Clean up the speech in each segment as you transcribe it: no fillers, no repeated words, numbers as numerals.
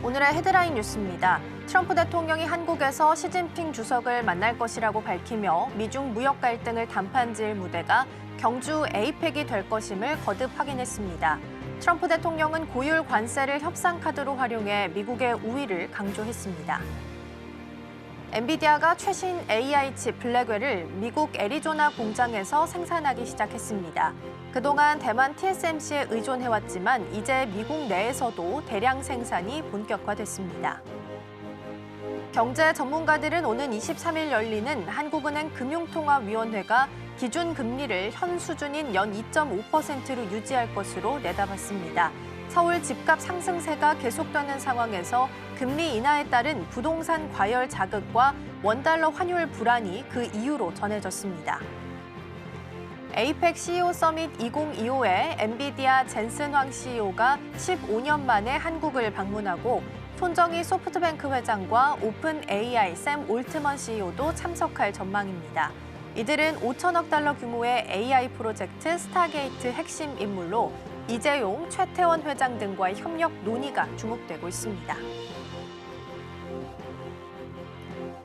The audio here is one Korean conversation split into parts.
오늘의 헤드라인 뉴스입니다. 트럼프 대통령이 한국에서 시진핑 주석을 만날 것이라고 밝히며 미중 무역 갈등을 단판지을 무대가 경주 에이펙이 될 것임을 거듭 확인했습니다. 트럼프 대통령은 고율 관세를 협상 카드로 활용해 미국의 우위를 강조했습니다. 엔비디아가 최신 AI 칩 블랙웰을 미국 애리조나 공장에서 생산하기 시작했습니다. 그동안 대만 TSMC에 의존해왔지만 이제 미국 내에서도 대량 생산이 본격화됐습니다. 경제 전문가들은 오는 23일 열리는 한국은행 금융통화위원회가 기준금리를 현 수준인 연 2.5%로 유지할 것으로 내다봤습니다. 서울 집값 상승세가 계속되는 상황에서 금리 인하에 따른 부동산 과열 자극과 원달러 환율 불안이 그 이유로 전해졌습니다. 에이펙 CEO 서밋 2025에 엔비디아 젠슨 황 CEO가 15년 만에 한국을 방문하고 손정희 소프트뱅크 회장과 오픈 AI 샘 올트먼 CEO도 참석할 전망입니다. 이들은 5천억 달러 규모의 AI 프로젝트 스타게이트 핵심 인물로 이재용, 최태원 회장 등과의 협력 논의가 주목되고 있습니다.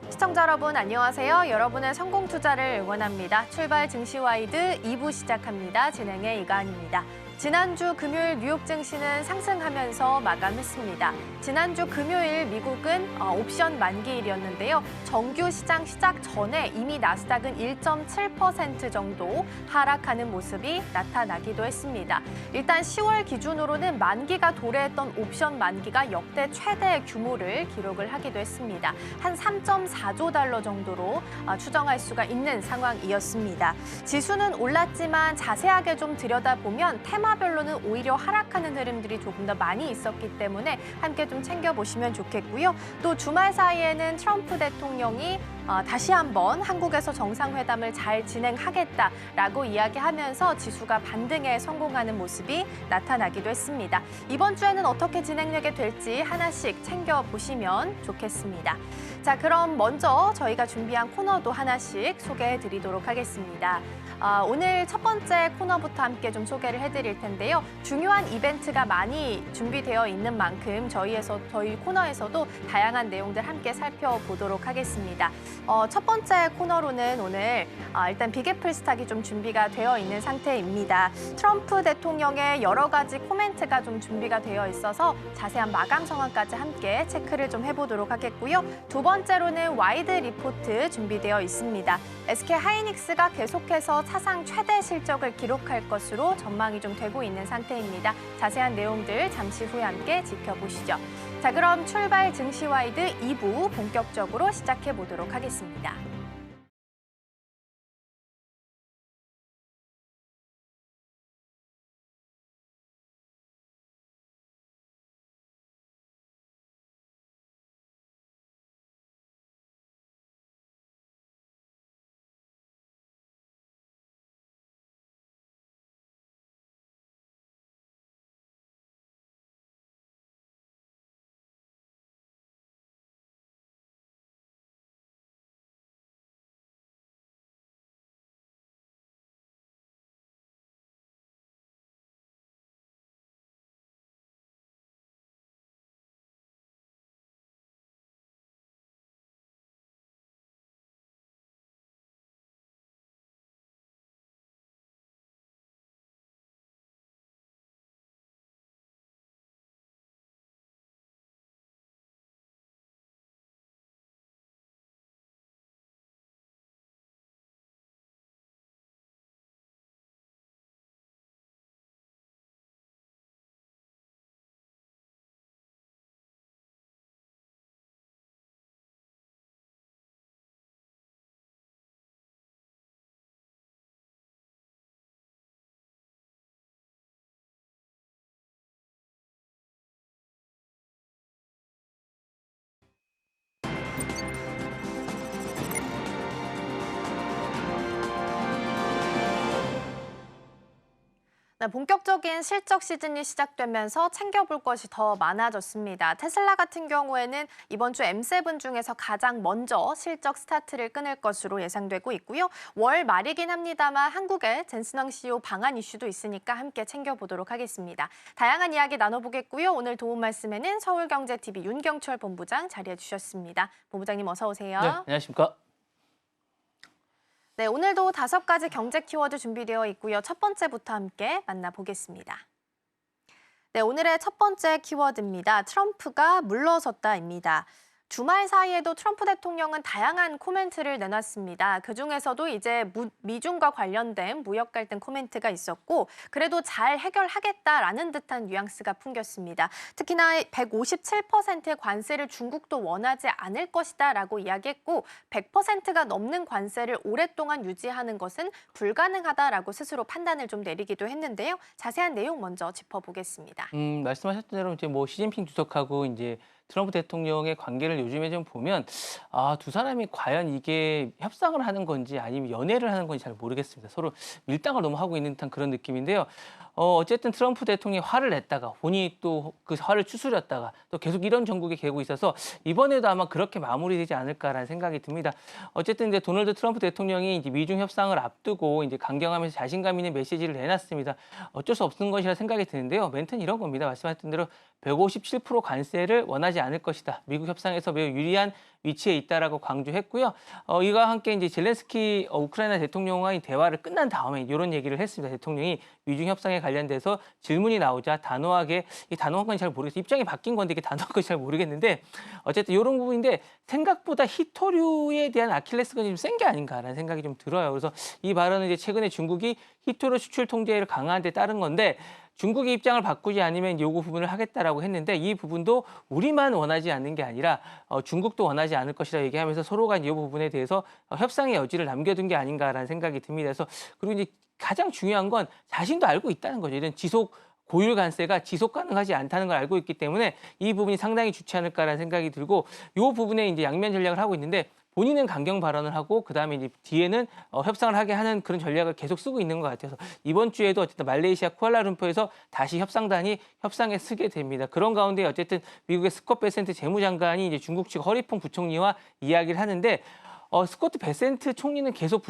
시청자 여러분 안녕하세요. 여러분의 성공 투자를 응원합니다. 출발 증시와이드 2부 시작합니다. 진행의 이가은입니다. 지난주 금요일 뉴욕 증시는 상승하면서 마감했습니다. 지난주 금요일 미국은 옵션 만기일이었는데요. 정규 시장 시작 전에 이미 나스닥은 1.7% 정도 하락하는 모습이 나타나기도 했습니다. 일단 10월 기준으로는 만기가 도래했던 옵션 만기가 역대 최대 규모를 기록을 하기도 했습니다. 한 3.4조 달러 정도로 추정할 수가 있는 상황이었습니다. 지수는 올랐지만 자세하게 좀 들여다보면 테마별로는 오히려 하락하는 흐름들이 조금 더 많이 있었기 때문에 함께 좀 챙겨보시면 좋겠고요. 또 주말 사이에는 트럼프 대통령이 다시 한번 한국에서 정상회담을 잘 진행하겠다라고 이야기하면서 지수가 반등에 성공하는 모습이 나타나기도 했습니다. 이번 주에는 어떻게 진행되게 될지 하나씩 챙겨보시면 좋겠습니다. 자, 그럼 먼저 저희가 준비한 코너도 하나씩 소개해드리도록 하겠습니다. 오늘 첫 번째 코너부터 함께 좀 소개를 해드릴 텐데요. 중요한 이벤트가 많이 준비되어 있는 만큼 저희 코너에서도 다양한 내용들 함께 살펴보도록 하겠습니다. 첫 번째 코너로는 오늘 일단 빅애플 스탁이 좀 준비가 되어 있는 상태입니다. 트럼프 대통령의 여러 가지 코멘트가 좀 준비가 되어 있어서 자세한 마감 상황까지 함께 체크를 좀 해보도록 하겠고요. 두 번째로는 와이드 리포트 준비되어 있습니다. SK 하이닉스가 계속해서 사상 최대 실적을 기록할 것으로 전망이 좀 되고 있는 상태입니다. 자세한 내용들 잠시 후에 함께 지켜보시죠. 자, 그럼 출발 증시와이드 2부 본격적으로 시작해 보도록 하겠습니다. 네, 본격적인 실적 시즌이 시작되면서 챙겨볼 것이 더 많아졌습니다. 테슬라 같은 경우에는 이번 주 M7 중에서 가장 먼저 실적 스타트를 끊을 것으로 예상되고 있고요. 월 말이긴 합니다만 한국의 젠슨왕 CEO 방한 이슈도 있으니까 함께 챙겨보도록 하겠습니다. 다양한 이야기 나눠보겠고요. 오늘 도움 말씀에는 서울경제TV 윤경철 본부장 자리해 주셨습니다. 본부장님 어서 오세요. 네, 안녕하십니까. 네, 오늘도 5가지 경제 키워드 준비되어 있고요. 첫 번째부터 함께 만나보겠습니다. 네, 오늘의 첫 번째 키워드입니다. 트럼프가 물러섰다입니다. 주말 사이에도 트럼프 대통령은 다양한 코멘트를 내놨습니다. 그중에서도 이제 미중과 관련된 무역 갈등 코멘트가 있었고 그래도 잘 해결하겠다라는 듯한 뉘앙스가 풍겼습니다. 특히나 157%의 관세를 중국도 원하지 않을 것이다라고 이야기했고 100%가 넘는 관세를 오랫동안 유지하는 것은 불가능하다라고 스스로 판단을 좀 내리기도 했는데요. 자세한 내용 먼저 짚어보겠습니다. 말씀하셨던 대로 이제 뭐 시진핑 주석하고 이제 트럼프 대통령의 관계를 요즘에 좀 보면 두 사람이 과연 이게 협상을 하는 건지 아니면 연애를 하는 건지 잘 모르겠습니다. 서로 밀당을 너무 하고 있는 듯한 그런 느낌인데요. 어쨌든 트럼프 대통령이 화를 냈다가 본인이 또 그 화를 추스렸다가 또 계속 이런 전국에 개고 있어서 이번에도 아마 그렇게 마무리되지 않을까라는 생각이 듭니다. 어쨌든 이제 도널드 트럼프 대통령이 이제 미중 협상을 앞두고 이제 강경하면서 자신감 있는 메시지를 내놨습니다. 어쩔 수 없는 것이라 생각이 드는데요. 멘트는 이런 겁니다. 말씀하셨던 대로 157% 관세를 원하지 않을 것이다. 미국 협상에서 매우 유리한 위치에 있다라고 강조했고요. 이와 함께 이제 젤렌스키 우크라이나 대통령과의 대화를 끝난 다음에 이런 얘기를 했습니다. 대통령이 미중 협상에 관련돼서 질문이 나오자 단호하게, 이 단호한 건 잘 모르겠어요. 입장이 바뀐 건데 이게 단호한 건지 잘 모르겠는데 어쨌든 이런 부분인데 생각보다 히토류에 대한 아킬레스건이 좀 센 게 아닌가라는 생각이 좀 들어요. 그래서 이 발언은 이제 최근에 중국이 히토류 수출 통제를 강화한 데 따른 건데 중국의 입장을 바꾸지 않으면 요구 부분을 하겠다라고 했는데 이 부분도 우리만 원하지 않는 게 아니라 중국도 원하지 않을 것이라 얘기하면서 서로가 이 부분에 대해서 협상의 여지를 남겨둔 게 아닌가라는 생각이 듭니다. 그래서 그리고 이제 가장 중요한 건 자신도 알고 있다는 거죠. 이런 지속 고율 관세가 지속 가능하지 않다는 걸 알고 있기 때문에 이 부분이 상당히 좋지 않을까라는 생각이 들고 이 부분에 이제 양면 전략을 하고 있는데 본인은 강경 발언을 하고 그다음에 이제 뒤에는 협상을 하게 하는 그런 전략을 계속 쓰고 있는 것 같아서 이번 주에도 어쨌든 말레이시아 쿠알라룸푸르에서 다시 협상단이 협상에 서게 됩니다. 그런 가운데 어쨌든 미국의 스콧 베센트 재무장관이 이제 중국 측 허리폰 부총리와 이야기를 하는데 스코트 베센트 총리는 계속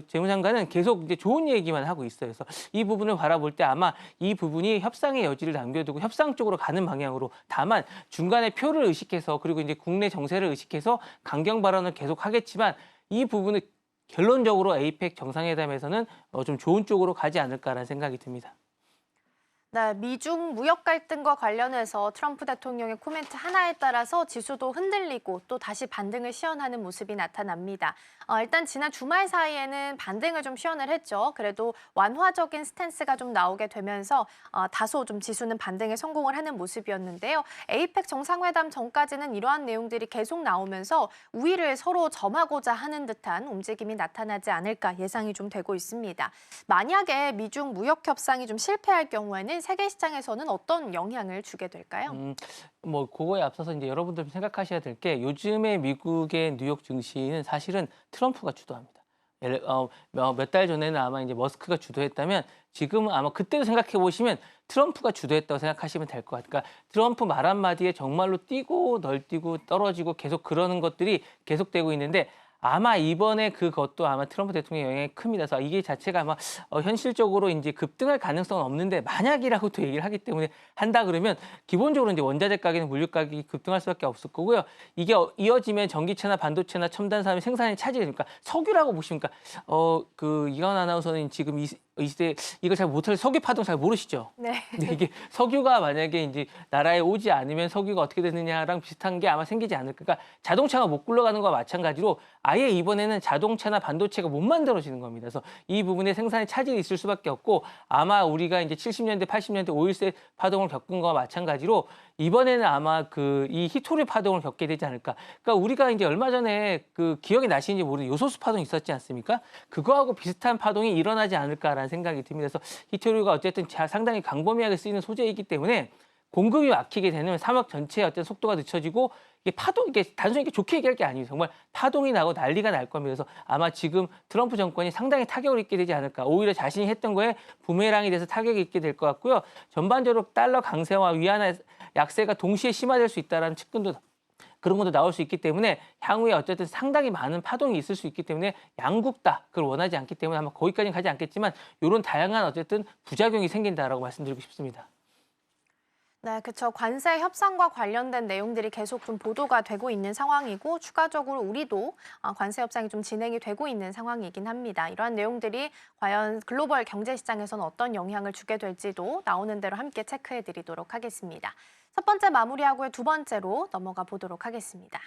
재무장관은 계속 이제 좋은 얘기만 하고 있어요. 그래서 이 부분을 바라볼 때 아마 이 부분이 협상의 여지를 남겨두고 협상 쪽으로 가는 방향으로 다만 중간에 표를 의식해서 그리고 이제 국내 정세를 의식해서 강경 발언을 계속 하겠지만 이 부분은 결론적으로 에이펙 정상회담에서는 좀 좋은 쪽으로 가지 않을까라는 생각이 듭니다. 네, 미중 무역 갈등과 관련해서 트럼프 대통령의 코멘트 하나에 따라서 지수도 흔들리고 또 다시 반등을 시연하는 모습이 나타납니다. 일단 지난 주말 사이에는 반등을 좀 시연을 했죠. 그래도 완화적인 스탠스가 좀 나오게 되면서 다소 좀 지수는 반등에 성공을 하는 모습이었는데요. 에이펙 정상회담 전까지는 이러한 내용들이 계속 나오면서 우위를 서로 점하고자 하는 듯한 움직임이 나타나지 않을까 예상이 좀 되고 있습니다. 만약에 미중 무역 협상이 좀 실패할 경우에는 세계 시장에서는 어떤 영향을 주게 될까요? 뭐 그거에 앞서서 이제 여러분들 생각하셔야 될 게 요즘에 미국의 뉴욕 증시는 사실은 트럼프가 주도합니다. 몇 달 전에는 아마 이제 머스크가 주도했다면 지금은 아마 그때도 생각해 보시면 트럼프가 주도했다고 생각하시면 될 것 같아요. 그러니까 트럼프 말 한마디에 정말로 뛰고 널뛰고 떨어지고 계속 그러는 것들이 계속되고 있는데 아마 이번에 그것도 아마 트럼프 대통령의 영향이 큽니다. 그래서 이게 자체가 아마 현실적으로 이제 급등할 가능성은 없는데 만약이라고 또 얘기를 하기 때문에 한다 그러면 기본적으로 이제 원자재 가격이나 물류 가격이 급등할 수밖에 없을 거고요. 이게 이어지면 전기차나 반도체나 첨단 산업의 생산이 차질이니까 석유라고 보시니까 이가은 아나운서는 지금 이 시대 이거 잘 못할 석유 파동 잘 모르시죠? 네. 근데 이게 석유가 만약에 이제 나라에 오지 않으면 석유가 어떻게 되느냐랑 비슷한 게 아마 생기지 않을까. 그러니까 자동차가 못 굴러가는 거와 마찬가지로 아예 이번에는 자동차나 반도체가 못 만들어지는 겁니다. 그래서 이 부분에 생산에 차질이 있을 수밖에 없고 아마 우리가 이제 70년대, 80년대 오일세 파동을 겪은 거와 마찬가지로 이번에는 아마 이 히토류 파동을 겪게 되지 않을까. 그러니까 우리가 이제 얼마 전에 기억이 나시는지 모르는 요소수 파동 있었지 않습니까? 그거하고 비슷한 파동이 일어나지 않을까라는 생각이 듭니다. 그래서 히토류가 어쨌든 상당히 광범위하게 쓰이는 소재이기 때문에 공급이 막히게 되면 사막 전체의 어떤 속도가 늦춰지고 이게 이게 단순히 이렇게 좋게 얘기할 게 아니에요. 정말 파동이 나고 난리가 날 겁니다. 그래서 아마 지금 트럼프 정권이 상당히 타격을 입게 되지 않을까. 오히려 자신이 했던 거에 부메랑이 돼서 타격이 입게 될 것 같고요. 전반적으로 달러 강세와 위안화 약세가 동시에 심화될 수 있다는 측근도 그런 것도 나올 수 있기 때문에 향후에 어쨌든 상당히 많은 파동이 있을 수 있기 때문에 양국 다 그걸 원하지 않기 때문에 아마 거기까지는 가지 않겠지만 이런 다양한 어쨌든 부작용이 생긴다라고 말씀드리고 싶습니다. 네, 그렇죠. 관세 협상과 관련된 내용들이 계속 좀 보도가 되고 있는 상황이고 추가적으로 우리도 관세 협상이 좀 진행이 되고 있는 상황이긴 합니다. 이러한 내용들이 과연 글로벌 경제 시장에서는 어떤 영향을 주게 될지도 나오는 대로 함께 체크해 드리도록 하겠습니다. 첫 번째 마무리하고요. 두 번째로 넘어가 보도록 하겠습니다.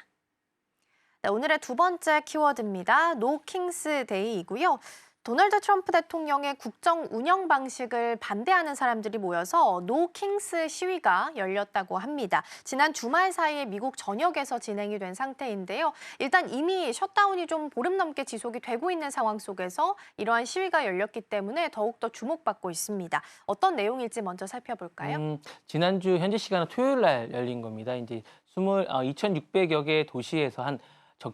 네, 오늘의 두 번째 키워드입니다. 노 킹스 데이이고요. 도널드 트럼프 대통령의 국정 운영 방식을 반대하는 사람들이 모여서 노 킹스 시위가 열렸다고 합니다. 지난 주말 사이에 미국 전역에서 진행이 된 상태인데요. 일단 이미 셧다운이 좀 보름 넘게 지속이 되고 있는 상황 속에서 이러한 시위가 열렸기 때문에 더욱더 주목받고 있습니다. 어떤 내용일지 먼저 살펴볼까요? 지난주 현지 시간은 토요일 날 열린 겁니다. 이제 2,600여 개 도시에서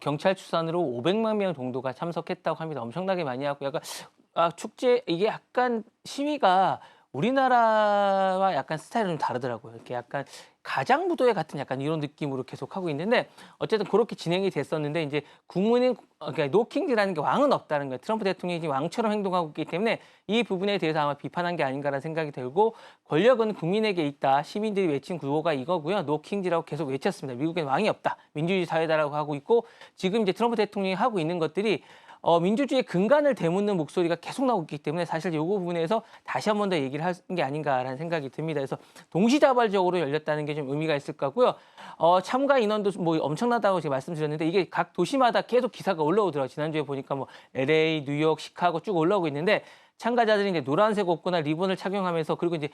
경찰 추산으로 500만 명 정도가 참석했다고 합니다. 엄청나게 많이 하고 약간 축제 이게 약간 시위가 우리나라와 약간 스타일은 좀 다르더라고요. 이렇게 약간 가장 무도회 같은 약간 이런 느낌으로 계속 하고 있는데 어쨌든 그렇게 진행이 됐었는데 이제 국민은 그러니까 노킹이라는 게 왕은 없다는 거예요. 트럼프 대통령이 지금 왕처럼 행동하고 있기 때문에 이 부분에 대해서 아마 비판한 게 아닌가라는 생각이 들고 권력은 국민에게 있다. 시민들이 외친 구호가 이거고요. 노킹이라고 계속 외쳤습니다. 미국엔 왕이 없다. 민주주의 사회다라고 하고 있고 지금 이제 트럼프 대통령이 하고 있는 것들이 민주주의의 근간을 되묻는 목소리가 계속 나오고 있기 때문에 사실 이 부분에서 다시 한 번 더 얘기를 한 게 아닌가라는 생각이 듭니다. 그래서 동시다발적으로 열렸다는 게 좀 의미가 있을 것 같고요. 참가 인원도 뭐 엄청나다고 제가 말씀드렸는데 이게 각 도시마다 계속 기사가 올라오더라고요. 지난주에 보니까 뭐 LA, 뉴욕, 시카고 쭉 올라오고 있는데 참가자들이 이제 노란색 옷거나 리본을 착용하면서 그리고 이제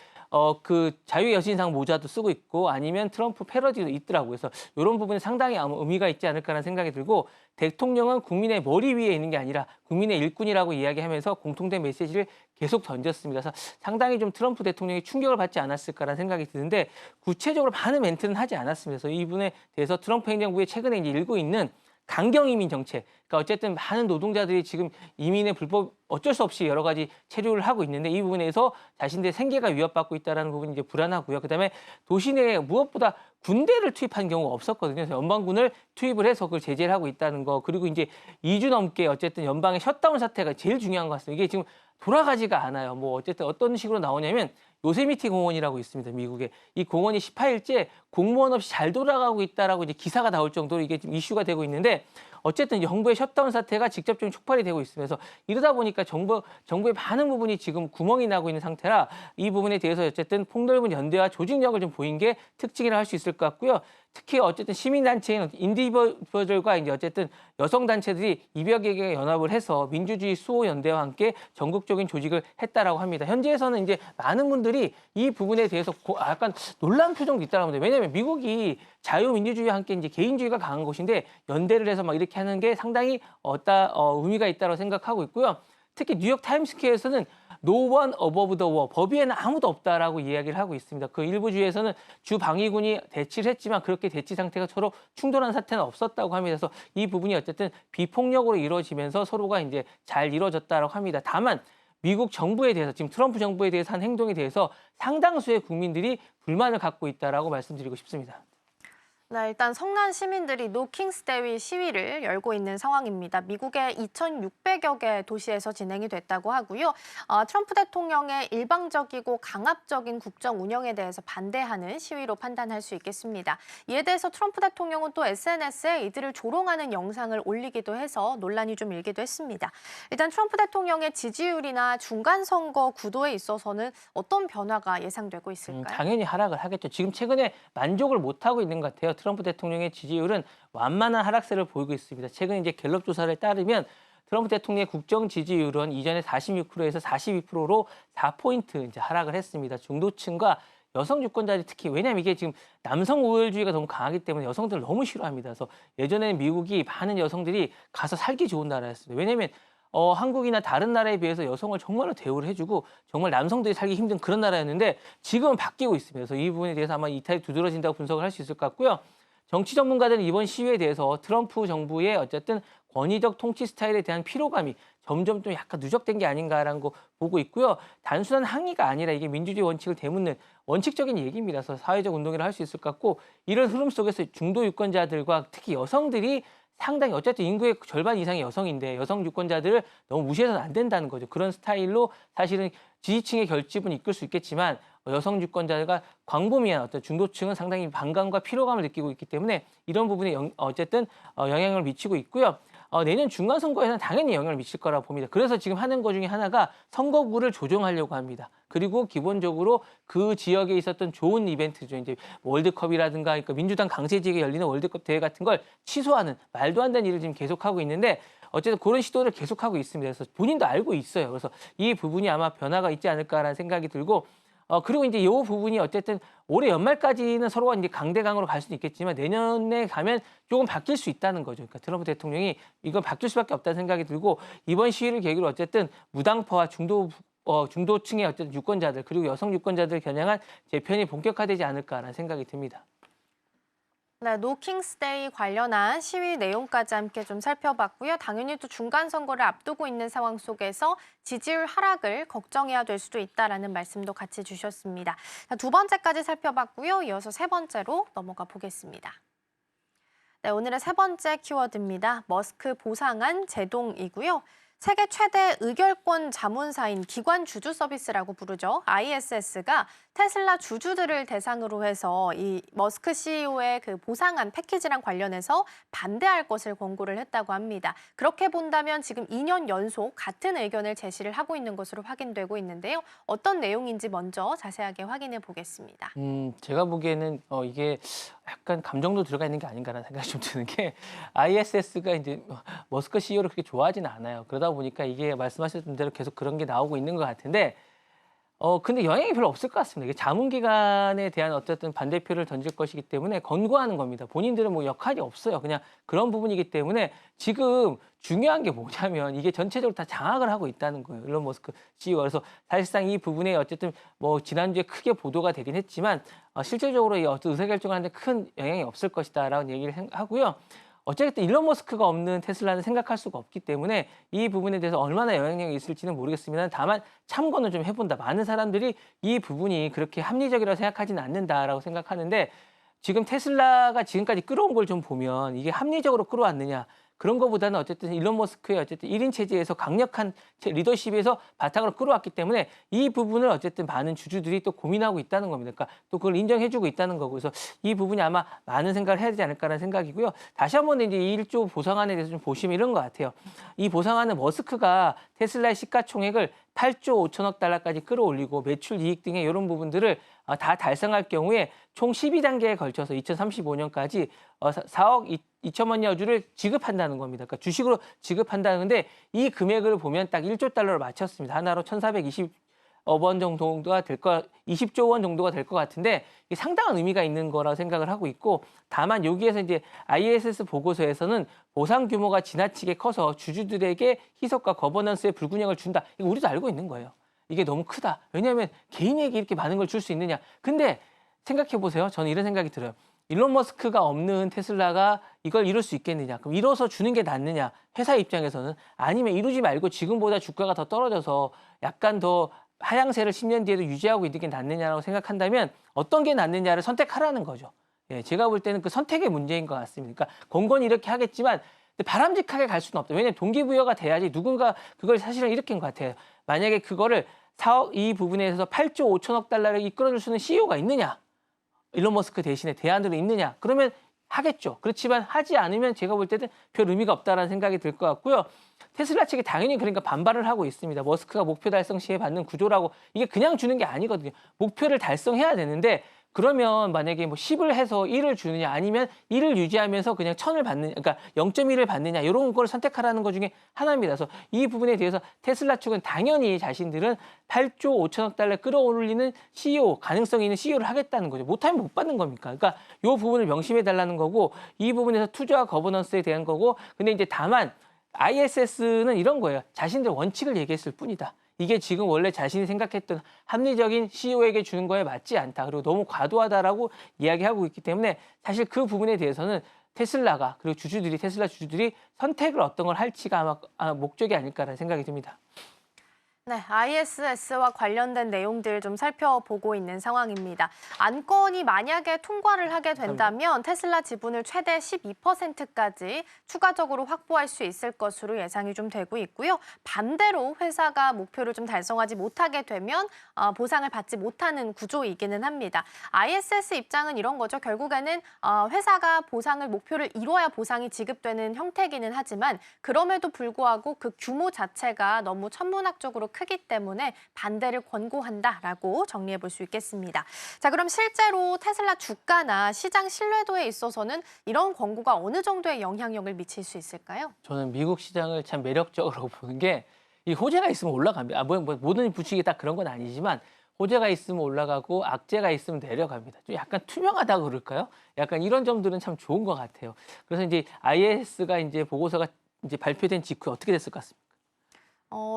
그 자유의 여신상 모자도 쓰고 있고 아니면 트럼프 패러디도 있더라고요. 그래서 이런 부분에 상당히 아마 의미가 있지 않을까라는 생각이 들고 대통령은 국민의 머리 위에 있는 게 아니라 국민의 일꾼이라고 이야기하면서 공통된 메시지를 계속 던졌습니다. 그래서 상당히 좀 트럼프 대통령이 충격을 받지 않았을까라는 생각이 드는데 구체적으로 많은 멘트는 하지 않았습니다. 그래서 이 부분에 대해서 트럼프 행정부에 최근에 이제 일고 있는 강경 이민 정책. 그러니까 어쨌든 많은 노동자들이 지금 이민의 불법 어쩔 수 없이 여러 가지 체류를 하고 있는데 이 부분에서 자신들의 생계가 위협받고 있다는 부분이 이제 불안하고요. 그다음에 도시 내에 무엇보다 군대를 투입한 경우가 없었거든요. 그래서 연방군을 투입을 해서 그걸 제재를 하고 있다는 거. 그리고 이제 2주 넘게 어쨌든 연방의 셧다운 사태가 제일 중요한 것 같습니다. 이게 지금 돌아가지가 않아요. 뭐 어쨌든 어떤 식으로 나오냐면 요세미티 공원이라고 있습니다. 미국에. 이 공원이 18일째 공무원 없이 잘 돌아가고 있다라고 이제 기사가 나올 정도로 이게 지금 이슈가 되고 있는데 어쨌든 정부의 셧다운 사태가 직접적인 촉발이 되고 있으면서 이러다 보니까 정부의 많은 부분이 지금 구멍이 나고 있는 상태라 이 부분에 대해서 어쨌든 폭넓은 연대와 조직력을 좀 보인 게 특징이라 할 수 있을 것 같고요. 특히 어쨌든 시민단체인 인디버절과 이제 어쨌든 여성단체들이 200여 개가 연합을 해서 민주주의 수호연대와 함께 전국적인 조직을 했다라고 합니다. 현지에서는 이제 많은 분들이 이 부분에 대해서 약간 놀란 표정도 있다라고 합니다. 왜냐하면 미국이 자유민주주의와 함께 이제 개인주의가 강한 곳인데 연대를 해서 막 이렇게 하는 게 상당히 의미가 있다고 생각하고 있고요. 특히 뉴욕 타임스퀘어에서는 No one above the wall, 법 위에는 아무도 없다라고 이야기를 하고 있습니다. 그 일부 주에서는 주 방위군이 대치를 했지만 그렇게 대치 상태가 서로 충돌한 사태는 없었다고 합니다. 그래서 이 부분이 어쨌든 비폭력으로 이루어지면서 서로가 이제 잘 이루어졌다라고 합니다. 다만 미국 정부에 대해서 지금 트럼프 정부에 대해서 한 행동에 대해서 상당수의 국민들이 불만을 갖고 있다라고 말씀드리고 싶습니다. 네, 일단 성난 시민들이 노 킹스 데이 시위를 열고 있는 상황입니다. 미국의 2,600여 개 도시에서 진행이 됐다고 하고요. 트럼프 대통령의 일방적이고 강압적인 국정 운영에 대해서 반대하는 시위로 판단할 수 있겠습니다. 이에 대해서 트럼프 대통령은 또 SNS에 이들을 조롱하는 영상을 올리기도 해서 논란이 좀 일기도 했습니다. 일단 트럼프 대통령의 지지율이나 중간 선거 구도에 있어서는 어떤 변화가 예상되고 있을까요? 당연히 하락을 하겠죠. 지금 최근에 만족을 못하고 있는 것 같아요. 트럼프 대통령의 지지율은 완만한 하락세를 보이고 있습니다. 최근 이제 갤럽 조사를 따르면 트럼프 대통령의 국정 지지율은 이전에 46%에서 42%로 4포인트 이제 하락을 했습니다. 중도층과 여성 유권자들이 특히 왜냐하면 이게 지금 남성 우월주의가 너무 강하기 때문에 여성들을 너무 싫어합니다. 그래서 예전에는 미국이 많은 여성들이 가서 살기 좋은 나라였습니다. 왜냐하면 한국이나 다른 나라에 비해서 여성을 정말로 대우를 해주고 정말 남성들이 살기 힘든 그런 나라였는데 지금은 바뀌고 있습니다. 그래서 이 부분에 대해서 아마 이탈이 두드러진다고 분석을 할 수 있을 것 같고요. 정치 전문가들은 이번 시위에 대해서 트럼프 정부의 어쨌든 권위적 통치 스타일에 대한 피로감이 점점 좀 약간 누적된 게 아닌가라는 거 보고 있고요. 단순한 항의가 아니라 이게 민주주의 원칙을 되묻는 원칙적인 얘기입니다. 그래서 사회적 운동이라 할 수 있을 것 같고 이런 흐름 속에서 중도 유권자들과 특히 여성들이 상당히 어쨌든 인구의 절반 이상이 여성인데 여성 유권자들을 너무 무시해서는 안 된다는 거죠. 그런 스타일로 사실은 지지층의 결집은 이끌 수 있겠지만 여성 유권자가 광범위한 어떤 중도층은 상당히 반감과 피로감을 느끼고 있기 때문에 이런 부분에 어쨌든 영향을 미치고 있고요. 내년 중간 선거에는 당연히 영향을 미칠 거라고 봅니다. 그래서 지금 하는 것 중에 하나가 선거구를 조정하려고 합니다. 그리고 기본적으로 그 지역에 있었던 좋은 이벤트죠. 이제 월드컵이라든가 그러니까 민주당 강세 지역에 열리는 월드컵 대회 같은 걸 취소하는 말도 안 되는 일을 지금 계속하고 있는데 어쨌든 그런 시도를 계속하고 있습니다. 그래서 본인도 알고 있어요. 그래서 이 부분이 아마 변화가 있지 않을까라는 생각이 들고 그리고 이제 이 부분이 어쨌든 올해 연말까지는 서로가 이제 강대강으로 갈 수는 있겠지만 내년에 가면 조금 바뀔 수 있다는 거죠. 그러니까 트럼프 대통령이 이건 바뀔 수밖에 없다는 생각이 들고 이번 시위를 계기로 어쨌든 무당파와 중도층의 어쨌든 유권자들 그리고 여성 유권자들 겨냥한 재편이 본격화되지 않을까라는 생각이 듭니다. 네, 노킹스데이 관련한 시위 내용까지 함께 좀 살펴봤고요. 당연히 또 중간 선거를 앞두고 있는 상황 속에서 지지율 하락을 걱정해야 될 수도 있다라는 말씀도 같이 주셨습니다. 자, 두 번째까지 살펴봤고요. 이어서 세 번째로 넘어가 보겠습니다. 네, 오늘의 세 번째 키워드입니다. 머스크 보상안 제동이고요. 세계 최대 의결권 자문사인 기관 주주 서비스라고 부르죠. ISS가 테슬라 주주들을 대상으로 해서 이 머스크 CEO의 그 보상안 패키지랑 관련해서 반대할 것을 권고를 했다고 합니다. 그렇게 본다면 지금 2년 연속 같은 의견을 제시를 하고 있는 것으로 확인되고 있는데요. 어떤 내용인지 먼저 자세하게 확인해 보겠습니다. 제가 보기에는 이게 약간 감정도 들어가 있는 게 아닌가라는 생각이 좀 드는 게 ISS가 이제 머스크 CEO를 그렇게 좋아하지는 않아요. 그러다 보니까 이게 말씀하셨던 대로 계속 그런 게 나오고 있는 것 같은데 근데 영향이 별로 없을 것 같습니다. 이게 자문기관에 대한 어쨌든 반대표를 던질 것이기 때문에 권고하는 겁니다. 본인들은 뭐 역할이 없어요. 그냥 그런 부분이기 때문에 지금 중요한 게 뭐냐면 이게 전체적으로 다 장악을 하고 있다는 거예요. 일론 머스크 CEO가. 그래서 사실상 이 부분에 어쨌든 뭐 지난주에 크게 보도가 되긴 했지만 실질적으로 이 어떤 의사결정을 하는데 큰 영향이 없을 것이다라는 얘기를 하고요. 어쨌든 일론 머스크가 없는 테슬라는 생각할 수가 없기 때문에 이 부분에 대해서 얼마나 영향력이 있을지는 모르겠습니다. 다만 참고는 좀 해본다. 많은 사람들이 이 부분이 그렇게 합리적이라고 생각하지는 않는다라고 생각하는데 지금 테슬라가 지금까지 끌어온 걸 좀 보면 이게 합리적으로 끌어왔느냐. 그런 것보다는 어쨌든 일론 머스크의 어쨌든 1인 체제에서 강력한 리더십에서 바탕으로 끌어왔기 때문에 이 부분을 어쨌든 많은 주주들이 또 고민하고 있다는 겁니다. 그러니까 또 그걸 인정해주고 있다는 거고 그래서 이 부분이 아마 많은 생각을 해야 되지 않을까라는 생각이고요. 다시 한번 이제 이 1조 보상안에 대해서 좀 보시면 이런 것 같아요. 이 보상안은 머스크가 테슬라의 시가총액을 8조 5천억 달러까지 끌어올리고 매출 이익 등의 이런 부분들을 다 달성할 경우에 총 12단계에 걸쳐서 2035년까지 4억 2천만 여주를 지급한다는 겁니다. 그러니까 주식으로 지급한다는데 이 금액을 보면 딱 1조 달러로 맞췄습니다. 하나로 1,420원 정도가 될 거, 20조 원 정도가 될 것 같은데 이게 상당한 의미가 있는 거라고 생각을 하고 있고 다만 여기에서 이제 ISS 보고서에서는 보상 규모가 지나치게 커서 주주들에게 희석과 거버넌스의 불균형을 준다. 이거 우리도 알고 있는 거예요. 이게 너무 크다. 왜냐하면 개인에게 이렇게 많은 걸 줄 수 있느냐. 근데 생각해 보세요. 저는 이런 생각이 들어요. 일론 머스크가 없는 테슬라가 이걸 이룰 수 있겠느냐. 그럼 이뤄서 주는 게 낫느냐. 회사 입장에서는. 아니면 이루지 말고 지금보다 주가가 더 떨어져서 약간 더 하향세를 10년 뒤에도 유지하고 있는 게 낫느냐라고 생각한다면 어떤 게 낫느냐를 선택하라는 거죠. 예, 제가 볼 때는 그 선택의 문제인 것 같습니다. 그러니까 권고는 이렇게 하겠지만 바람직하게 갈 수는 없다. 왜냐하면 동기부여가 돼야지 누군가 그걸 사실은 일으킨 것 같아요. 만약에 그거를 4억 이 부분에서 8조 5천억 달러를 이끌어줄 수 있는 CEO가 있느냐? 일론 머스크 대신에 대안으로 있느냐? 그러면 하겠죠. 그렇지만 하지 않으면 제가 볼 때는 별 의미가 없다라는 생각이 들 것 같고요. 테슬라 측이 당연히 그러니까 반발을 하고 있습니다. 머스크가 목표 달성 시에 받는 구조라고 이게 그냥 주는 게 아니거든요. 목표를 달성해야 되는데 그러면 만약에 뭐 10을 해서 1을 주느냐 아니면 1을 유지하면서 그냥 1000을 받느냐 그러니까 0.1을 받느냐 이런 걸 선택하라는 것 중에 하나입니다. 그래서 이 부분에 대해서 테슬라 측은 당연히 자신들은 8조 5천억 달러 끌어올리는 CEO 가능성이 있는 CEO를 하겠다는 거죠. 못하면 못 받는 겁니까? 그러니까 이 부분을 명심해 달라는 거고 이 부분에서 투자와 거버넌스에 대한 거고 근데 이제 다만 ISS는 이런 거예요. 자신들 원칙을 얘기했을 뿐이다. 이게 지금 원래 자신이 생각했던 합리적인 CEO에게 주는 거에 맞지 않다. 그리고 너무 과도하다라고 이야기하고 있기 때문에 사실 그 부분에 대해서는 테슬라가 그리고 테슬라 주주들이 선택을 어떤 걸 할지가 아마 목적이 아닐까라는 생각이 듭니다. 네, ISS와 관련된 내용들 좀 살펴보고 있는 상황입니다. 안건이 만약에 통과를 하게 된다면 테슬라 지분을 최대 12%까지 추가적으로 확보할 수 있을 것으로 예상이 좀 되고 있고요. 반대로 회사가 목표를 좀 달성하지 못하게 되면 보상을 받지 못하는 구조이기는 합니다. ISS 입장은 이런 거죠. 결국에는 회사가 보상을 목표를 이뤄야 보상이 지급되는 형태이기는 하지만 그럼에도 불구하고 그 규모 자체가 너무 천문학적으로 크기 때문에 반대를 권고한다라고 정리해 볼 수 있겠습니다. 자, 그럼 실제로 테슬라 주가나 시장 신뢰도에 있어서는 이런 권고가 어느 정도의 영향력을 미칠 수 있을까요? 저는 미국 시장을 참 매력적으로 보는 게 이 호재가 있으면 올라갑니다. 모든 주식이 딱 그런 건 아니지만 호재가 있으면 올라가고 악재가 있으면 내려갑니다. 좀 약간 투명하다고 그럴까요? 약간 이런 점들은 참 좋은 것 같아요. 그래서 이제 IS가 이제 보고서가 이제 발표된 직후에 어떻게 됐을 것 같습니까?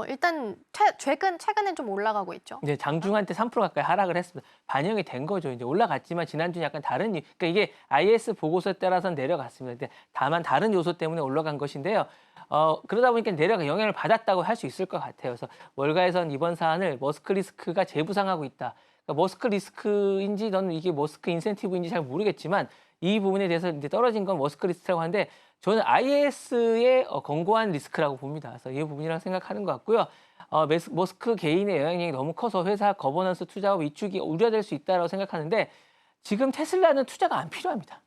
일단 최근엔 좀 올라가고 있죠. 이제 장중한 때 3% 가까이 하락을 했습니다. 반영이 된 거죠. 이제 올라갔지만 지난주는 약간 다른 이유. 그러니까 이게 IS 보고서에 따라서는 내려갔습니다. 근데 다만 다른 요소 때문에 올라간 것인데요. 그러다 보니까 내려가 영향을 받았다고 할 수 있을 것 같아요. 그래서 월가에서는 이번 사안을 머스크 리스크가 재부상하고 있다. 그러니까 머스크 리스크인지 너는 이게 머스크 인센티브인지 잘 모르겠지만 이 부분에 대해서 이제 떨어진 건 머스크 리스크라고 하는데 저는 IS의 권고한 리스크라고 봅니다. 그래서 이 부분이라고 생각하는 것 같고요. 머스크 개인의 영향력이 너무 커서 회사 거버넌스 투자와 위축이 우려될 수 있다고 생각하는데 지금 테슬라는 투자가 안 필요합니다.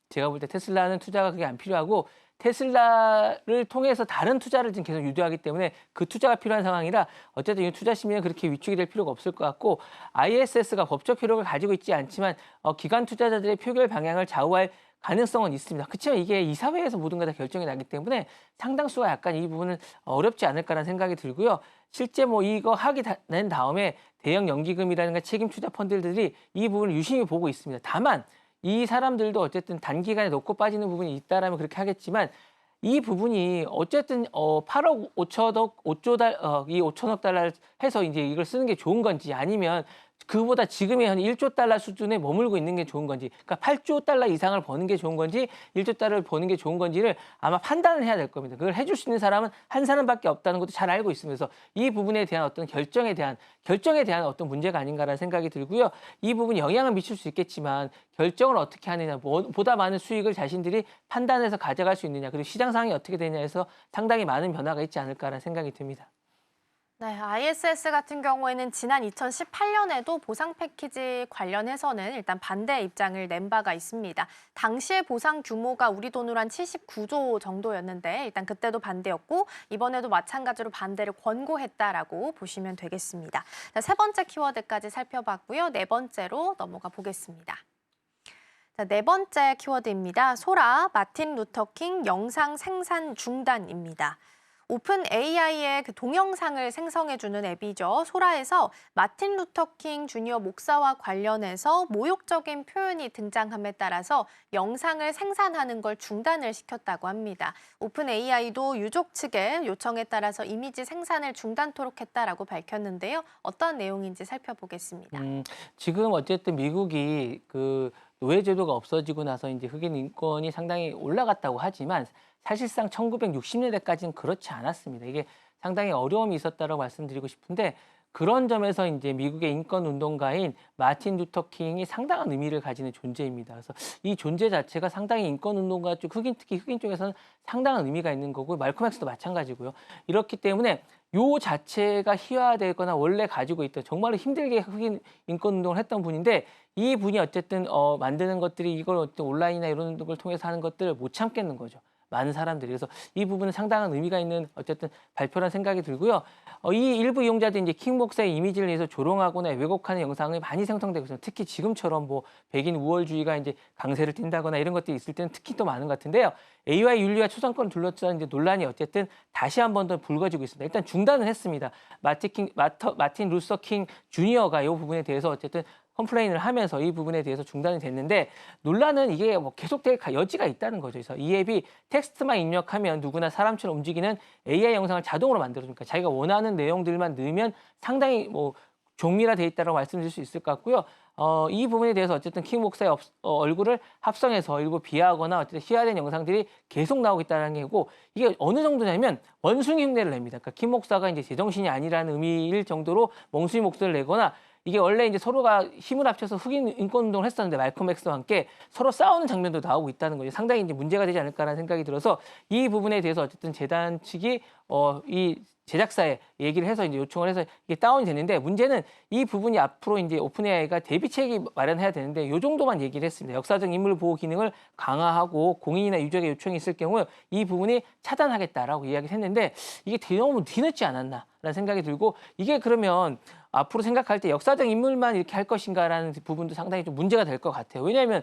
제가 볼 때 테슬라는 투자가 그게 안 필요하고 테슬라를 통해서 다른 투자를 지금 계속 유도하기 때문에 그 투자가 필요한 상황이라 어쨌든 이 투자 심리는 그렇게 위축이 될 필요가 없을 것 같고 ISS가 법적 효력을 가지고 있지 않지만 기관 투자자들의 표결 방향을 좌우할 가능성은 있습니다. 그렇지만 이게 이사회에서 모든 게 다 결정이 나기 때문에 상당수가 약간 이 부분은 어렵지 않을까라는 생각이 들고요. 실제 뭐 이거 낸 다음에 대형 연기금이라든가 책임 투자 펀드들이 이 부분을 유심히 보고 있습니다. 다만 이 사람들도 어쨌든 단기간에 놓고 빠지는 부분이 있다라면 그렇게 하겠지만 이 부분이 어쨌든 8억 5천억 달러를 해서 이제 이걸 쓰는 게 좋은 건지 아니면 그보다 지금의 한 1조 달러 수준에 머물고 있는 게 좋은 건지, 그러니까 8조 달러 이상을 버는 게 좋은 건지, 1조 달러를 버는 게 좋은 건지를 아마 판단을 해야 될 겁니다. 그걸 해줄 수 있는 사람은 한 사람밖에 없다는 것도 잘 알고 있으면서 이 부분에 대한 어떤 결정에 대한 어떤 문제가 아닌가라는 생각이 들고요. 이 부분이 영향을 미칠 수 있겠지만 결정을 어떻게 하느냐, 보다 많은 수익을 자신들이 판단해서 가져갈 수 있느냐, 그리고 시장 상황이 어떻게 되냐에서 상당히 많은 변화가 있지 않을까라는 생각이 듭니다. 네, ISS 같은 경우에는 지난 2018년에도 보상 패키지 관련해서는 일단 반대 입장을 낸 바가 있습니다. 당시의 보상 규모가 우리 돈으로 한 79조 정도였는데 일단 그때도 반대였고 이번에도 마찬가지로 반대를 권고했다라고 보시면 되겠습니다. 자, 세 번째 키워드까지 살펴봤고요. 네 번째로 넘어가 보겠습니다. 자, 네 번째 키워드입니다. 소라, 마틴 루터킹 영상 생산 중단입니다. 오픈 AI의 그 동영상을 생성해주는 앱이죠. 소라에서 마틴 루터킹 주니어 목사와 관련해서 모욕적인 표현이 등장함에 따라서 영상을 생산하는 걸 중단을 시켰다고 합니다. 오픈 AI도 유족 측의 요청에 따라서 이미지 생산을 중단토록 했다라고 밝혔는데요. 어떤 내용인지 살펴보겠습니다. 지금 어쨌든 미국이 그 노예 제도가 없어지고 나서 이제 흑인 인권이 상당히 올라갔다고 하지만 사실상 1960년대까지는 그렇지 않았습니다. 이게 상당히 어려움이 있었다고 말씀드리고 싶은데 그런 점에서 이제 미국의 인권 운동가인 마틴 루터 킹이 상당한 의미를 가지는 존재입니다. 그래서 이 존재 자체가 상당히 인권 운동가 쪽 특히 흑인 쪽에서는 상당한 의미가 있는 거고 말콤 엑스도 마찬가지고요. 이렇기 때문에 요 자체가 희화되거나 원래 가지고 있던 정말로 힘들게 흑인 인권 운동을 했던 분인데 이 분이 어쨌든 만드는 것들이 이걸 어떤 온라인이나 이런 걸 통해서 하는 것들을 못 참겠는 거죠. 많은 사람들이. 그래서 이 부분은 상당한 의미가 있는 어쨌든 발표란 생각이 들고요. 이 일부 이용자들이 이제 킹 목사의 이미지를 위해서 조롱하거나 왜곡하는 영상이 많이 생성되고 있어요. 특히 지금처럼 뭐 백인 우월주의가 이제 강세를 틴다거나 이런 것들이 있을 때는 특히 또 많은 것 같은데요. AY 윤리와 초상권을 둘러싼 이제 논란이 어쨌든 다시 한 번 더 불거지고 있습니다. 일단 중단을 했습니다. 마틴 루서 킹 주니어가 이 부분에 대해서 어쨌든 컴플레인을 하면서 이 부분에 대해서 중단이 됐는데 논란은 이게 뭐 계속될 여지가 있다는 거죠. 그래서 이 앱이 텍스트만 입력하면 누구나 사람처럼 움직이는 AI 영상을 자동으로 만들어주니까 자기가 원하는 내용들만 넣으면 상당히 뭐 종밀화돼 있다고 말씀드릴 수 있을 것 같고요. 이 부분에 대해서 어쨌든 킴 목사의 얼굴을 합성해서 일부 비하하거나 어쨌든 희화된 영상들이 계속 나오고 있다는 게고 이게 어느 정도냐면 원숭이 흉내를 냅니다. 그러니까 킴 목사가 이제 제정신이 아니라는 의미일 정도로 멍숭이 목소리를 내거나 이게 원래 이제 서로가 힘을 합쳐서 흑인 인권 운동을 했었는데 말콤 X와 함께 서로 싸우는 장면도 나오고 있다는 거죠. 상당히 이제 문제가 되지 않을까라는 생각이 들어서 이 부분에 대해서 어쨌든 재단 측이 이 제작사에 얘기를 해서 이제 요청을 해서 이게 다운이 됐는데 문제는 이 부분이 앞으로 이제 오픈 AI가 대비책이 마련해야 되는데 요 정도만 얘기를 했습니다. 역사적 인물 보호 기능을 강화하고 공인이나 유족의 요청이 있을 경우 이 부분이 차단하겠다라고 이야기를 했는데 이게 너무 뒤늦지 않았나라는 생각이 들고 이게 그러면 앞으로 생각할 때 역사적 인물만 이렇게 할 것인가라는 부분도 상당히 좀 문제가 될 것 같아요. 왜냐하면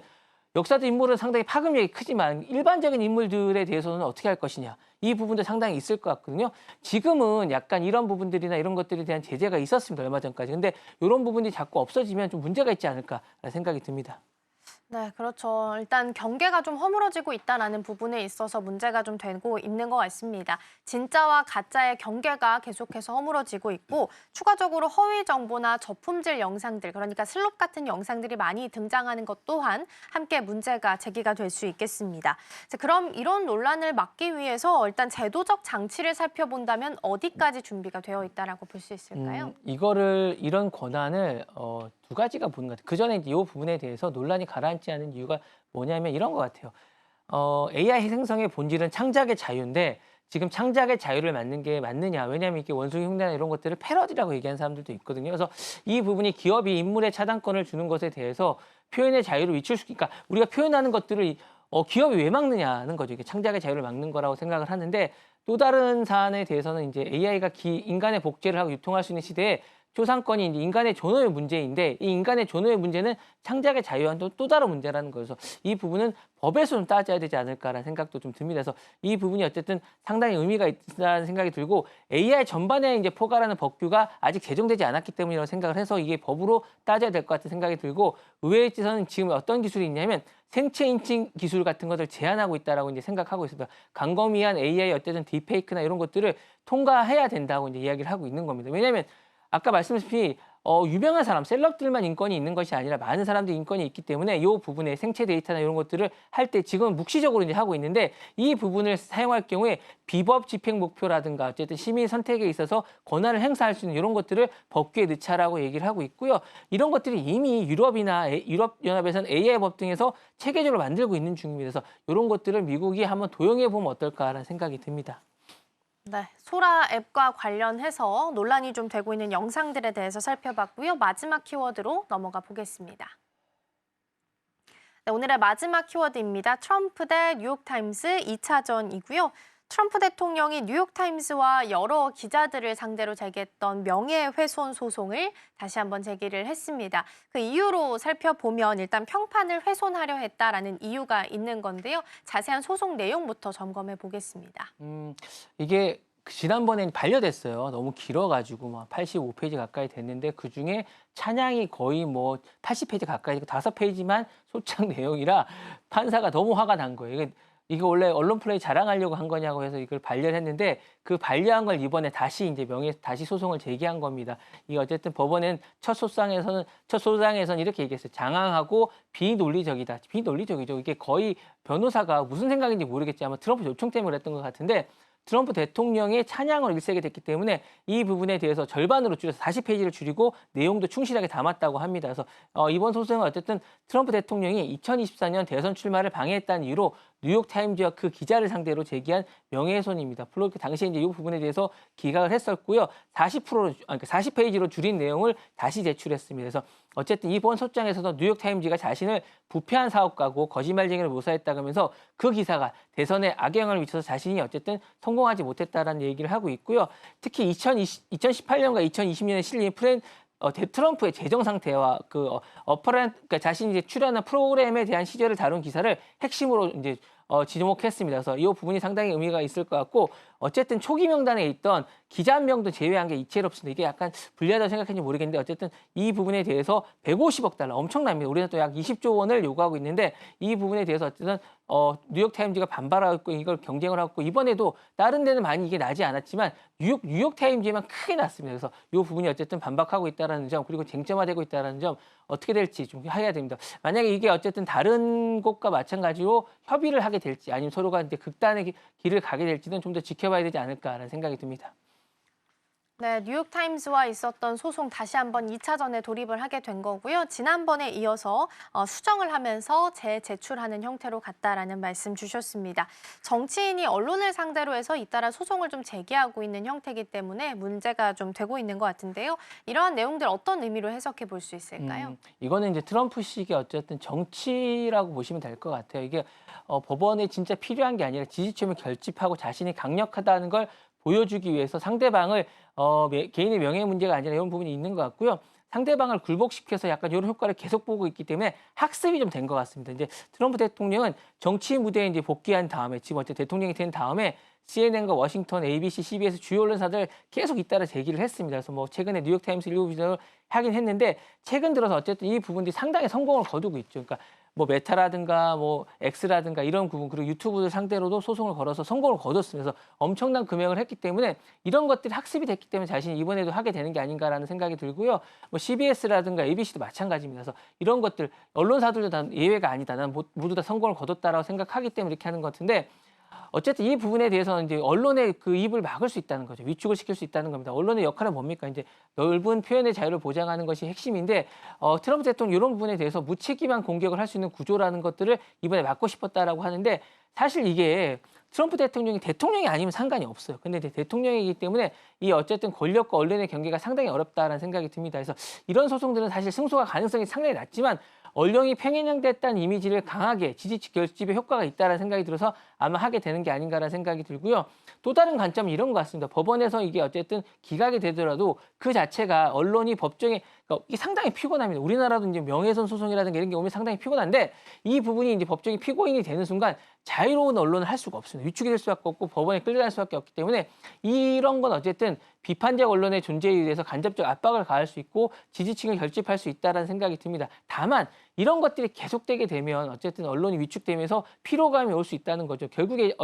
역사적 인물은 상당히 파급력이 크지만 일반적인 인물들에 대해서는 어떻게 할 것이냐. 이 부분도 상당히 있을 것 같거든요. 지금은 약간 이런 부분들이나 이런 것들에 대한 제재가 있었습니다. 얼마 전까지. 근데 이런 부분이 자꾸 없어지면 좀 문제가 있지 않을까라는 생각이 듭니다. 네, 그렇죠. 일단 경계가 좀 허물어지고 있다는 부분에 있어서 문제가 좀 되고 있는 것 같습니다. 진짜와 가짜의 경계가 계속해서 허물어지고 있고 추가적으로 허위 정보나 저품질 영상들, 그러니까 슬롭 같은 영상들이 많이 등장하는 것 또한 함께 문제가 제기가 될 수 있겠습니다. 자, 그럼 이런 논란을 막기 위해서 일단 제도적 장치를 살펴본다면 어디까지 준비가 되어 있다라고 볼 수 있을까요? 이런 권한을 두 가지가 보는 것 같아요. 그 전에 이제 이 부분에 대해서 논란이 가라앉지 않은 이유가 뭐냐면 이런 것 같아요. AI 생성의 본질은 창작의 자유인데 지금 창작의 자유를 맞는 게 맞느냐. 왜냐하면 이게 원숭이 흉내나 이런 것들을 패러디라고 얘기하는 사람들도 있거든요. 그래서 이 부분이 기업이 인물의 차단권을 주는 것에 대해서 표현의 자유를 그러니까 우리가 표현하는 것들을 기업이 왜 막느냐는 거죠. 이게 창작의 자유를 막는 거라고 생각을 하는데 또 다른 사안에 대해서는 이제 AI가 인간의 복제를 하고 유통할 수 있는 시대에 초상권이 이제 인간의 존엄의 문제인데 이 인간의 존엄의 문제는 창작의 자유와는 또 다른 문제라는 거여서 이 부분은 법에서 좀 따져야 되지 않을까라는 생각도 좀 듭니다. 그래서 이 부분이 어쨌든 상당히 의미가 있다는 생각이 들고 AI 전반에 이제 포괄하는 법규가 아직 제정되지 않았기 때문이라고 생각을 해서 이게 법으로 따져야 될 것 같은 생각이 들고 의회에서는 지금 어떤 기술이 있냐면 생체 인칭 기술 같은 것을 제한하고 있다라고 이제 생각하고 있습니다. 광범위한 AI 어쨌든 딥페이크나 이런 것들을 통과해야 된다고 이제 이야기를 하고 있는 겁니다. 왜냐하면 아까 말씀드렸다시피 유명한 사람, 셀럽들만 인권이 있는 것이 아니라 많은 사람들이 인권이 있기 때문에 이 부분에 생체 데이터나 이런 것들을 할 때 지금 묵시적으로 이제 하고 있는데 이 부분을 사용할 경우에 비법 집행 목표라든가 어쨌든 시민 선택에 있어서 권한을 행사할 수 있는 이런 것들을 법규에 넣자라고 얘기를 하고 있고요. 이런 것들이 이미 유럽이나 유럽연합에서는 AI 법 등에서 체계적으로 만들고 있는 중입니다. 그래서 이런 것들을 미국이 한번 도용해 보면 어떨까라는 생각이 듭니다. 네, 소라 앱과 관련해서 논란이 좀 되고 있는 영상들에 대해서 살펴봤고요. 마지막 키워드로 넘어가 보겠습니다. 네, 오늘의 마지막 키워드입니다. 트럼프 대 뉴욕타임스 2차전이고요. 트럼프 대통령이 뉴욕타임스와 여러 기자들을 상대로 제기했던 명예훼손 소송을 다시 한번 제기를 했습니다. 그 이유로 살펴보면 일단 평판을 훼손하려 했다라는 이유가 있는 건데요. 자세한 소송 내용부터 점검해 보겠습니다. 이게 지난번에 반려됐어요. 너무 길어가지고 막 85페이지 가까이 됐는데 그중에 찬양이 거의 뭐 80페이지 가까이 되고 5페이지만 소장 내용이라 판사가 너무 화가 난 거예요. 이게 원래 언론 플레이 자랑하려고 한 거냐고 해서 이걸 반려를 했는데 그 반려한 걸 이번에 다시 이제 다시 소송을 제기한 겁니다. 이게 어쨌든 법원은 첫 소장에서는 이렇게 얘기했어요. 장황하고 비논리적이다. 비논리적이죠. 이게 거의 변호사가 무슨 생각인지 모르겠지 아마 트럼프 요청 때문에 그랬던 것 같은데 트럼프 대통령의 찬양을 일색이 됐기 때문에 이 부분에 대해서 절반으로 줄여서 40페이지를 줄이고 내용도 충실하게 담았다고 합니다. 그래서 이번 소송은 어쨌든 트럼프 대통령이 2024년 대선 출마를 방해했다는 이유로 뉴욕타임즈와 그 기자를 상대로 제기한 명예훼손입니다. 물론 그 당시에 이제 이 부분에 대해서 기각을 했었고요. 40페이지로 줄인 내용을 다시 제출했습니다. 그래서 어쨌든 이번 소장에서도 뉴욕타임즈가 자신을 부패한 사업가고 거짓말쟁이를 묘사했다면서 그 기사가 대선에 악영향을 미쳐서 자신이 어쨌든 성공하지 못했다라는 얘기를 하고 있고요. 특히 2018년과 2020년에 실린 트럼프의 재정 상태와 그러니까 자신이 이제 출연한 프로그램에 대한 시절을 다룬 기사를 핵심으로 이제 지목했습니다. 그래서 이 부분이 상당히 의미가 있을 것 같고 어쨌든 초기 명단에 있던 기자 한 명도 제외한 게 이채롭습니다. 이게 약간 불리하다고 생각했는지 모르겠는데 어쨌든 이 부분에 대해서 150억 달러 엄청납니다. 우리는 또 약 20조 원을 요구하고 있는데 이 부분에 대해서 어쨌든 뉴욕타임즈가 반발하고 있고 이걸 경쟁을 하고 이번에도 다른 데는 많이 이게 나지 않았지만 뉴욕타임즈에만 크게 났습니다. 그래서 이 부분이 어쨌든 반박하고 있다는 점 그리고 쟁점화되고 있다는 점 어떻게 될지 좀 해야 됩니다. 만약에 이게 어쨌든 다른 곳과 마찬가지로 협의를 하게 될지 아니면 서로가 이제 극단의 길을 가게 될지는 좀 더 지켜봐야 되지 않을까라는 생각이 듭니다. 네, 뉴욕타임스와 있었던 소송 다시 한번 2차전에 돌입을 하게 된 거고요. 지난번에 이어서 수정을 하면서 재제출하는 형태로 갔다라는 말씀 주셨습니다. 정치인이 언론을 상대로 해서 잇따라 소송을 좀 제기하고 있는 형태이기 때문에 문제가 좀 되고 있는 것 같은데요. 이러한 내용들 어떤 의미로 해석해 볼 수 있을까요? 이거는 이제 트럼프식의 어쨌든 정치라고 보시면 될 것 같아요. 이게 법원에 진짜 필요한 게 아니라 지지층을 결집하고 자신이 강력하다는 걸 보여주기 위해서 상대방을 개인의 명예 문제가 아니라 이런 부분이 있는 것 같고요. 상대방을 굴복시켜서 약간 이런 효과를 계속 보고 있기 때문에 학습이 좀 된 것 같습니다. 이제 트럼프 대통령은 정치 무대에 이제 복귀한 다음에 지금 어째 대통령이 된 다음에 CNN과 워싱턴, ABC, CBS 주요 언론사들 계속 잇따라 제기를 했습니다. 그래서 뭐 최근에 뉴욕타임스 일부 비전을 하긴 했는데 최근 들어서 어쨌든 이 부분들이 상당히 성공을 거두고 있죠. 그러니까 뭐 메타라든가 뭐 엑스라든가 이런 부분 그리고 유튜브를 상대로도 소송을 걸어서 성공을 거뒀으면서 엄청난 금액을 했기 때문에 이런 것들이 학습이 됐기 때문에 자신이 이번에도 하게 되는 게 아닌가라는 생각이 들고요. 뭐 CBS라든가 ABC도 마찬가지입니다. 그래서 이런 것들 언론사들도 다 예외가 아니다. 나는 모두 다 성공을 거뒀다라고 생각하기 때문에 이렇게 하는 것 같은데 어쨌든 이 부분에 대해서는 이제 언론의 그 입을 막을 수 있다는 거죠. 위축을 시킬 수 있다는 겁니다. 언론의 역할은 뭡니까? 이제 넓은 표현의 자유를 보장하는 것이 핵심인데 트럼프 대통령 이런 부분에 대해서 무책임한 공격을 할 수 있는 구조라는 것들을 이번에 막고 싶었다라고 하는데 사실 이게 트럼프 대통령이 아니면 상관이 없어요. 근데 이제 대통령이기 때문에 이 어쨌든 권력과 언론의 경계가 상당히 어렵다라는 생각이 듭니다. 그래서 이런 소송들은 사실 승소가 가능성이 상당히 낮지만 언론이 팽행됐다는 이미지를 강하게 지지층 결집에 효과가 있다는 생각이 들어서 아마 하게 되는 게 아닌가라는 생각이 들고요. 또 다른 관점은 이런 것 같습니다. 법원에서 이게 어쨌든 기각이 되더라도 그 자체가 언론이 법정에 그러니까 이게 상당히 피곤합니다. 우리나라도 이제 명예훼손 소송이라든가 이런 게 오면 상당히 피곤한데 이 부분이 이제 법정이 피고인이 되는 순간 자유로운 언론을 할 수가 없습니다. 위축이 될 수밖에 없고 법원에 끌려갈 수밖에 없기 때문에 이런 건 어쨌든 비판적 언론의 존재에 의해서 간접적 압박을 가할 수 있고 지지층을 결집할 수 있다는 생각이 듭니다. 다만 이런 것들이 계속되게 되면 어쨌든 언론이 위축되면서 피로감이 올 수 있다는 거죠. 결국에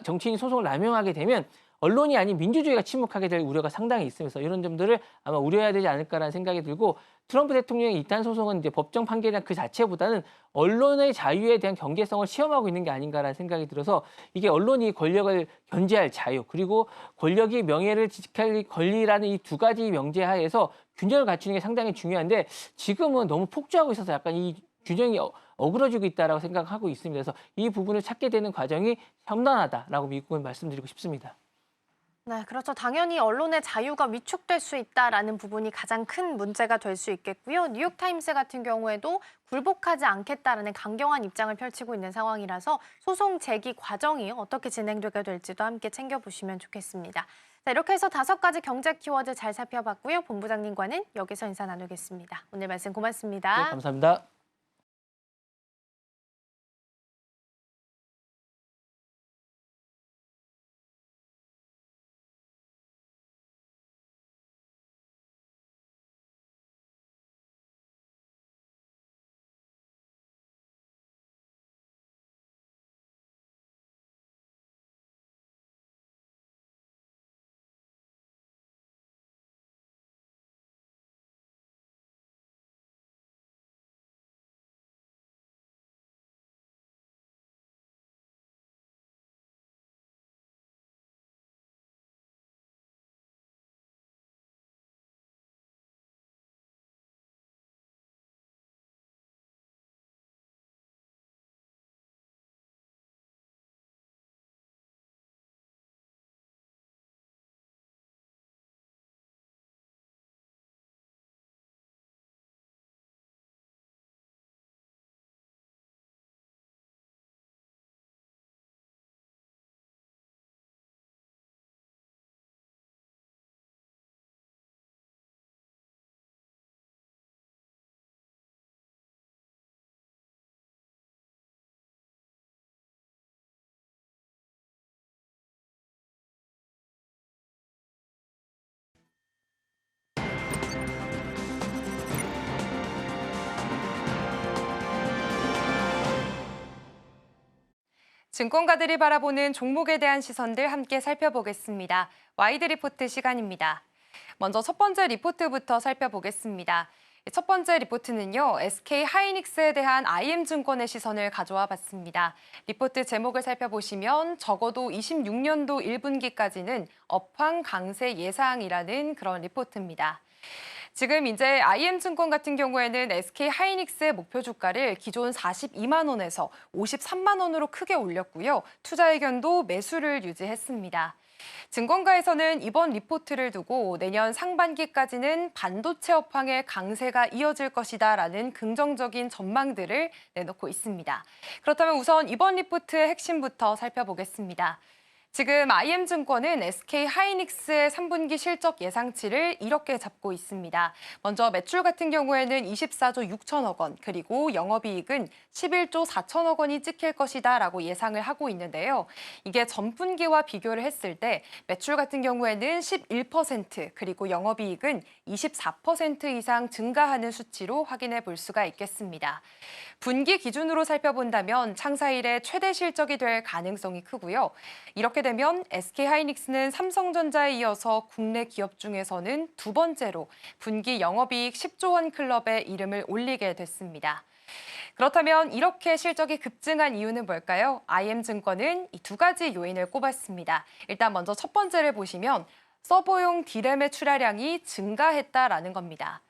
정치인이 소송을 남용하게 되면 언론이 아닌 민주주의가 침묵하게 될 우려가 상당히 있으면서 이런 점들을 아마 우려해야 되지 않을까라는 생각이 들고 트럼프 대통령의 이탄 소송은 이제 법정 판결이나 그 자체보다는 언론의 자유에 대한 경계성을 시험하고 있는 게 아닌가라는 생각이 들어서 이게 언론이 권력을 견제할 자유 그리고 권력이 명예를 지킬 권리라는 이 두 가지 명제하에서 균형을 갖추는 게 상당히 중요한데 지금은 너무 폭주하고 있어서 약간 이 균형이 어그러지고 있다라고 생각하고 있습니다. 그래서 이 부분을 찾게 되는 과정이 험난하다라고 미국은 말씀드리고 싶습니다. 네, 그렇죠. 당연히 언론의 자유가 위축될 수 있다라는 부분이 가장 큰 문제가 될 수 있겠고요. 뉴욕타임스 같은 경우에도 굴복하지 않겠다라는 강경한 입장을 펼치고 있는 상황이라서 소송 제기 과정이 어떻게 진행되게 될지도 함께 챙겨보시면 좋겠습니다. 자, 이렇게 해서 5가지 경제 키워드 잘 살펴봤고요. 본부장님과는 여기서 인사 나누겠습니다. 오늘 말씀 고맙습니다. 네, 감사합니다. 증권가들이 바라보는 종목에 대한 시선들 함께 살펴보겠습니다. 와이드 리포트 시간입니다. 먼저 첫 번째 리포트부터 살펴보겠습니다. 첫 번째 리포트는요, SK 하이닉스에 대한 IM증권의 시선을 가져와 봤습니다. 리포트 제목을 살펴보시면 적어도 26년도 1분기까지는 업황 강세 예상이라는 그런 리포트입니다. 지금 이제 IM증권 같은 경우에는 SK 하이닉스의 목표 주가를 기존 42만 원에서 53만 원으로 크게 올렸고요. 투자 의견도 매수를 유지했습니다. 증권가에서는 이번 리포트를 두고 내년 상반기까지는 반도체 업황의 강세가 이어질 것이다라는 긍정적인 전망들을 내놓고 있습니다. 그렇다면 우선 이번 리포트의 핵심부터 살펴보겠습니다. 지금 IM증권은 SK 하이닉스의 3분기 실적 예상치를 이렇게 잡고 있습니다. 먼저 매출 같은 경우에는 24조 6천억 원, 그리고 영업이익은 11조 4천억 원이 찍힐 것이다라고 예상을 하고 있는데요. 이게 전분기와 비교를 했을 때 매출 같은 경우에는 11%, 그리고 영업이익은 24% 이상 증가하는 수치로 확인해 볼 수가 있겠습니다. 분기 기준으로 살펴본다면 창사 이래 최대 실적이 될 가능성이 크고요. 이렇게 되면 SK 하이닉스는 삼성전자에 이어서 국내 기업 중에서는 두 번째로 분기 영업이익 10조 원 클럽에 이름을 올리게 됐습니다. 그렇다면 이렇게 실적이 급증한 이유는 뭘까요? IM증권은 이 두 가지 요인을 꼽았습니다. 일단 먼저 첫 번째를 보시면 서버용 D램의 출하량이 증가했다라는 겁니다.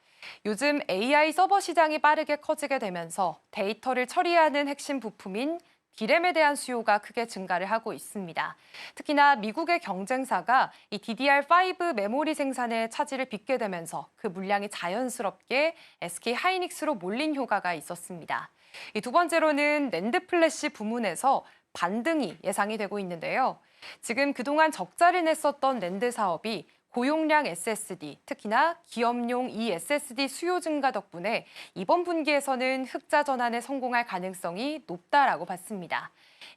요즘 AI 서버 시장이 빠르게 커지게 되면서 데이터를 처리하는 핵심 부품인 D램에 대한 수요가 크게 증가를 하고 있습니다. 특히나 미국의 경쟁사가 이 DDR5 메모리 생산에 차질을 빚게 되면서 그 물량이 자연스럽게 SK 하이닉스로 몰린 효과가 있었습니다. 이 두 번째로는 낸드 플래시 부문에서 반등이 예상이 되고 있는데요. 지금 그동안 적자를 냈었던 낸드 사업이 고용량 SSD, 특히나 기업용 eSSD 수요 증가 덕분에 이번 분기에서는 흑자 전환에 성공할 가능성이 높다라고 봤습니다.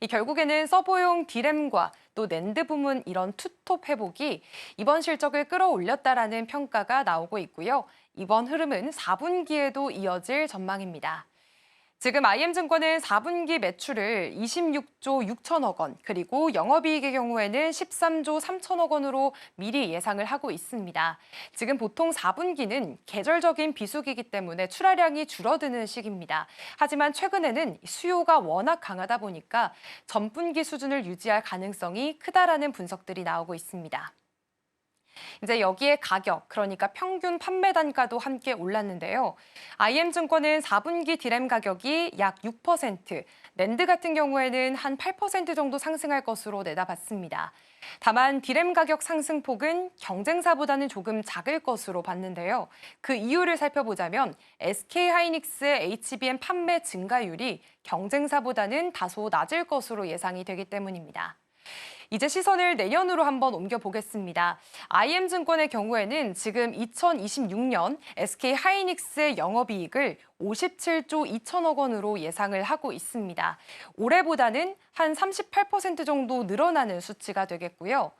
결국에는 서버용 D램과 또 낸드 부문 이런 투톱 회복이 이번 실적을 끌어올렸다라는 평가가 나오고 있고요. 이번 흐름은 4분기에도 이어질 전망입니다. 지금 IM증권은 4분기 매출을 26조 6천억 원, 그리고 영업이익의 경우에는 13조 3천억 원으로 미리 예상을 하고 있습니다. 지금 보통 4분기는 계절적인 비수기이기 때문에 출하량이 줄어드는 시기입니다. 하지만 최근에는 수요가 워낙 강하다 보니까 전분기 수준을 유지할 가능성이 크다라는 분석들이 나오고 있습니다. 이제 여기에 가격, 그러니까 평균 판매 단가도 함께 올랐는데요. IM증권은 4분기 D램 가격이 약 6%, 낸드 같은 경우에는 한 8% 정도 상승할 것으로 내다봤습니다. 다만 D램 가격 상승폭은 경쟁사보다는 조금 작을 것으로 봤는데요. 그 이유를 살펴보자면 SK 하이닉스의 HBM 판매 증가율이 경쟁사보다는 다소 낮을 것으로 예상이 되기 때문입니다. 이제 시선을 내년으로 한번 옮겨보겠습니다. IM증권의 경우에는 지금 2026년 SK 하이닉스의 영업이익을 57조 2천억 원으로 예상을 하고 있습니다. 올해보다는 한 38% 정도 늘어나는 수치가 되겠고요.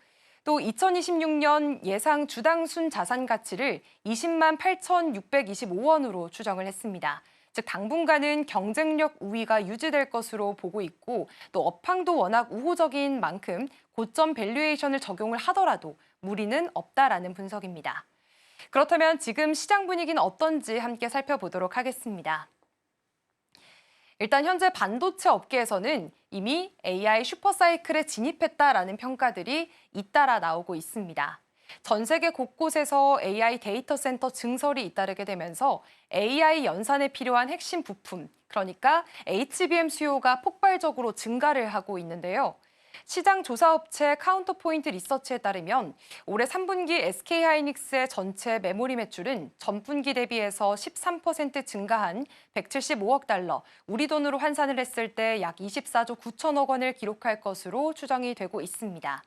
또 2026년 예상 주당 순자산 가치를 20만 8,625원으로 추정을 했습니다. 즉 당분간은 경쟁력 우위가 유지될 것으로 보고 있고 또 업황도 워낙 우호적인 만큼 고점 밸류에이션을 적용을 하더라도 무리는 없다라는 분석입니다. 그렇다면 지금 시장 분위기는 어떤지 함께 살펴보도록 하겠습니다. 일단 현재 반도체 업계에서는 이미 AI 슈퍼사이클에 진입했다라는 평가들이 잇따라 나오고 있습니다. 전 세계 곳곳에서 AI 데이터 센터 증설이 잇따르게 되면서 AI 연산에 필요한 핵심 부품, 그러니까 HBM 수요가 폭발적으로 증가를 하고 있는데요. 시장 조사업체 카운터포인트 리서치에 따르면 올해 3분기 SK 하이닉스의 전체 메모리 매출은 전분기 대비해서 13% 증가한 175억 달러, 우리 돈으로 환산을 했을 때 약 24조 9천억 원을 기록할 것으로 추정이 되고 있습니다.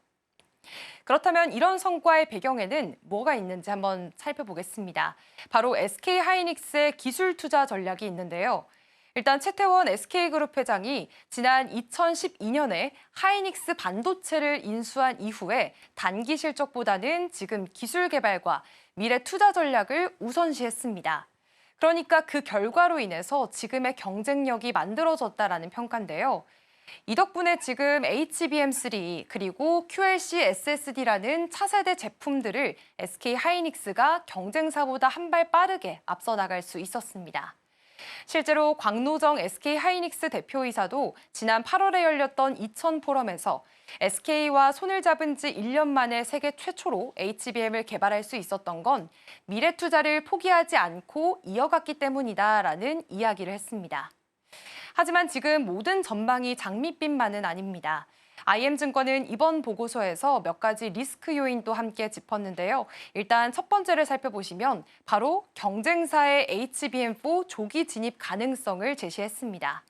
그렇다면 이런 성과의 배경에는 뭐가 있는지 한번 살펴보겠습니다. 바로 SK 하이닉스의 기술 투자 전략이 있는데요. 일단 최태원 SK그룹 회장이 지난 2012년에 하이닉스 반도체를 인수한 이후에 단기 실적보다는 지금 기술 개발과 미래 투자 전략을 우선시했습니다. 그러니까 그 결과로 인해서 지금의 경쟁력이 만들어졌다라는 평가인데요. 이 덕분에 지금 HBM3 그리고 QLC SSD라는 차세대 제품들을 SK 하이닉스가 경쟁사보다 한 발 빠르게 앞서 나갈 수 있었습니다. 실제로 광노정 SK 하이닉스 대표이사도 지난 8월에 열렸던 이천 포럼에서 SK와 손을 잡은 지 1년 만에 세계 최초로 HBM을 개발할 수 있었던 건 미래 투자를 포기하지 않고 이어갔기 때문이다라는 이야기를 했습니다. 하지만 지금 모든 전망이 장밋빛만은 아닙니다. IM증권은 이번 보고서에서 몇 가지 리스크 요인도 함께 짚었는데요. 일단 첫 번째를 살펴보시면 바로 경쟁사의 HBM4 조기 진입 가능성을 제시했습니다.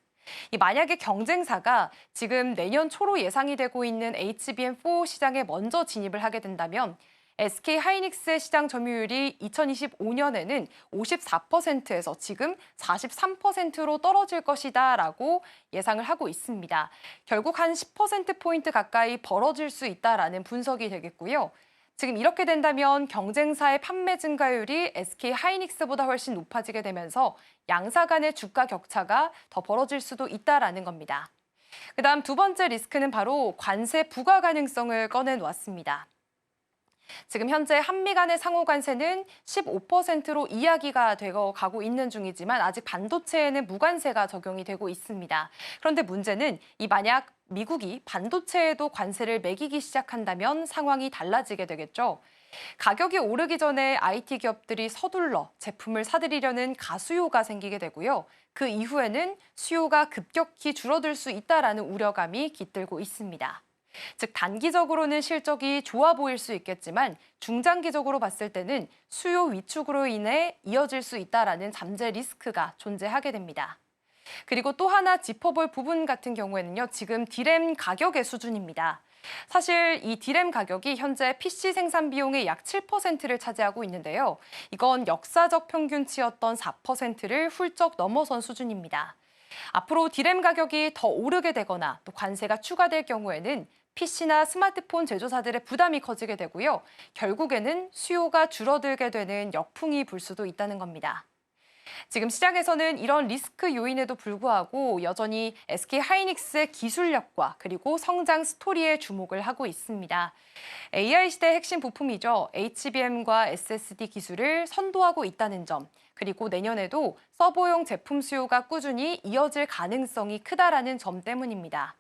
만약에 경쟁사가 지금 내년 초로 예상이 되고 있는 HBM4 시장에 먼저 진입을 하게 된다면 SK 하이닉스의 시장 점유율이 2025년에는 54%에서 지금 43%로 떨어질 것이다라고 예상을 하고 있습니다. 결국 한 10%포인트 가까이 벌어질 수 있다라는 분석이 되겠고요. 지금 이렇게 된다면 경쟁사의 판매 증가율이 SK 하이닉스보다 훨씬 높아지게 되면서 양사 간의 주가 격차가 더 벌어질 수도 있다라는 겁니다. 그다음 두 번째 리스크는 바로 관세 부과 가능성을 꺼내놓았습니다. 지금 현재 한미 간의 상호 관세는 15%로 이야기가 되어 가고 있는 중이지만 아직 반도체에는 무관세가 적용이 되고 있습니다. 그런데 문제는 만약 미국이 반도체에도 관세를 매기기 시작한다면 상황이 달라지게 되겠죠. 가격이 오르기 전에 IT 기업들이 서둘러 제품을 사들이려는 가수요가 생기게 되고요. 그 이후에는 수요가 급격히 줄어들 수 있다라는 우려감이 깃들고 있습니다. 즉 단기적으로는 실적이 좋아 보일 수 있겠지만 중장기적으로 봤을 때는 수요 위축으로 인해 이어질 수 있다라는 잠재 리스크가 존재하게 됩니다. 그리고 또 하나 짚어볼 부분 같은 경우에는요. 지금 디램 가격의 수준입니다. 사실 이 디램 가격이 현재 PC 생산 비용의 약 7%를 차지하고 있는데요. 이건 역사적 평균치였던 4%를 훌쩍 넘어선 수준입니다. 앞으로 디램 가격이 더 오르게 되거나 또 관세가 추가될 경우에는 PC나 스마트폰 제조사들의 부담이 커지게 되고요. 결국에는 수요가 줄어들게 되는 역풍이 불 수도 있다는 겁니다. 지금 시장에서는 이런 리스크 요인에도 불구하고 여전히 SK 하이닉스의 기술력과 그리고 성장 스토리에 주목을 하고 있습니다. AI 시대의 핵심 부품이죠. HBM과 SSD 기술을 선도하고 있다는 점, 그리고 내년에도 서버용 제품 수요가 꾸준히 이어질 가능성이 크다라는 점 때문입니다.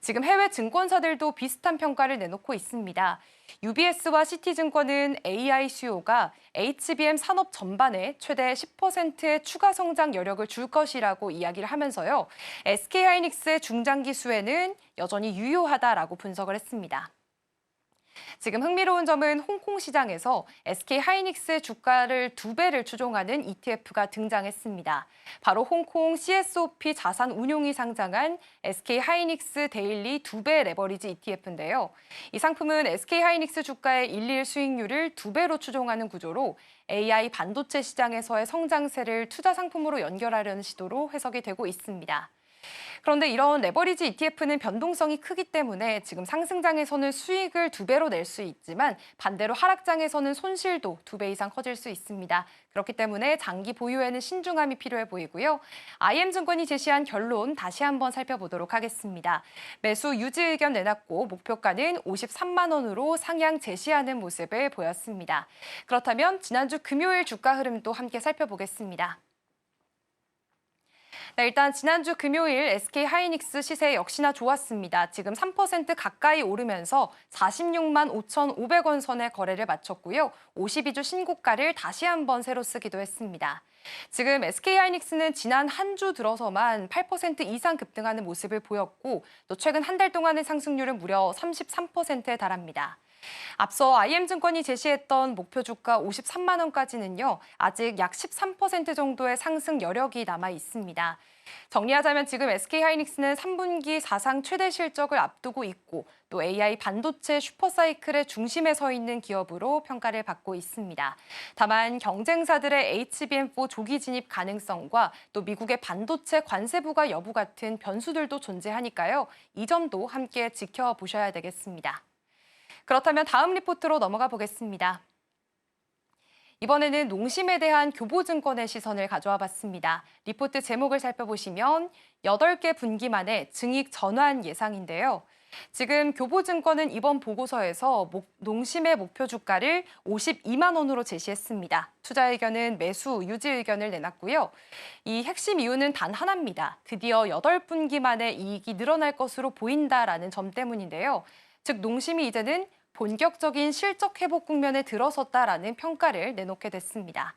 지금 해외 증권사들도 비슷한 평가를 내놓고 있습니다. UBS와 시티증권은 AI 수요가 HBM 산업 전반에 최대 10%의 추가 성장 여력을 줄 것이라고 이야기를 하면서요. SK하이닉스의 중장기 수혜는 여전히 유효하다라고 분석을 했습니다. 지금 흥미로운 점은 홍콩 시장에서 SK 하이닉스의 주가를 2배를 추종하는 ETF가 등장했습니다. 바로 홍콩 CSOP 자산 운용이 상장한 SK 하이닉스 데일리 2배 레버리지 ETF인데요. 이 상품은 SK 하이닉스 주가의 일일 수익률을 2배로 추종하는 구조로 AI 반도체 시장에서의 성장세를 투자 상품으로 연결하려는 시도로 해석이 되고 있습니다. 그런데 이런 레버리지 ETF는 변동성이 크기 때문에 지금 상승장에서는 수익을 2배로 낼 수 있지만 반대로 하락장에서는 손실도 2배 이상 커질 수 있습니다. 그렇기 때문에 장기 보유에는 신중함이 필요해 보이고요. IM증권이 제시한 결론 다시 한번 살펴보도록 하겠습니다. 매수 유지 의견 내놨고 목표가는 53만 원으로 상향 제시하는 모습을 보였습니다. 그렇다면 지난주 금요일 주가 흐름도 함께 살펴보겠습니다. 네, 일단 지난주 금요일 SK 하이닉스 시세 역시나 좋았습니다. 지금 3% 가까이 오르면서 46만 5,500원 선에 거래를 마쳤고요. 52주 신고가를 다시 한번 새로 쓰기도 했습니다. 지금 SK 하이닉스는 지난 한 주 들어서만 8% 이상 급등하는 모습을 보였고 또 최근 한 달 동안의 상승률은 무려 33%에 달합니다. 앞서 IM증권이 제시했던 목표 주가 53만 원까지는요. 아직 약 13% 정도의 상승 여력이 남아 있습니다. 정리하자면 지금 SK하이닉스는 3분기 사상 최대 실적을 앞두고 있고 또 AI 반도체 슈퍼사이클의 중심에 서 있는 기업으로 평가를 받고 있습니다. 다만 경쟁사들의 HBM4 조기 진입 가능성과 또 미국의 반도체 관세 부과 여부 같은 변수들도 존재하니까요. 이 점도 함께 지켜보셔야 되겠습니다. 그렇다면 다음 리포트로 넘어가 보겠습니다. 이번에는 농심에 대한 교보증권의 시선을 가져와 봤습니다. 리포트 제목을 살펴보시면 8개 분기 만에 증익 전환 예상인데요. 지금 교보증권은 이번 보고서에서 농심의 목표 주가를 52만 원으로 제시했습니다. 투자 의견은 매수, 유지 의견을 내놨고요. 이 핵심 이유는 단 하나입니다. 드디어 8분기 만에 이익이 늘어날 것으로 보인다라는 점 때문인데요. 즉 농심이 이제는 본격적인 실적 회복 국면에 들어섰다라는 평가를 내놓게 됐습니다.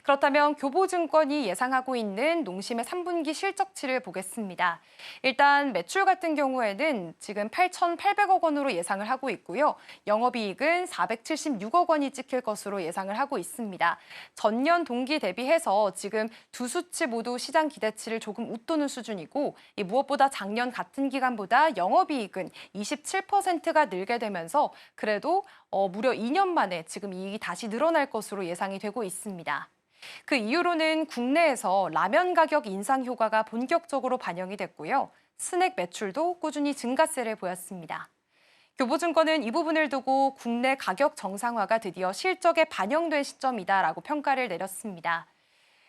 그렇다면 교보증권이 예상하고 있는 농심의 3분기 실적치를 보겠습니다. 일단 매출 같은 경우에는 지금 8,800억 원으로 예상을 하고 있고요. 영업이익은 476억 원이 찍힐 것으로 예상을 하고 있습니다. 전년 동기 대비해서 지금 두 수치 모두 시장 기대치를 조금 웃도는 수준이고 무엇보다 작년 같은 기간보다 영업이익은 27%가 늘게 되면서 그래도 무려 2년 만에 지금 이익이 다시 늘어날 것으로 예상이 되고 있습니다. 그 이유로는 국내에서 라면 가격 인상 효과가 본격적으로 반영이 됐고요. 스낵 매출도 꾸준히 증가세를 보였습니다. 교보증권은 이 부분을 두고 국내 가격 정상화가 드디어 실적에 반영된 시점이다라고 평가를 내렸습니다.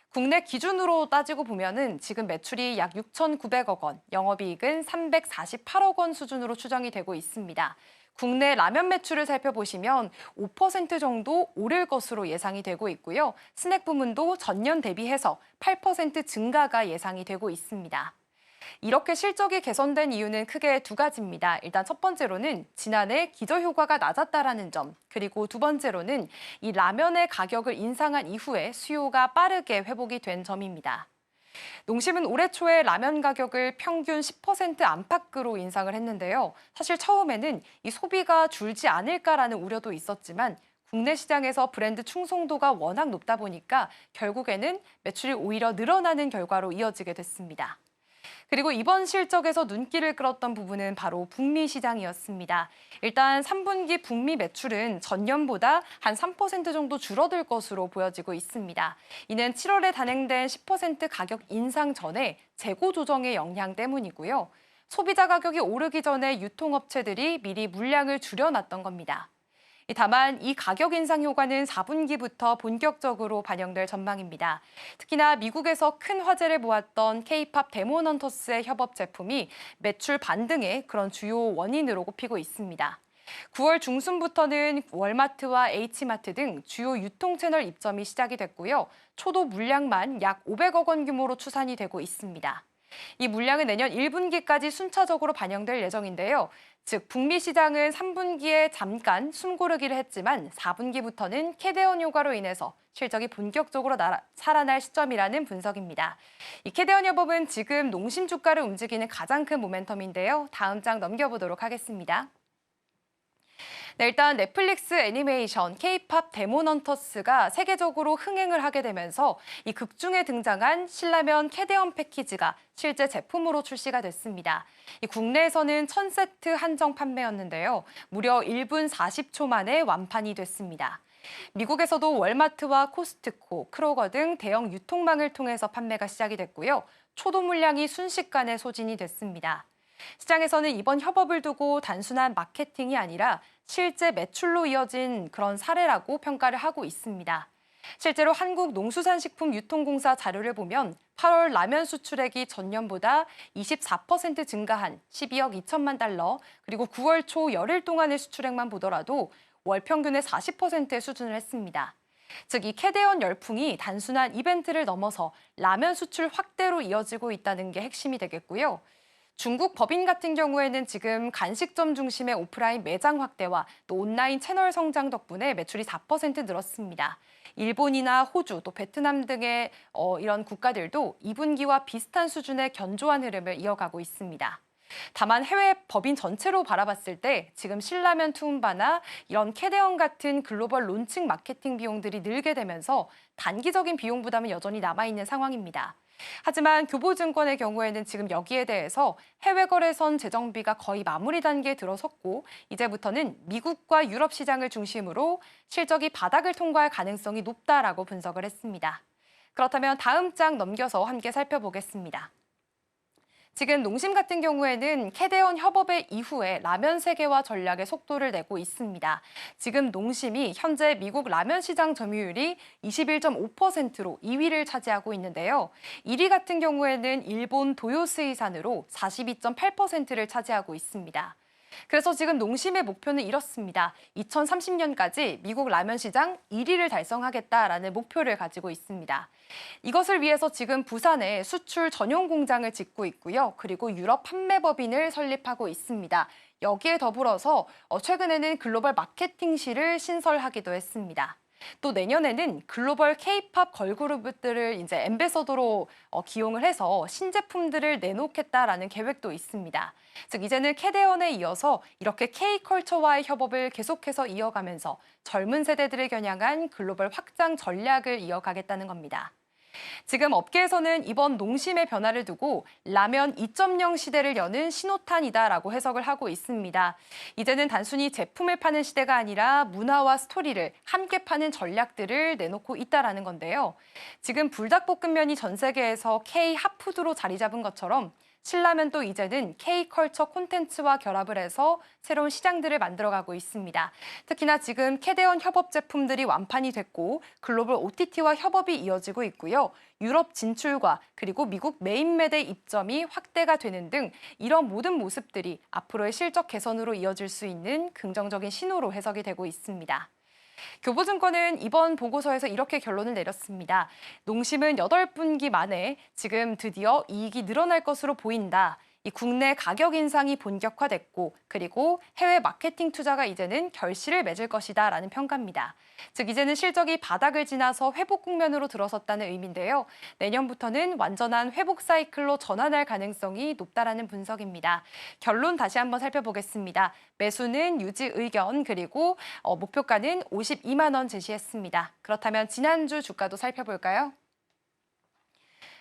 국내 기준으로 따지고 보면은 지금 매출이 약 6,900억 원, 영업이익은 348억 원 수준으로 추정이 되고 있습니다. 국내 라면 매출을 살펴보시면 5% 정도 오를 것으로 예상이 되고 있고요. 스낵 부문도 전년 대비해서 8% 증가가 예상이 되고 있습니다. 이렇게 실적이 개선된 이유는 크게 두 가지입니다. 일단 첫 번째로는 지난해 기저효과가 낮았다라는 점, 그리고 두 번째로는 이 라면의 가격을 인상한 이후에 수요가 빠르게 회복이 된 점입니다. 농심은 올해 초에 라면 가격을 평균 10% 안팎으로 인상을 했는데요. 사실 처음에는 이 소비가 줄지 않을까라는 우려도 있었지만 국내 시장에서 브랜드 충성도가 워낙 높다 보니까 결국에는 매출이 오히려 늘어나는 결과로 이어지게 됐습니다. 그리고 이번 실적에서 눈길을 끌었던 부분은 바로 북미 시장이었습니다. 일단 3분기 북미 매출은 전년보다 한 3% 정도 줄어들 것으로 보여지고 있습니다. 이는 7월에 단행된 10% 가격 인상 전에 재고 조정의 영향 때문이고요. 소비자 가격이 오르기 전에 유통업체들이 미리 물량을 줄여놨던 겁니다. 다만 이 가격 인상 효과는 4분기부터 본격적으로 반영될 전망입니다. 특히나 미국에서 큰 화제를 모았던 K-팝 데몬헌터스의 협업 제품이 매출 반등의 그런 주요 원인으로 꼽히고 있습니다. 9월 중순부터는 월마트와 H마트 등 주요 유통 채널 입점이 시작이 됐고요. 초도 물량만 약 500억 원 규모로 추산이 되고 있습니다. 이 물량은 내년 1분기까지 순차적으로 반영될 예정인데요. 즉 북미 시장은 3분기에 잠깐 숨고르기를 했지만 4분기부터는 캐대언 효과로 인해서 실적이 본격적으로 살아날 시점이라는 분석입니다. 이 캐대언 협업은 지금 농심 주가를 움직이는 가장 큰 모멘텀인데요. 다음 장 넘겨보도록 하겠습니다. 네, 일단 넷플릭스 애니메이션 K-팝 데몬헌터스가 세계적으로 흥행을 하게 되면서 이 극중에 등장한 신라면 캐대언 패키지가 실제 제품으로 출시가 됐습니다. 이 국내에서는 1000세트 한정 판매였는데요. 무려 1분 40초 만에 완판이 됐습니다. 미국에서도 월마트와 코스트코, 크로거 등 대형 유통망을 통해서 판매가 시작이 됐고요. 초도 물량이 순식간에 소진이 됐습니다. 시장에서는 이번 협업을 두고 단순한 마케팅이 아니라 실제 매출로 이어진 그런 사례라고 평가를 하고 있습니다. 실제로 한국농수산식품유통공사 자료를 보면 8월 라면 수출액이 전년보다 24% 증가한 12억 2천만 달러, 그리고 9월 초 열흘 동안의 수출액만 보더라도 월 평균의 40%의 수준을 했습니다. 즉, 이 캐대언 열풍이 단순한 이벤트를 넘어서 라면 수출 확대로 이어지고 있다는 게 핵심이 되겠고요. 중국 법인 같은 경우에는 지금 간식점 중심의 오프라인 매장 확대와 또 온라인 채널 성장 덕분에 매출이 4% 늘었습니다. 일본이나 호주, 또 베트남 등의 이런 국가들도 2분기와 비슷한 수준의 견조한 흐름을 이어가고 있습니다. 다만 해외 법인 전체로 바라봤을 때 지금 신라면 투움바나 이런 캐대언 같은 글로벌 론칭 마케팅 비용들이 늘게 되면서 단기적인 비용 부담은 여전히 남아있는 상황입니다. 하지만 교보증권의 경우에는 지금 여기에 대해서 해외 거래선 재정비가 거의 마무리 단계에 들어섰고 이제부터는 미국과 유럽 시장을 중심으로 실적이 바닥을 통과할 가능성이 높다라고 분석을 했습니다. 그렇다면 다음 장 넘겨서 함께 살펴보겠습니다. 지금 농심 같은 경우에는 캐대원 협업의 이후에 라면 세계화 전략의 속도를 내고 있습니다. 지금 농심이 현재 미국 라면 시장 점유율이 21.5%로 2위를 차지하고 있는데요. 1위 같은 경우에는 일본 도요스이산으로 42.8%를 차지하고 있습니다. 그래서 지금 농심의 목표는 이렇습니다. 2030년까지 미국 라면 시장 1위를 달성하겠다라는 목표를 가지고 있습니다. 이것을 위해서 지금 부산에 수출 전용 공장을 짓고 있고요. 그리고 유럽 판매법인을 설립하고 있습니다. 여기에 더불어서 최근에는 글로벌 마케팅실을 신설하기도 했습니다. 또 내년에는 글로벌 K-팝 걸그룹들을 이제 앰베서더로 기용을 해서 신제품들을 내놓겠다라는 계획도 있습니다. 즉 이제는 캐대원에 이어서 이렇게 K컬처와의 협업을 계속해서 이어가면서 젊은 세대들을 겨냥한 글로벌 확장 전략을 이어가겠다는 겁니다. 지금 업계에서는 이번 농심의 변화를 두고 라면 2.0 시대를 여는 신호탄이다라고 해석을 하고 있습니다. 이제는 단순히 제품을 파는 시대가 아니라 문화와 스토리를 함께 파는 전략들을 내놓고 있다라는 건데요. 지금 불닭볶음면이 전 세계에서 K-핫푸드로 자리 잡은 것처럼 신라면도 이제는 K컬처 콘텐츠와 결합을 해서 새로운 시장들을 만들어가고 있습니다. 특히나 지금 캐대원 협업 제품들이 완판이 됐고 글로벌 OTT와 협업이 이어지고 있고요. 유럽 진출과 그리고 미국 메인 매대 입점이 확대가 되는 등 이런 모든 모습들이 앞으로의 실적 개선으로 이어질 수 있는 긍정적인 신호로 해석이 되고 있습니다. 교보증권은 이번 보고서에서 이렇게 결론을 내렸습니다. 농심은 8분기 만에 지금 드디어 이익이 늘어날 것으로 보인다. 이 국내 가격 인상이 본격화됐고 그리고 해외 마케팅 투자가 이제는 결실을 맺을 것이다라는 평가입니다. 즉 이제는 실적이 바닥을 지나서 회복 국면으로 들어섰다는 의미인데요. 내년부터는 완전한 회복 사이클로 전환할 가능성이 높다라는 분석입니다. 결론 다시 한번 살펴보겠습니다. 매수는 유지 의견 그리고 목표가는 52만 원 제시했습니다. 그렇다면 지난주 주가도 살펴볼까요?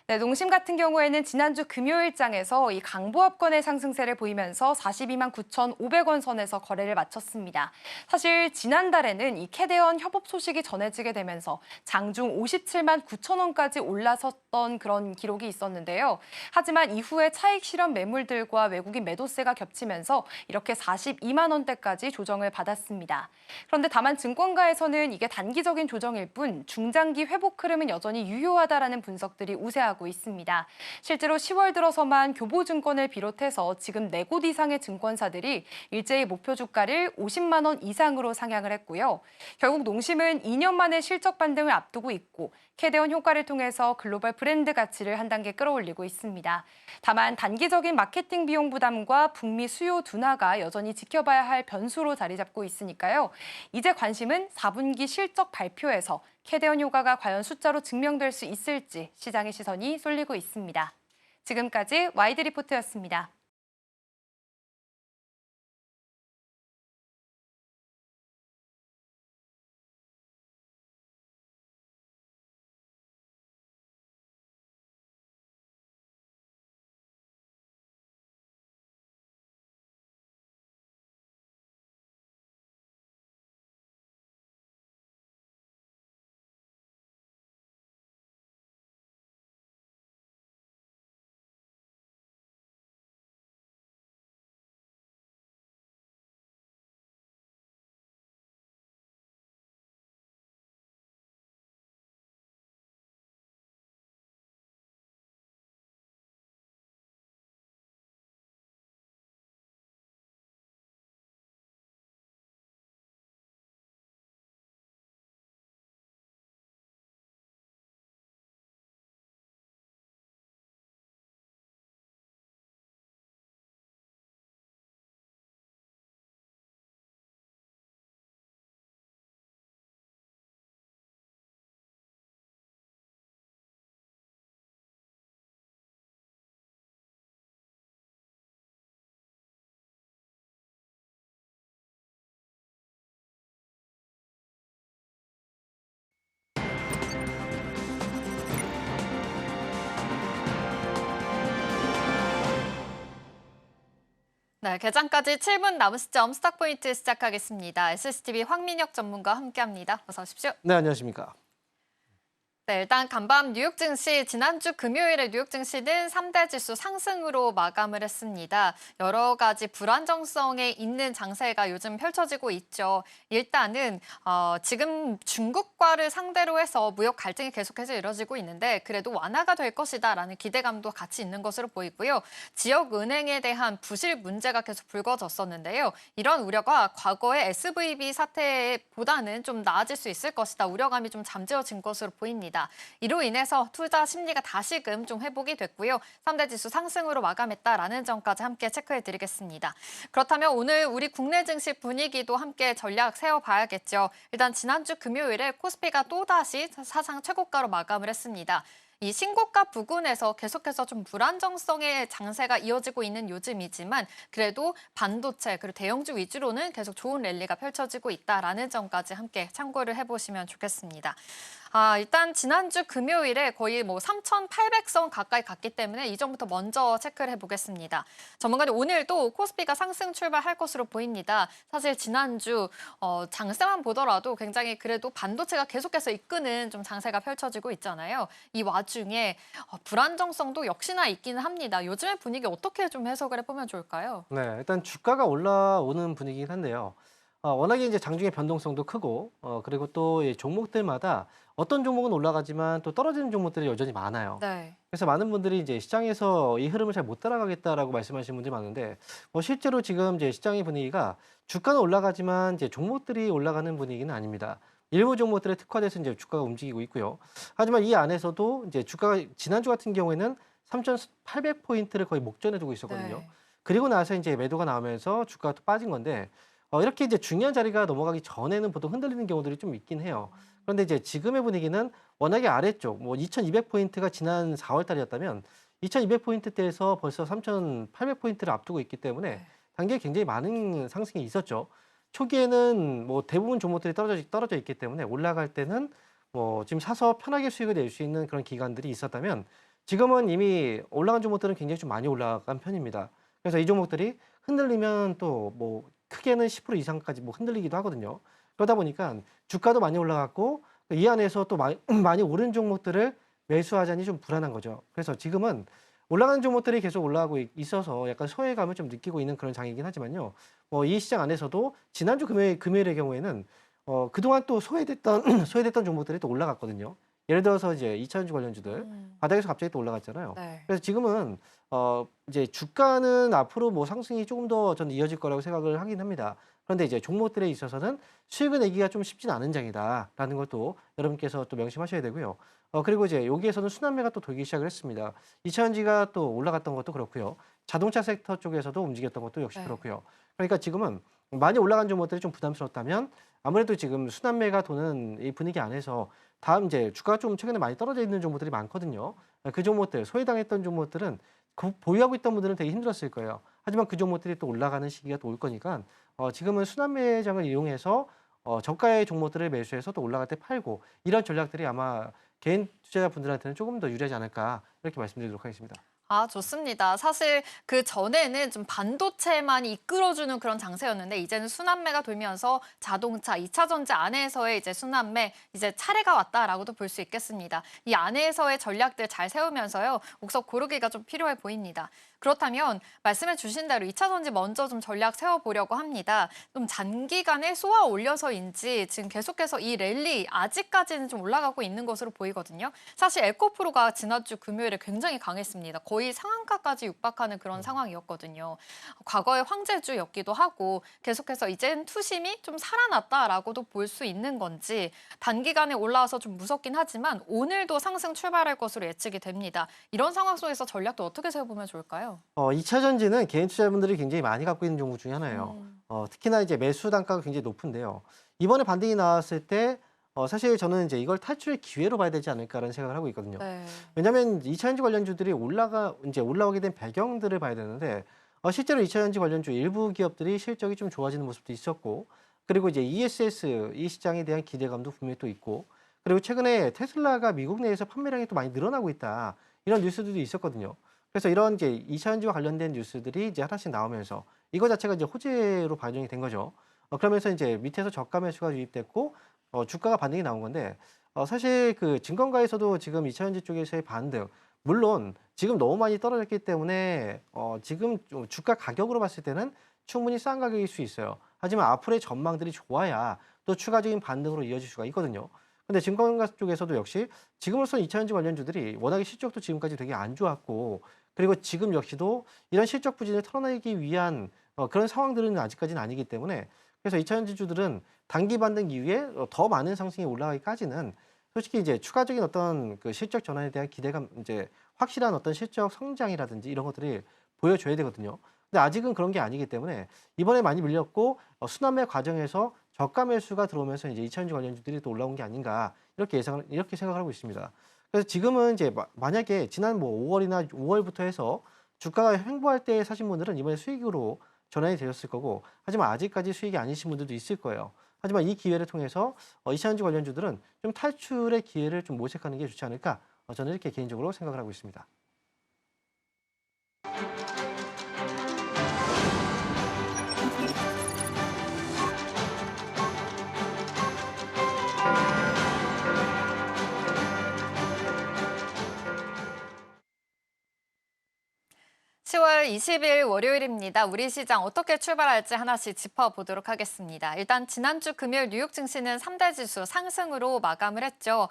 네, 농심 같은 경우에는 지난주 금요일장에서 이 강보합권의 상승세를 보이면서 42만 9,500원 선에서 거래를 마쳤습니다. 사실 지난달에는 이 캐대원 협업 소식이 전해지게 되면서 장중 57만 9천 원까지 올라섰던 그런 기록이 있었는데요. 하지만 이후에 차익 실현 매물들과 외국인 매도세가 겹치면서 이렇게 42만 원대까지 조정을 받았습니다. 그런데 다만 증권가에서는 이게 단기적인 조정일 뿐 중장기 회복 흐름은 여전히 유효하다라는 분석들이 우세하고 있습니다. 실제로 10월 들어서만 교보증권을 비롯해서 지금 4곳 이상의 증권사들이 일제히 목표 주가를 50만 원 이상으로 상향을 했고요. 결국 농심은 2년 만에 실적 반등을 앞두고 있고 캐대원 효과를 통해서 글로벌 브랜드 가치를 한 단계 끌어올리고 있습니다. 다만 단기적인 마케팅 비용 부담과 북미 수요 둔화가 여전히 지켜봐야 할 변수로 자리 잡고 있으니까요. 이제 관심은 4분기 실적 발표에서 캐대원 효과가 과연 숫자로 증명될 수 있을지 시장의 시선이 쏠리고 있습니다. 지금까지 와이드 리포트였습니다. 네, 개장까지 7분 남은 시점 스탁포인트 시작하겠습니다. SCTV 황민혁 전문가와 함께합니다. 어서 오십시오. 네, 안녕하십니까. 네, 일단 간밤 뉴욕 증시 지난주 금요일에 뉴욕 증시는 3대 지수 상승으로 마감을 했습니다. 여러 가지 불안정성에 있는 장세가 요즘 펼쳐지고 있죠. 일단은 지금 중국과를 상대로 해서 무역 갈등이 계속해서 이뤄지고 있는데 그래도 완화가 될 것이다라는 기대감도 같이 있는 것으로 보이고요. 지역 은행에 대한 부실 문제가 계속 불거졌었는데요. 이런 우려가 과거의 SVB 사태보다는 좀 나아질 수 있을 것이다. 우려감이 좀 잠재워진 것으로 보입니다. 이로 인해서 투자 심리가 다시금 좀 회복이 됐고요. 3대 지수 상승으로 마감했다라는 점까지 함께 체크해드리겠습니다. 그렇다면 오늘 우리 국내 증시 분위기도 함께 전략 세워봐야겠죠. 일단 지난주 금요일에 코스피가 또다시 사상 최고가로 마감을 했습니다. 이 신고가 부근에서 계속해서 좀 불안정성의 장세가 이어지고 있는 요즘이지만 그래도 반도체 그리고 대형주 위주로는 계속 좋은 랠리가 펼쳐지고 있다라는 점까지 함께 참고를 해보시면 좋겠습니다. 일단 지난주 금요일에 거의 3,800선 가까이 갔기 때문에 이전부터 먼저 체크를 해보겠습니다. 전문가님 오늘도 코스피가 상승 출발할 것으로 보입니다. 사실 지난주 장세만 보더라도 굉장히 그래도 반도체가 계속해서 이끄는 좀 장세가 펼쳐지고 있잖아요. 이 와중에 불안정성도 역시나 있기는 합니다. 요즘의 분위기 어떻게 좀 해석을 해보면 좋을까요? 네, 일단 주가가 올라오는 분위기긴 한데요. 워낙에 이제 장중에 변동성도 크고, 그리고 또 이 종목들마다 어떤 종목은 올라가지만 또 떨어지는 종목들이 여전히 많아요. 네. 그래서 많은 분들이 이제 시장에서 이 흐름을 잘 못 따라가겠다라고 말씀하시는 분들이 많은데, 실제로 지금 이제 시장의 분위기가 주가는 올라가지만 이제 종목들이 올라가는 분위기는 아닙니다. 일부 종목들에 특화돼서 이제 주가가 움직이고 있고요. 하지만 이 안에서도 이제 주가가 지난주 같은 경우에는 3,800포인트를 거의 목전에 두고 있었거든요. 네. 그리고 나서 이제 매도가 나오면서 주가가 또 빠진 건데, 이렇게 이제 중요한 자리가 넘어가기 전에는 보통 흔들리는 경우들이 좀 있긴 해요. 그런데 이제 지금의 분위기는 워낙에 아래쪽, 2200포인트가 지난 4월 달이었다면 2200포인트대에서 벌써 3800포인트를 앞두고 있기 때문에 네. 단계에 굉장히 많은 상승이 있었죠. 초기에는 대부분 종목들이 떨어져 있기 때문에 올라갈 때는 지금 사서 편하게 수익을 낼 수 있는 그런 기간들이 있었다면 지금은 이미 올라간 종목들은 굉장히 좀 많이 올라간 편입니다. 그래서 이 종목들이 흔들리면 또 크게는 10% 이상까지 흔들리기도 하거든요. 그러다 보니까 주가도 많이 올라갔고 이 안에서 또 많이 오른 종목들을 매수하자니 좀 불안한 거죠. 그래서 지금은 올라가는 종목들이 계속 올라가고 있어서 약간 소외감을 좀 느끼고 있는 그런 장이긴 하지만요. 이 시장 안에서도 지난주 금요일의 경우에는 그동안 또 소외됐던 종목들이 또 올라갔거든요. 예를 들어서 이제 2차전지 관련주들 바닥에서 갑자기 또 올라갔잖아요. 네. 그래서 지금은 이제 주가는 앞으로 상승이 조금 더 저는 이어질 거라고 생각을 하긴 합니다. 그런데 이제 종목들에 있어서는 수익을 내기가 좀 쉽진 않은 장이다라는 것도 여러분께서 또 명심하셔야 되고요. 그리고 이제 여기에서는 순환매가 또 돌기 시작을 했습니다. 2차전지가 또 올라갔던 것도 그렇고요. 자동차 섹터 쪽에서도 움직였던 것도 역시 네. 그렇고요. 그러니까 지금은 많이 올라간 종목들이 좀 부담스럽다면 아무래도 지금 순환매가 도는 이 분위기 안에서 다음 이제 주가가 좀 최근에 많이 떨어져 있는 종목들이 많거든요. 그 종목들, 소외당했던 종목들은 보유하고 있던 분들은 되게 힘들었을 거예요. 하지만 그 종목들이 또 올라가는 시기가 또 올 거니까 지금은 순환매장을 이용해서 저가의 종목들을 매수해서 또 올라갈 때 팔고 이런 전략들이 아마 개인 투자자분들한테는 조금 더 유리하지 않을까 이렇게 말씀드리도록 하겠습니다. 좋습니다. 사실 그 전에는 좀 반도체만 이끌어주는 그런 장세였는데 이제는 순환매가 돌면서 자동차, 2차 전지 안에서의 이제 순환매, 이제 차례가 왔다라고도 볼 수 있겠습니다. 이 안에서의 전략들 잘 세우면서요. 옥석 고르기가 좀 필요해 보입니다. 그렇다면 말씀해 주신 대로 2차 전지 먼저 좀 전략 세워보려고 합니다. 좀 단기간에 쏘아 올려서인지 지금 계속해서 이 랠리 아직까지는 좀 올라가고 있는 것으로 보이거든요. 사실 에코프로가 지난주 금요일에 굉장히 강했습니다. 거의 상한가까지 육박하는 그런 상황이었거든요. 과거의 황제주였기도 하고 계속해서 이젠 투심이 좀 살아났다라고도 볼 수 있는 건지 단기간에 올라와서 좀 무섭긴 하지만 오늘도 상승 출발할 것으로 예측이 됩니다. 이런 상황 속에서 전략도 어떻게 세워보면 좋을까요? 2차 전지는 개인 투자자분들이 굉장히 많이 갖고 있는 종목 중에 하나예요. 특히나 이제 매수 단가가 굉장히 높은데요. 이번에 반등이 나왔을 때 사실 저는 이제 이걸 탈출의 기회로 봐야 되지 않을까라는 생각을 하고 있거든요. 네. 왜냐하면 2차 전지 관련주들이 올라오게 된 배경들을 봐야 되는데 실제로 2차 전지 관련주 일부 기업들이 실적이 좀 좋아지는 모습도 있었고 그리고 이제 ESS 이 시장에 대한 기대감도 분명히 또 있고 그리고 최근에 테슬라가 미국 내에서 판매량이 또 많이 늘어나고 있다 이런 뉴스들도 있었거든요. 그래서 이런 이제 2차 전지와 관련된 뉴스들이 이제 하나씩 나오면서 이거 자체가 이제 호재로 반영이 된 거죠. 그러면서 이제 밑에서 저가 매수가 유입됐고 주가가 반등이 나온 건데 사실 그 증권가에서도 지금 이차전지 쪽에서의 반등, 물론 지금 너무 많이 떨어졌기 때문에 지금 좀 주가 가격으로 봤을 때는 충분히 싼 가격일 수 있어요. 하지만 앞으로의 전망들이 좋아야 또 추가적인 반등으로 이어질 수가 있거든요. 근데 증권가 쪽에서도 역시 지금으로서는 이차전지 관련주들이 워낙에 실적도 지금까지 되게 안 좋았고, 그리고 지금 역시도 이런 실적 부진을 털어내기 위한 그런 상황들은 아직까지는 아니기 때문에, 그래서 이차전지주들은 단기 반등 이후에 더 많은 상승이 올라가기까지는 솔직히 이제 추가적인 어떤 그 실적 전환에 대한 기대감, 이제 확실한 어떤 실적 성장이라든지 이런 것들이 보여줘야 되거든요. 근데 아직은 그런 게 아니기 때문에 이번에 많이 밀렸고 순환매 과정에서 저가 매수가 들어오면서 이제 이차전지 관련주들이 또 올라온 게 아닌가, 이렇게 생각을 하고 있습니다. 그래서 지금은 이제 만약에 지난 뭐 5월이나 5월부터 해서 주가가 횡보할 때 사신 분들은 이번에 수익으로 전환이 되었을 거고, 하지만 아직까지 수익이 아니신 분들도 있을 거예요. 하지만 이 기회를 통해서 이차전지 관련주들은 좀 탈출의 기회를 좀 모색하는 게 좋지 않을까, 저는 이렇게 개인적으로 생각을 하고 있습니다. (10월 20일) 월요일입니다. 우리 시장 어떻게 출발할지 하나씩 짚어보도록 하겠습니다. 일단 지난주 금요일 뉴욕 증시는 3대 지수 상승으로 마감을 했죠.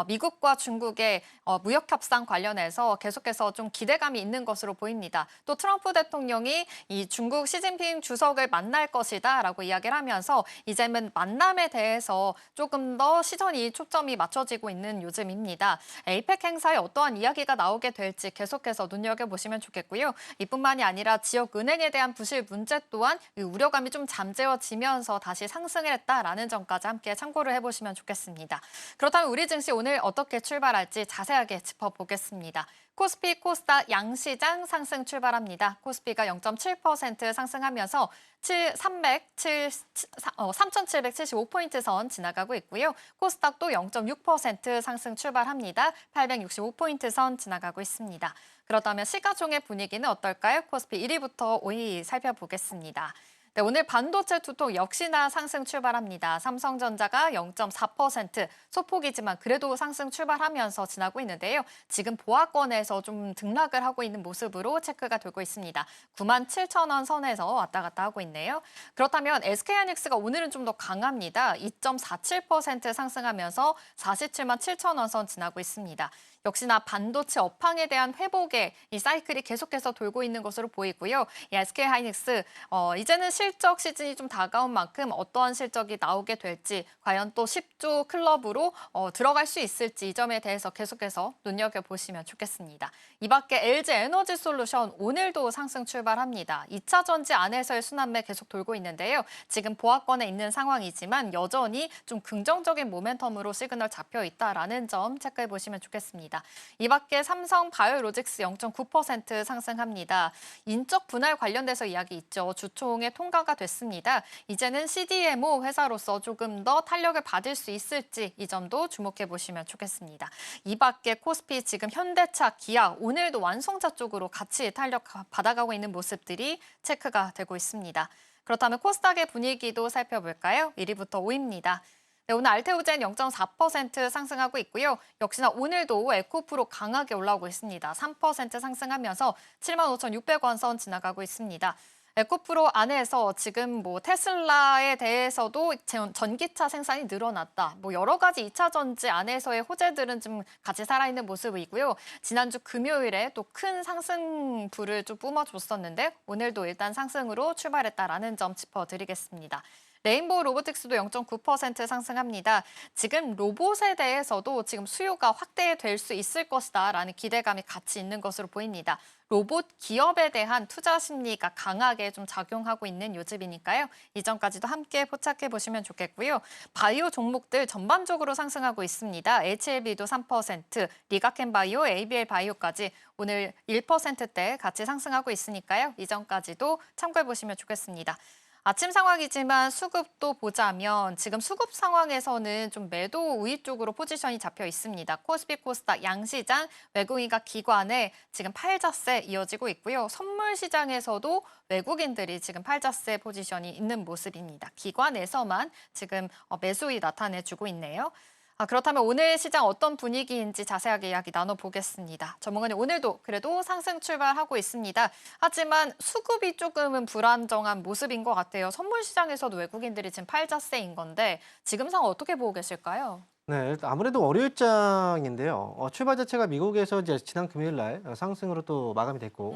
미국과 중국의 무역 협상 관련해서 계속해서 좀 기대감이 있는 것으로 보입니다. 또 트럼프 대통령이 이 중국 시진핑 주석을 만날 것이다라고 이야기를 하면서 이제는 만남에 대해서 조금 더 시선이 초점이 맞춰지고 있는 요즘입니다. 에이펙 행사에 어떠한 이야기가 나오게 될지 계속해서 눈여겨보시면 좋겠고요. 이뿐만이 아니라 지역 은행에 대한 부실 문제 또한 우려감이 좀 잠재워지면서 다시 상승을 했다라는 점까지 함께 참고를 해보시면 좋겠습니다. 그렇다면 우리 증시 오늘 어떻게 출발할지 자세하게 짚어보겠습니다. 코스피, 코스닥 양시장 상승 출발합니다. 코스피가 0.7% 상승하면서 3,775포인트 선 지나가고 있고요. 코스닥도 0.6% 상승 출발합니다. 865포인트 선 지나가고 있습니다. 그렇다면 시가총액 분위기는 어떨까요? 코스피 1위부터 5위 살펴보겠습니다. 네, 오늘 반도체 두통 역시나 상승 출발합니다. 삼성전자가 0.4% 소폭이지만 그래도 상승 출발하면서 지나고 있는데요. 지금 보합권에서 좀 등락을 하고 있는 모습으로 체크가 되고 있습니다. 97,000원 선에서 왔다 갔다 하고 있네요. 그렇다면 SK하이닉스가 오늘은 좀 더 강합니다. 2.47% 상승하면서 477,000원 선 지나고 있습니다. 역시나 반도체 업황에 대한 회복의 이 사이클이 계속해서 돌고 있는 것으로 보이고요. 이 SK하이닉스 이제는 실적 시즌이 좀 다가온 만큼 어떠한 실적이 나오게 될지, 과연 또 10조 클럽으로 들어갈 수 있을지 이 점에 대해서 계속해서 눈여겨보시면 좋겠습니다. 이 밖에 LG에너지솔루션 오늘도 상승 출발합니다. 2차 전지 안에서의 순환매 계속 돌고 있는데요. 지금 보합권에 있는 상황이지만 여전히 좀 긍정적인 모멘텀으로 시그널 잡혀 있다라는 점 체크해 보시면 좋겠습니다. 이 밖에 삼성 바이오로직스 0.9% 상승합니다. 인적 분할 관련돼서 이야기 있죠. 주총에 통과가 됐습니다. 이제는 CDMO 회사로서 조금 더 탄력을 받을 수 있을지 이 점도 주목해 보시면 좋겠습니다. 이 밖에 코스피 지금 현대차, 기아 오늘도 완성차 쪽으로 같이 탄력 받아가고 있는 모습들이 체크가 되고 있습니다. 그렇다면 코스닥의 분위기도 살펴볼까요? 1위부터 5위입니다. 네, 오늘 알테오젠 0.4% 상승하고 있고요. 역시나 오늘도 에코프로 강하게 올라오고 있습니다. 3% 상승하면서 75,600원 선 지나가고 있습니다. 에코프로 안에서 지금 뭐 테슬라에 대해서도 전기차 생산이 늘어났다. 뭐 여러 가지 2차 전지 안에서의 호재들은 좀 같이 살아있는 모습이고요. 지난주 금요일에 또 큰 상승불을 좀 뿜어줬었는데 오늘도 일단 상승으로 출발했다라는 점 짚어드리겠습니다. 레인보우 로보틱스도 0.9% 상승합니다. 지금 로봇에 대해서도 지금 수요가 확대될 수 있을 것이다라는 기대감이 같이 있는 것으로 보입니다. 로봇 기업에 대한 투자 심리가 강하게 좀 작용하고 있는 요즘이니까요. 이 점까지도 함께 포착해 보시면 좋겠고요. 바이오 종목들 전반적으로 상승하고 있습니다. HLB도 3%, 리가켄바이오, ABL 바이오까지 오늘 1%대 같이 상승하고 있으니까요. 이 점까지도 참고해 보시면 좋겠습니다. 아침 상황이지만 수급도 보자면 지금 수급 상황에서는 좀 매도 우위 쪽으로 포지션이 잡혀 있습니다. 코스피, 코스닥, 양시장, 외국인과 기관에 지금 팔자세 이어지고 있고요. 선물 시장에서도 외국인들이 지금 팔자세 포지션이 있는 모습입니다. 기관에서만 지금 매수이 나타내주고 있네요. 그렇다면 오늘 시장 어떤 분위기인지 자세하게 이야기 나눠보겠습니다. 전문가님, 오늘도 그래도 상승 출발하고 있습니다. 하지만 수급이 조금은 불안정한 모습인 것 같아요. 선물 시장에서도 외국인들이 지금 팔자세인 건데 지금 상황 어떻게 보고 계실까요? 네, 일단 아무래도 월요일장인데요. 출발 자체가 미국에서 이제 지난 금요일 날 상승으로 또 마감이 됐고,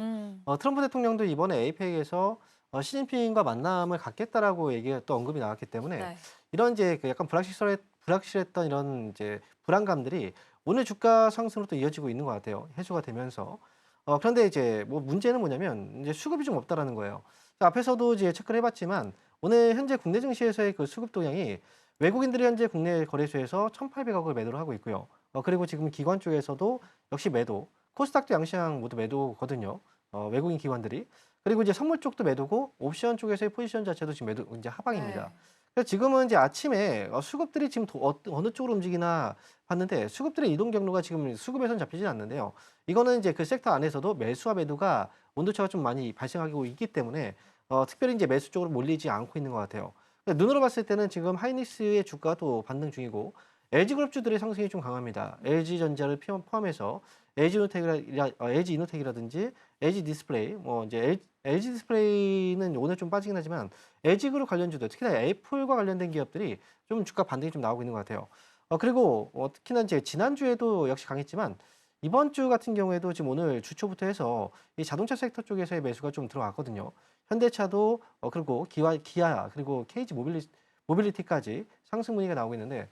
트럼프 대통령도 이번에 에이펙에서 시진핑과 만남을 갖겠다라고 또 언급이 나왔기 때문에 네. 이런 이제 그 약간 불확실했던 이런 이제 불안감들이 오늘 주가 상승으로 또 이어지고 있는 것 같아요. 해소가 되면서. 그런데 이제 뭐 문제는 뭐냐면 이제 수급이 좀 없다라는 거예요. 앞에서도 이제 체크를 해봤지만 오늘 현재 국내 증시에서의 그 수급 동향이 외국인들이 현재 국내 거래소에서 1,800억을 매도를 하고 있고요. 그리고 지금 기관 쪽에서도 역시 매도, 코스닥도 양시장 모두 매도거든요. 외국인 기관들이. 그리고 이제 선물 쪽도 매도고 옵션 쪽에서의 포지션 자체도 지금 매도 이제 하방입니다. 네. 그래서 지금은 이제 아침에 수급들이 지금 어느 쪽으로 움직이나 봤는데 수급들의 이동 경로가 지금 수급에선 잡히진 않는데요. 이거는 이제 그 섹터 안에서도 매수와 매도가 온도차가 좀 많이 발생하고 있기 때문에 특별히 이제 매수 쪽으로 몰리지 않고 있는 것 같아요. 눈으로 봤을 때는 지금 하이닉스의 주가도 반등 중이고 LG그룹주들의 상승이 좀 강합니다. LG전자를 포함해서 LG이노텍이라든지 LG디스플레이, 뭐 이제 LG디스플레이는 오늘 좀 빠지긴 하지만 LG그룹 관련주들, 특히나 애플과 관련된 기업들이 좀 주가 반등이 좀 나오고 있는 것 같아요. 그리고 특히나 이제 지난주에도 역시 강했지만 이번 주 같은 경우에도 지금 오늘 주초부터 해서 이 자동차 섹터 쪽에서의 매수가 좀 들어왔거든요. 현대차도 그리고 기아 그리고 KG 모빌리티까지 상승 분위기가 나오고 있는데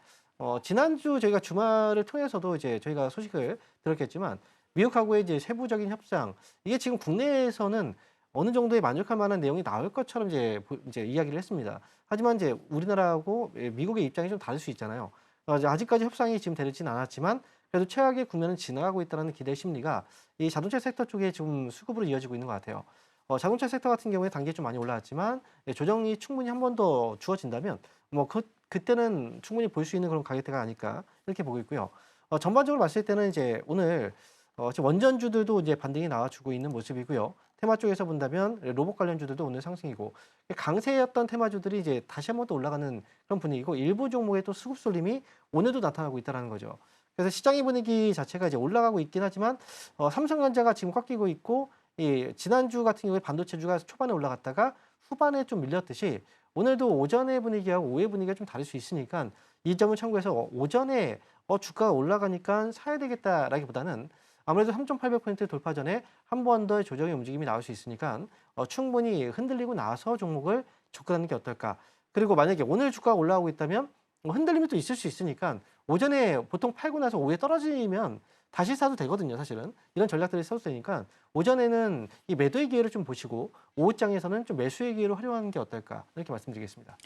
지난주 저희가 주말을 통해서도 이제 저희가 소식을 들었겠지만 미국하고의 이제 세부적인 협상 이게 지금 국내에서는 어느 정도의 만족할 만한 내용이 나올 것처럼 이제 이야기를 했습니다. 하지만 이제 우리나라하고 미국의 입장이 좀 다를 수 있잖아요. 이제 아직까지 협상이 지금 되지는 않았지만 그래도 최악의 국면은 지나가고 있다는 기대 심리가 이 자동차 섹터 쪽에 지금 수급으로 이어지고 있는 것 같아요. 자동차 섹터 같은 경우에 단계 좀 많이 올라왔지만 조정이 충분히 한 번 더 주어진다면 뭐 그때는 충분히 볼 수 있는 그런 가격대가 아닐까 이렇게 보고 있고요. 전반적으로 봤을 때는 이제 오늘 지금 원전주들도 이제 반등이 나와주고 있는 모습이고요. 테마 쪽에서 본다면 로봇 관련주들도 오늘 상승이고 강세였던 테마주들이 이제 다시 한 번 더 올라가는 그런 분위기고 일부 종목의 또 수급 쏠림이 오늘도 나타나고 있다는 거죠. 그래서 시장의 분위기 자체가 이제 올라가고 있긴 하지만 삼성전자가 지금 꺾이고 있고 이 지난주 같은 경우에 반도체주가 초반에 올라갔다가 후반에 좀 밀렸듯이 오늘도 오전의 분위기하고 오후의 분위기가 좀 다를 수 있으니까 이 점을 참고해서 오전에 주가가 올라가니까 사야 되겠다라기보다는 아무래도 3,800포인트 돌파 전에 한 번 더 조정의 움직임이 나올 수 있으니까 충분히 흔들리고 나서 종목을 접근하는 게 어떨까. 그리고 만약에 오늘 주가가 올라가고 있다면 흔들림이 또 있을 수 있으니까 오전에 보통 팔고 나서 오후에 떨어지면 다시 사도 되거든요, 사실은. 이런 전략들이 써도 되니까 오전에는 이 매도의 기회를 좀 보시고 오후장에서는 좀 매수의 기회로 활용하는 게 어떨까 이렇게 말씀드리겠습니다.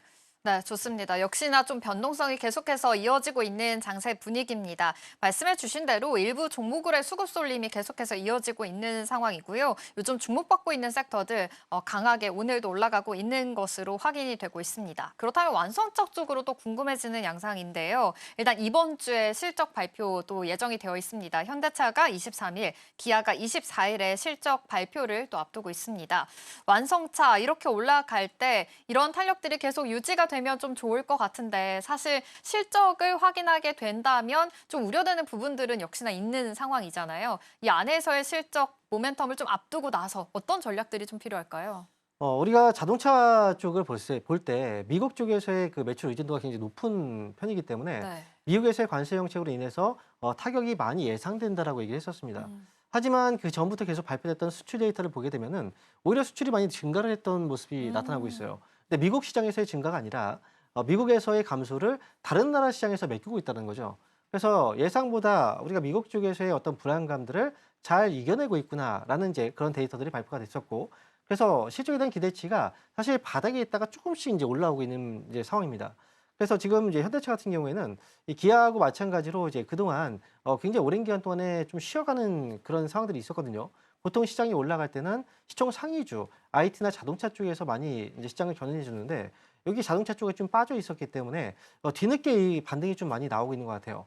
네, 좋습니다. 역시나 좀 변동성이 계속해서 이어지고 있는 장세 분위기입니다. 말씀해 주신 대로 일부 종목의 수급 쏠림이 계속해서 이어지고 있는 상황이고요. 요즘 주목받고 있는 섹터들 강하게 오늘도 올라가고 있는 것으로 확인이 되고 있습니다. 그렇다면 완성적 쪽으로 또 궁금해지는 양상인데요. 일단 이번 주에 실적 발표도 예정이 되어 있습니다. 현대차가 23일, 기아가 24일에 실적 발표를 또 앞두고 있습니다. 완성차 이렇게 올라갈 때 이런 탄력들이 계속 유지가 되면 좀 좋을 것 같은데 사실 실적을 확인하게 된다면 좀 우려되는 부분들은 역시나 있는 상황이잖아요. 이 안에서의 실적 모멘텀을 좀 앞두고 나서 어떤 전략들이 좀 필요할까요? 우리가 자동차 쪽을 볼 때 미국 쪽에서의 그 매출 의존도가 굉장히 높은 편이기 때문에 네. 미국에서의 관세 정책으로 인해서 타격이 많이 예상된다라고 얘기를 했었습니다. 하지만 그 전부터 계속 발표됐던 수출 데이터를 보게 되면은 오히려 수출이 많이 증가를 했던 모습이 나타나고 있어요. 근데 미국 시장에서의 증가가 아니라 미국에서의 감소를 다른 나라 시장에서 메꾸고 있다는 거죠. 그래서 예상보다 우리가 미국 쪽에서의 어떤 불안감들을 잘 이겨내고 있구나라는 이제 그런 데이터들이 발표가 됐었고, 그래서 실적에 대한 기대치가 사실 바닥에 있다가 조금씩 이제 올라오고 있는 이제 상황입니다. 그래서 지금 이제 현대차 같은 경우에는 이 기아하고 마찬가지로 이제 그동안 굉장히 오랜 기간 동안에 좀 쉬어가는 그런 상황들이 있었거든요. 보통 시장이 올라갈 때는 시총 상위주, IT나 자동차 쪽에서 많이 이제 시장을 견인해 주는데 여기 자동차 쪽에 좀 빠져 있었기 때문에 뒤늦게 이 반등이 좀 많이 나오고 있는 것 같아요.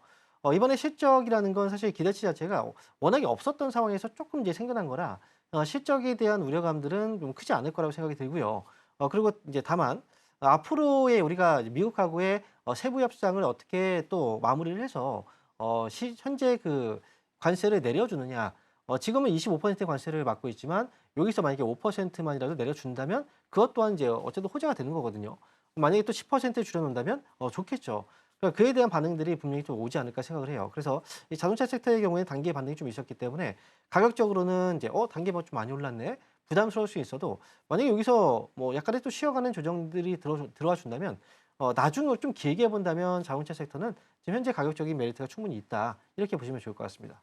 이번에 실적이라는 건 사실 기대치 자체가 워낙에 없었던 상황에서 조금 이제 생겨난 거라 실적에 대한 우려감들은 좀 크지 않을 거라고 생각이 들고요. 그리고 이제 다만 앞으로의 우리가 미국하고의 세부 협상을 어떻게 또 마무리를 해서 현재 그 관세를 내려주느냐. 지금은 25% 관세를 받고 있지만 여기서 만약에 5%만이라도 내려준다면 그것 또한 이제 어쨌든 호재가 되는 거거든요. 만약에 또 10% 줄여놓는다면 좋겠죠. 그러니까 그에 대한 반응들이 분명히 좀 오지 않을까 생각을 해요. 그래서 이 자동차 섹터의 경우에는 단기 반등이 좀 있었기 때문에 가격적으로는 이제 단기가 좀 많이 올랐네. 부담스러울 수 있어도 만약에 여기서 뭐 약간의 또 쉬어가는 조정들이 들어와 준다면 나중을 좀 길게 본다면 자동차 섹터는 지금 현재 가격적인 메리트가 충분히 있다. 이렇게 보시면 좋을 것 같습니다.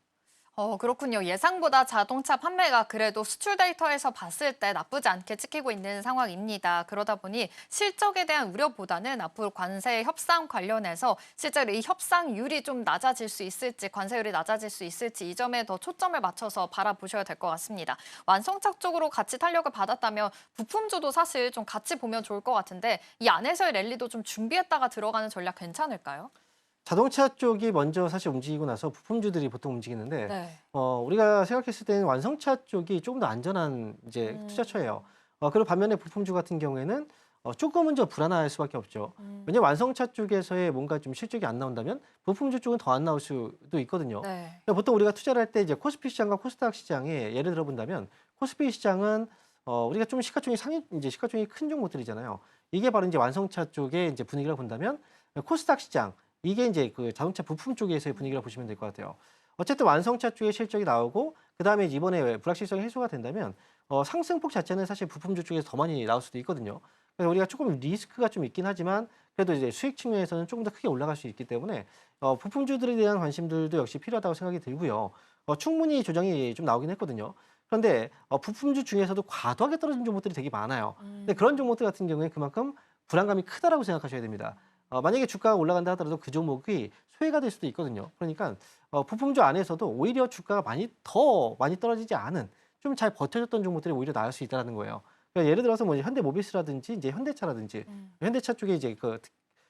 그렇군요. 예상보다 자동차 판매가 그래도 수출 데이터에서 봤을 때 나쁘지 않게 찍히고 있는 상황입니다. 그러다 보니 실적에 대한 우려보다는 앞으로 관세 협상 관련해서 실제로 이 협상률이 좀 낮아질 수 있을지, 관세율이 낮아질 수 있을지 이 점에 더 초점을 맞춰서 바라보셔야 될 것 같습니다. 완성차 쪽으로 같이 탄력을 받았다면 부품주도 사실 좀 같이 보면 좋을 것 같은데 이 안에서의 랠리도 좀 준비했다가 들어가는 전략 괜찮을까요? 자동차 쪽이 먼저 사실 움직이고 나서 부품주들이 보통 움직이는데 네. 우리가 생각했을 때는 완성차 쪽이 조금 더 안전한 이제 투자처예요. 그리고 반면에 부품주 같은 경우에는 조금은 좀 불안할 수밖에 없죠. 왜냐면 완성차 쪽에서의 뭔가 좀 실적이 안 나온다면 부품주 쪽은 더 안 나올 수도 있거든요. 네. 그러니까 보통 우리가 투자를 할 때 이제 코스피 시장과 코스닥 시장에 예를 들어 본다면 코스피 시장은 우리가 좀 시가총이 큰 종목들이잖아요. 이게 바로 이제 완성차 쪽의 이제 분위기를 본다면 코스닥 시장 이게 이제 그 자동차 부품 쪽에서의 분위기라고 보시면 될 것 같아요. 어쨌든 완성차 쪽의 실적이 나오고 그다음에 이번에 불확실성이 해소가 된다면 상승폭 자체는 사실 부품주 쪽에서 더 많이 나올 수도 있거든요. 그래서 우리가 조금 리스크가 좀 있긴 하지만 그래도 이제 수익 측면에서는 조금 더 크게 올라갈 수 있기 때문에 부품주들에 대한 관심들도 역시 필요하다고 생각이 들고요. 충분히 조정이 좀 나오긴 했거든요. 그런데 부품주 중에서도 과도하게 떨어진 종목들이 되게 많아요. 근데 그런 종목들 같은 경우에 그만큼 불안감이 크다라고 생각하셔야 됩니다. 만약에 주가가 올라간다 하더라도 그 종목이 소외가 될 수도 있거든요. 그러니까 부품주 안에서도 오히려 주가가 더 많이 떨어지지 않은 좀 잘 버텨줬던 종목들이 오히려 나을 수 있다는 거예요. 그러니까 예를 들어서 뭐 현대모비스라든지 이제 현대차라든지 현대차 쪽에 이제 그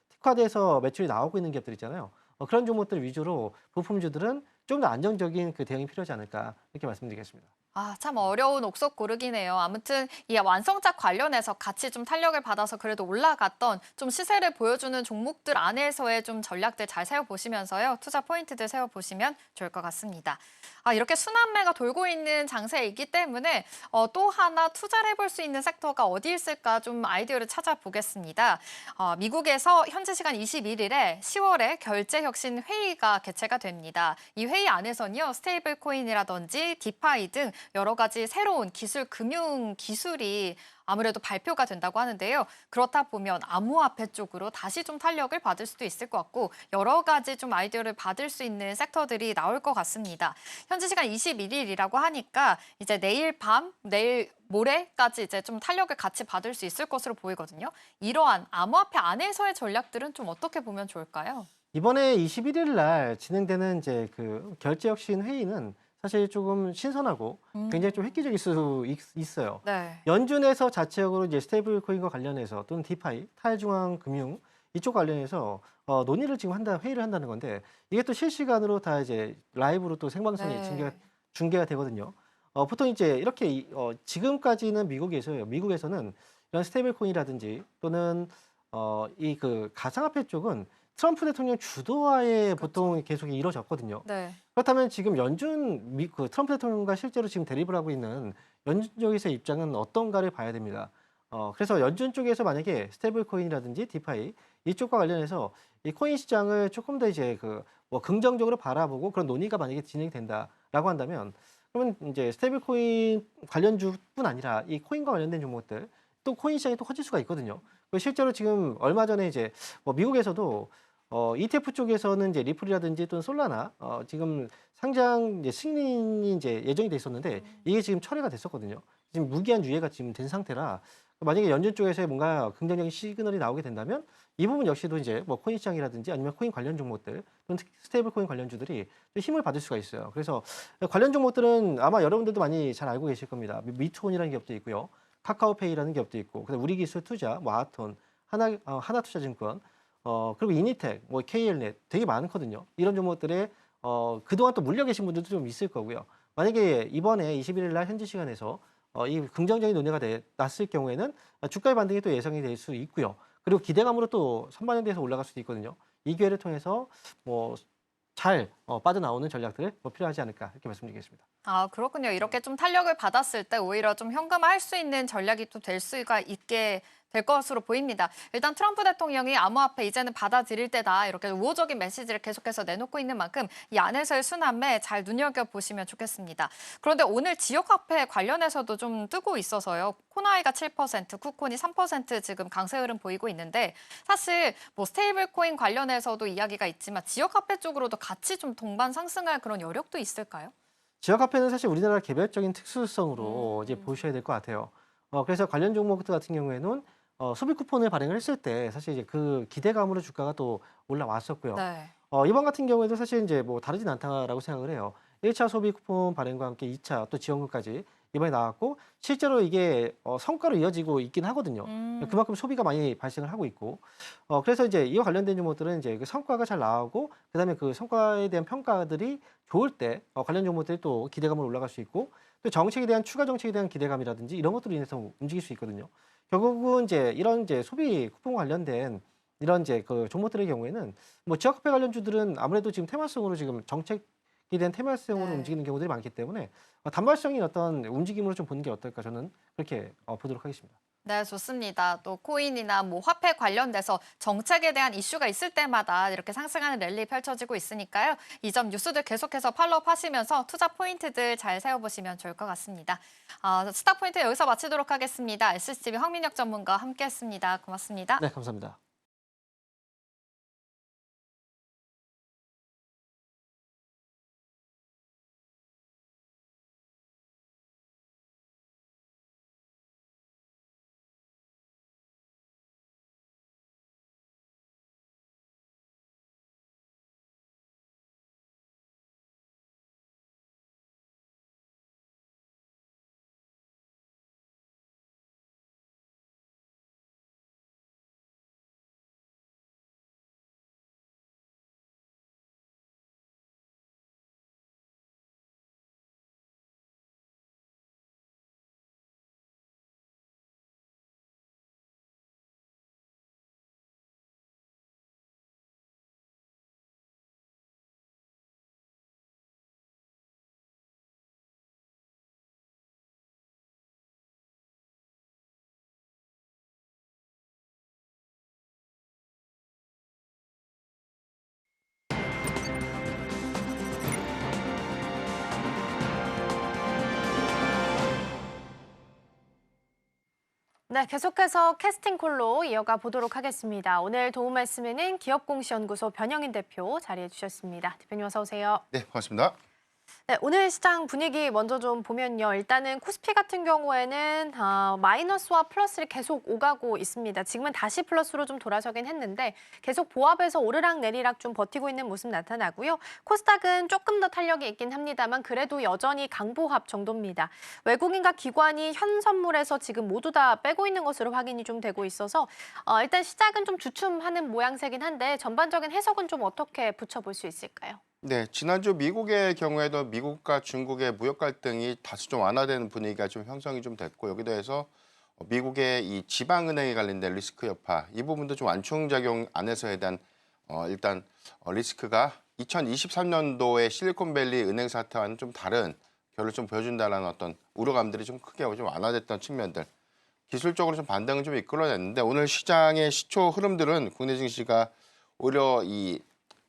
특화돼서 매출이 나오고 있는 기업들 있잖아요. 그런 종목들 위주로 부품주들은 좀 더 안정적인 그 대응이 필요하지 않을까 이렇게 말씀드리겠습니다. 참 어려운 옥석 고르기네요. 아무튼 이 완성차 관련해서 같이 좀 탄력을 받아서 그래도 올라갔던 좀 시세를 보여주는 종목들 안에서의 좀 전략들 잘 세워보시면서요. 투자 포인트들 세워보시면 좋을 것 같습니다. 이렇게 순환매가 돌고 있는 장세이기 때문에 또 하나 투자를 해볼 수 있는 섹터가 어디 있을까 좀 아이디어를 찾아보겠습니다. 미국에서 현지 시간 21일에 10월에 결제혁신 회의가 개최가 됩니다. 이 회의 안에서는요. 스테이블 코인이라든지 디파이 등 여러 가지 새로운 금융 기술이 아무래도 발표가 된다고 하는데요. 그렇다 보면 암호화폐 쪽으로 다시 좀 탄력을 받을 수도 있을 것 같고 여러 가지 좀 아이디어를 받을 수 있는 섹터들이 나올 것 같습니다. 현지 시간 21일이라고 하니까 이제 내일 모레까지 이제 좀 탄력을 같이 받을 수 있을 것으로 보이거든요. 이러한 암호화폐 안에서의 전략들은 좀 어떻게 보면 좋을까요? 이번에 21일 날 진행되는 이제 그 결제혁신 회의는 사실 조금 신선하고 굉장히 좀 획기적일 수 있어요. 네. 연준에서 자체적으로 이제 스테이블 코인과 관련해서 또는 디파이, 탈중앙 금융 이쪽 관련해서 논의를 지금 회의를 한다는 건데 이게 또 실시간으로 다 이제 라이브로 또 생방송에 네. 중계가 되거든요. 보통 이제 이렇게 지금까지는 미국에서는 이런 스테이블 코인이라든지 또는 이 그 가상화폐 쪽은 트럼프 대통령 주도하에 보통 계속 이루어졌거든요. 네. 그렇다면 지금 그 트럼프 대통령과 실제로 지금 대립을 하고 있는 연준 쪽에서의 입장은 어떤가를 봐야 됩니다. 그래서 연준 쪽에서 만약에 스테이블 코인이라든지 디파이 이쪽과 관련해서 이 코인 시장을 조금 더 이제 뭐 긍정적으로 바라보고 그런 논의가 만약에 진행이 된다라고 한다면 그러면 이제 스테이블 코인 관련주뿐 아니라 이 코인과 관련된 종목들 또 코인 시장이 또 커질 수가 있거든요. 실제로 지금 얼마 전에 이제 뭐 미국에서도 ETF 쪽에서는 이제 리플이라든지 또는 솔라나 지금 상장 이제 승인이 이제 예정이 돼 있었는데 이게 지금 철회가 됐었거든요. 지금 무기한 유예가 지금 된 상태라 만약에 연준 쪽에서 뭔가 긍정적인 시그널이 나오게 된다면 이 부분 역시도 이제 뭐 코인 시장이라든지 아니면 코인 관련 종목들 또는 스테이블 코인 관련주들이 좀 힘을 받을 수가 있어요. 그래서 관련 종목들은 아마 여러분들도 많이 잘 알고 계실 겁니다. 미투온이라는 기업도 있고요. 카카오페이라는 기업도 있고, 그다음 우리기술투자, 뭐 아톤, 하나투자증권, 그리고 이니텍, 뭐 KL넷 되게 많거든요. 이런 종목들에 그동안 또 물려 계신 분들도 좀 있을 거고요. 만약에 이번에 21일 날 현지 시간에서 이 긍정적인 논의가 났을 경우에는 주가의 반등이 또 예상이 될 수 있고요. 그리고 기대감으로 또 선반영돼서 올라갈 수도 있거든요. 이 기회를 통해서 뭐 잘 빠져나오는 전략들을 필요하지 않을까 이렇게 말씀드리겠습니다. 아, 그렇군요. 이렇게 좀 탄력을 받았을 때 오히려 좀 현금화할 수 있는 전략이 또 될 수가 있게 될 것으로 보입니다. 일단 트럼프 대통령이 암호화폐 이제는 받아들일 때다 이렇게 우호적인 메시지를 계속해서 내놓고 있는 만큼 이 안에서의 순환매 잘 눈여겨보시면 좋겠습니다. 그런데 오늘 지역화폐 관련해서도 좀 뜨고 있어서요. 코나이가 7%, 쿠콘이 3% 지금 강세 흐름 보이고 있는데 사실 뭐 스테이블 코인 관련해서도 이야기가 있지만 지역화폐 쪽으로도 같이 좀 동반 상승할 그런 여력도 있을까요? 지역화폐는 사실 우리나라 개별적인 특수성으로 이제 보셔야 될 것 같아요. 그래서 관련 종목들 같은 경우에는 소비 쿠폰을 발행을 했을 때 사실 이제 그 기대감으로 주가가 또 올라왔었고요. 네. 이번 같은 경우에도 사실 이제 뭐 다르진 않다라고 생각을 해요. 1차 소비 쿠폰 발행과 함께 2차 또 지원금까지 이번에 나왔고 실제로 이게 성과로 이어지고 있긴 하거든요. 그만큼 소비가 많이 발생을 하고 있고 그래서 이제 이와 관련된 종목들은 이제 그 성과가 잘 나오고 그다음에 그 성과에 대한 평가들이 좋을 때 관련 종목들이 또 기대감으로 올라갈 수 있고 또 정책에 대한 추가 정책에 대한 기대감이라든지 이런 것들로 인해서 움직일 수 있거든요. 결국은 이제 이런 이제 소비 쿠폰 관련된 이런 이제 그 종목들의 경우에는 뭐 지역화폐 관련주들은 아무래도 지금 테마성으로 지금 정책에 대한 테마성으로 네. 움직이는 경우들이 많기 때문에 단발성인 어떤 움직임으로 좀 보는 게 어떨까 저는 그렇게 보도록 하겠습니다. 네, 좋습니다. 또 코인이나 뭐 화폐 관련돼서 정책에 대한 이슈가 있을 때마다 이렇게 상승하는 랠리 펼쳐지고 있으니까요. 이 점 뉴스들 계속해서 팔로우 하시면서 투자 포인트들 잘 세워보시면 좋을 것 같습니다. 스타 포인트 여기서 마치도록 하겠습니다. SCB 황민혁 전문가와 함께했습니다. 고맙습니다. 네, 감사합니다. 네, 계속해서 캐스팅 콜로 이어가 보도록 하겠습니다. 오늘 도움 말씀에는 기업공시연구소 변영인 대표 자리해 주셨습니다. 대표님 어서 오세요. 네, 반갑습니다. 네, 오늘 시장 분위기 먼저 좀 보면요. 일단은 코스피 같은 경우에는 마이너스와 플러스를 계속 오가고 있습니다. 지금은 다시 플러스로 좀 돌아서긴 했는데 계속 보합에서 오르락 내리락 좀 버티고 있는 모습 나타나고요. 코스닥은 조금 더 탄력이 있긴 합니다만 그래도 여전히 강보합 정도입니다. 외국인과 기관이 현 선물에서 지금 모두 다 빼고 있는 것으로 확인이 좀 되고 있어서 일단 시작은 좀 주춤하는 모양새긴 한데 전반적인 해석은 좀 어떻게 붙여볼 수 있을까요? 네, 지난주 미국의 경우에도 미국과 중국의 무역 갈등이 다시 좀 완화되는 분위기가 좀 형성이 좀 됐고 여기에 대해서 미국의 이 지방은행에 관련된 리스크 여파 이 부분도 좀 완충작용 안에서에 대한 일단 리스크가 2023년도의 실리콘밸리 은행 사태와는 좀 다른 결을 좀 보여준다는 어떤 우려감들이 좀 크게 좀 완화됐던 측면들 기술적으로 좀 반등을 좀 이끌어냈는데 오늘 시장의 시초 흐름들은 국내 증시가 오히려 이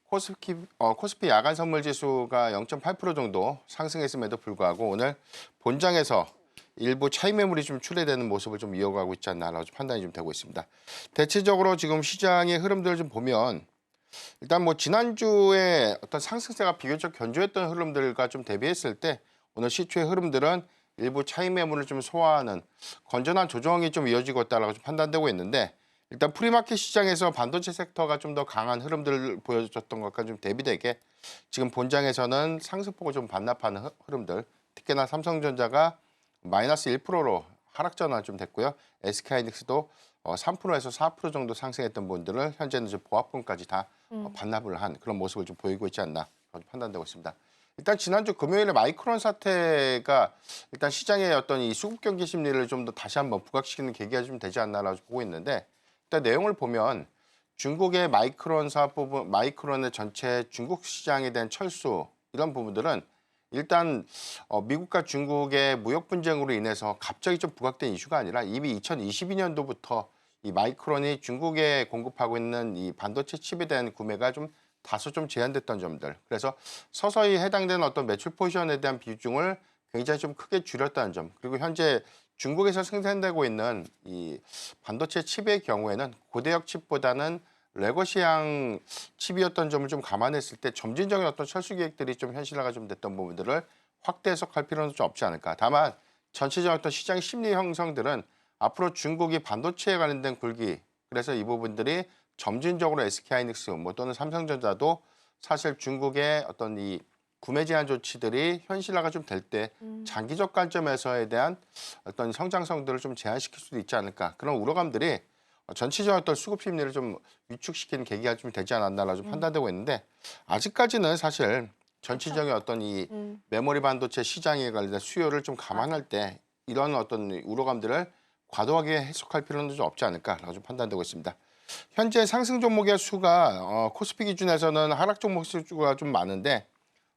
코스피 야간 선물 지수가 0.8% 정도 상승했음에도 불구하고 오늘 본장에서 일부 차익 매물이 좀 출회되는 모습을 좀 이어가고 있지 않나라고 판단이 좀 되고 있습니다. 대체적으로 지금 시장의 흐름들을 좀 보면 일단 뭐 지난주에 어떤 상승세가 비교적 견조했던 흐름들과 좀 대비했을 때 오늘 시초의 흐름들은 일부 차익 매물을 좀 소화하는 건전한 조정이 좀 이어지고 있다라고 좀 판단되고 있는데 일단 프리마켓 시장에서 반도체 섹터가 좀 더 강한 흐름들을 보여줬던 것과 좀 대비되게 지금 본장에서는 상승폭을 좀 반납하는 흐름들 특히나 삼성전자가 마이너스 1%로 하락 전환 좀 됐고요. SK하이닉스도 3%에서 4% 정도 상승했던 분들을 현재는 이제 보합권까지 다 반납을 한 그런 모습을 좀 보이고 있지 않나 판단되고 있습니다. 일단 지난주 금요일에 마이크론 사태가 일단 시장의 어떤 이 수급 경기 심리를 좀 더 다시 한번 부각시키는 계기가 좀 되지 않나라고 보고 있는데 그때 내용을 보면 중국의 마이크론 사업 부분, 마이크론의 전체 중국 시장에 대한 철수 이런 부분들은 일단 미국과 중국의 무역 분쟁으로 인해서 갑자기 좀 부각된 이슈가 아니라 이미 2022년도부터 이 마이크론이 중국에 공급하고 있는 이 반도체 칩에 대한 구매가 좀 다소 좀 제한됐던 점들. 그래서 서서히 해당되는 어떤 매출 포지션에 대한 비중을 굉장히 좀 크게 줄였다는 점. 그리고 현재 중국에서 생산되고 있는 이 반도체 칩의 경우에는 고대역 칩보다는 레거시향 칩이었던 점을 좀 감안했을 때 점진적인 어떤 철수 계획들이 좀 현실화가 좀 됐던 부분들을 확대 해석할 필요는 좀 없지 않을까. 다만 전체적인 어떤 시장 심리 형성들은 앞으로 중국이 반도체에 관련된 굴기, 그래서 이 부분들이 점진적으로 SK하이닉스 또는 삼성전자도 사실 중국의 어떤 이 구매 제한 조치들이 현실화가 좀 될 때 장기적 관점에서에 대한 어떤 성장성들을 좀 제한시킬 수도 있지 않을까. 그런 우려감들이 전체적인 어떤 수급 심리를 좀 위축시키는 계기가 좀 되지 않았나라 좀 판단되고 있는데 아직까지는 사실 전체적인 어떤 이 메모리 반도체 시장에 관련된 수요를 좀 감안할 때 이런 어떤 우려감들을 과도하게 해석할 필요는 좀 없지 않을까라고 좀 판단되고 있습니다. 현재 상승 종목의 수가 코스피 기준에서는 하락 종목 수가 좀 많은데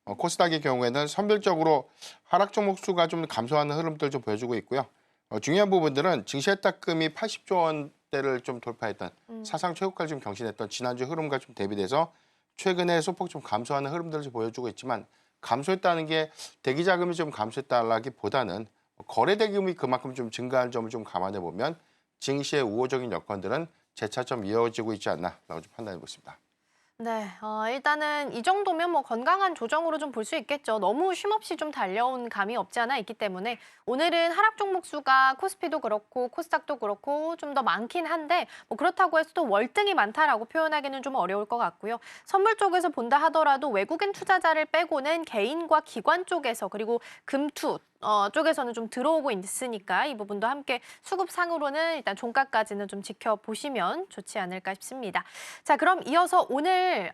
코스닥의 경우에는 선별적으로 하락 종목 수가 좀 감소하는 흐름들 좀 보여주고 있고요. 중요한 부분들은 증시의 딱금이 80조 원대를 좀 돌파했던 사상 최고가를 좀 경신했던 지난주 흐름과 좀 대비돼서 최근에 소폭 좀 감소하는 흐름들을 좀 보여주고 있지만 감소했다는 게 대기 자금이 좀 감소했다라기보다는 거래 대금이 그만큼 좀 증가한 점을 좀 감안해 보면 증시의 우호적인 여건들은 재차 좀 이어지고 있지 않나라고 좀 판단해 보겠습니다. 네, 일단은 이 정도면 뭐 건강한 조정으로 좀 볼 수 있겠죠. 너무 쉼없이 좀 달려온 감이 없지 않아 있기 때문에 오늘은 하락 종목 수가 코스피도 그렇고 코스닥도 그렇고 좀 더 많긴 한데 뭐 그렇다고 해서 또 월등히 많다라고 표현하기는 좀 어려울 것 같고요. 선물 쪽에서 본다 하더라도 외국인 투자자를 빼고는 개인과 기관 쪽에서 그리고 금투 쪽에서는 좀 들어오고 있으니까 이 부분도 함께 수급상으로는 일단 종가까지는 좀 지켜보시면 좋지 않을까 싶습니다. 자, 그럼 이어서 오늘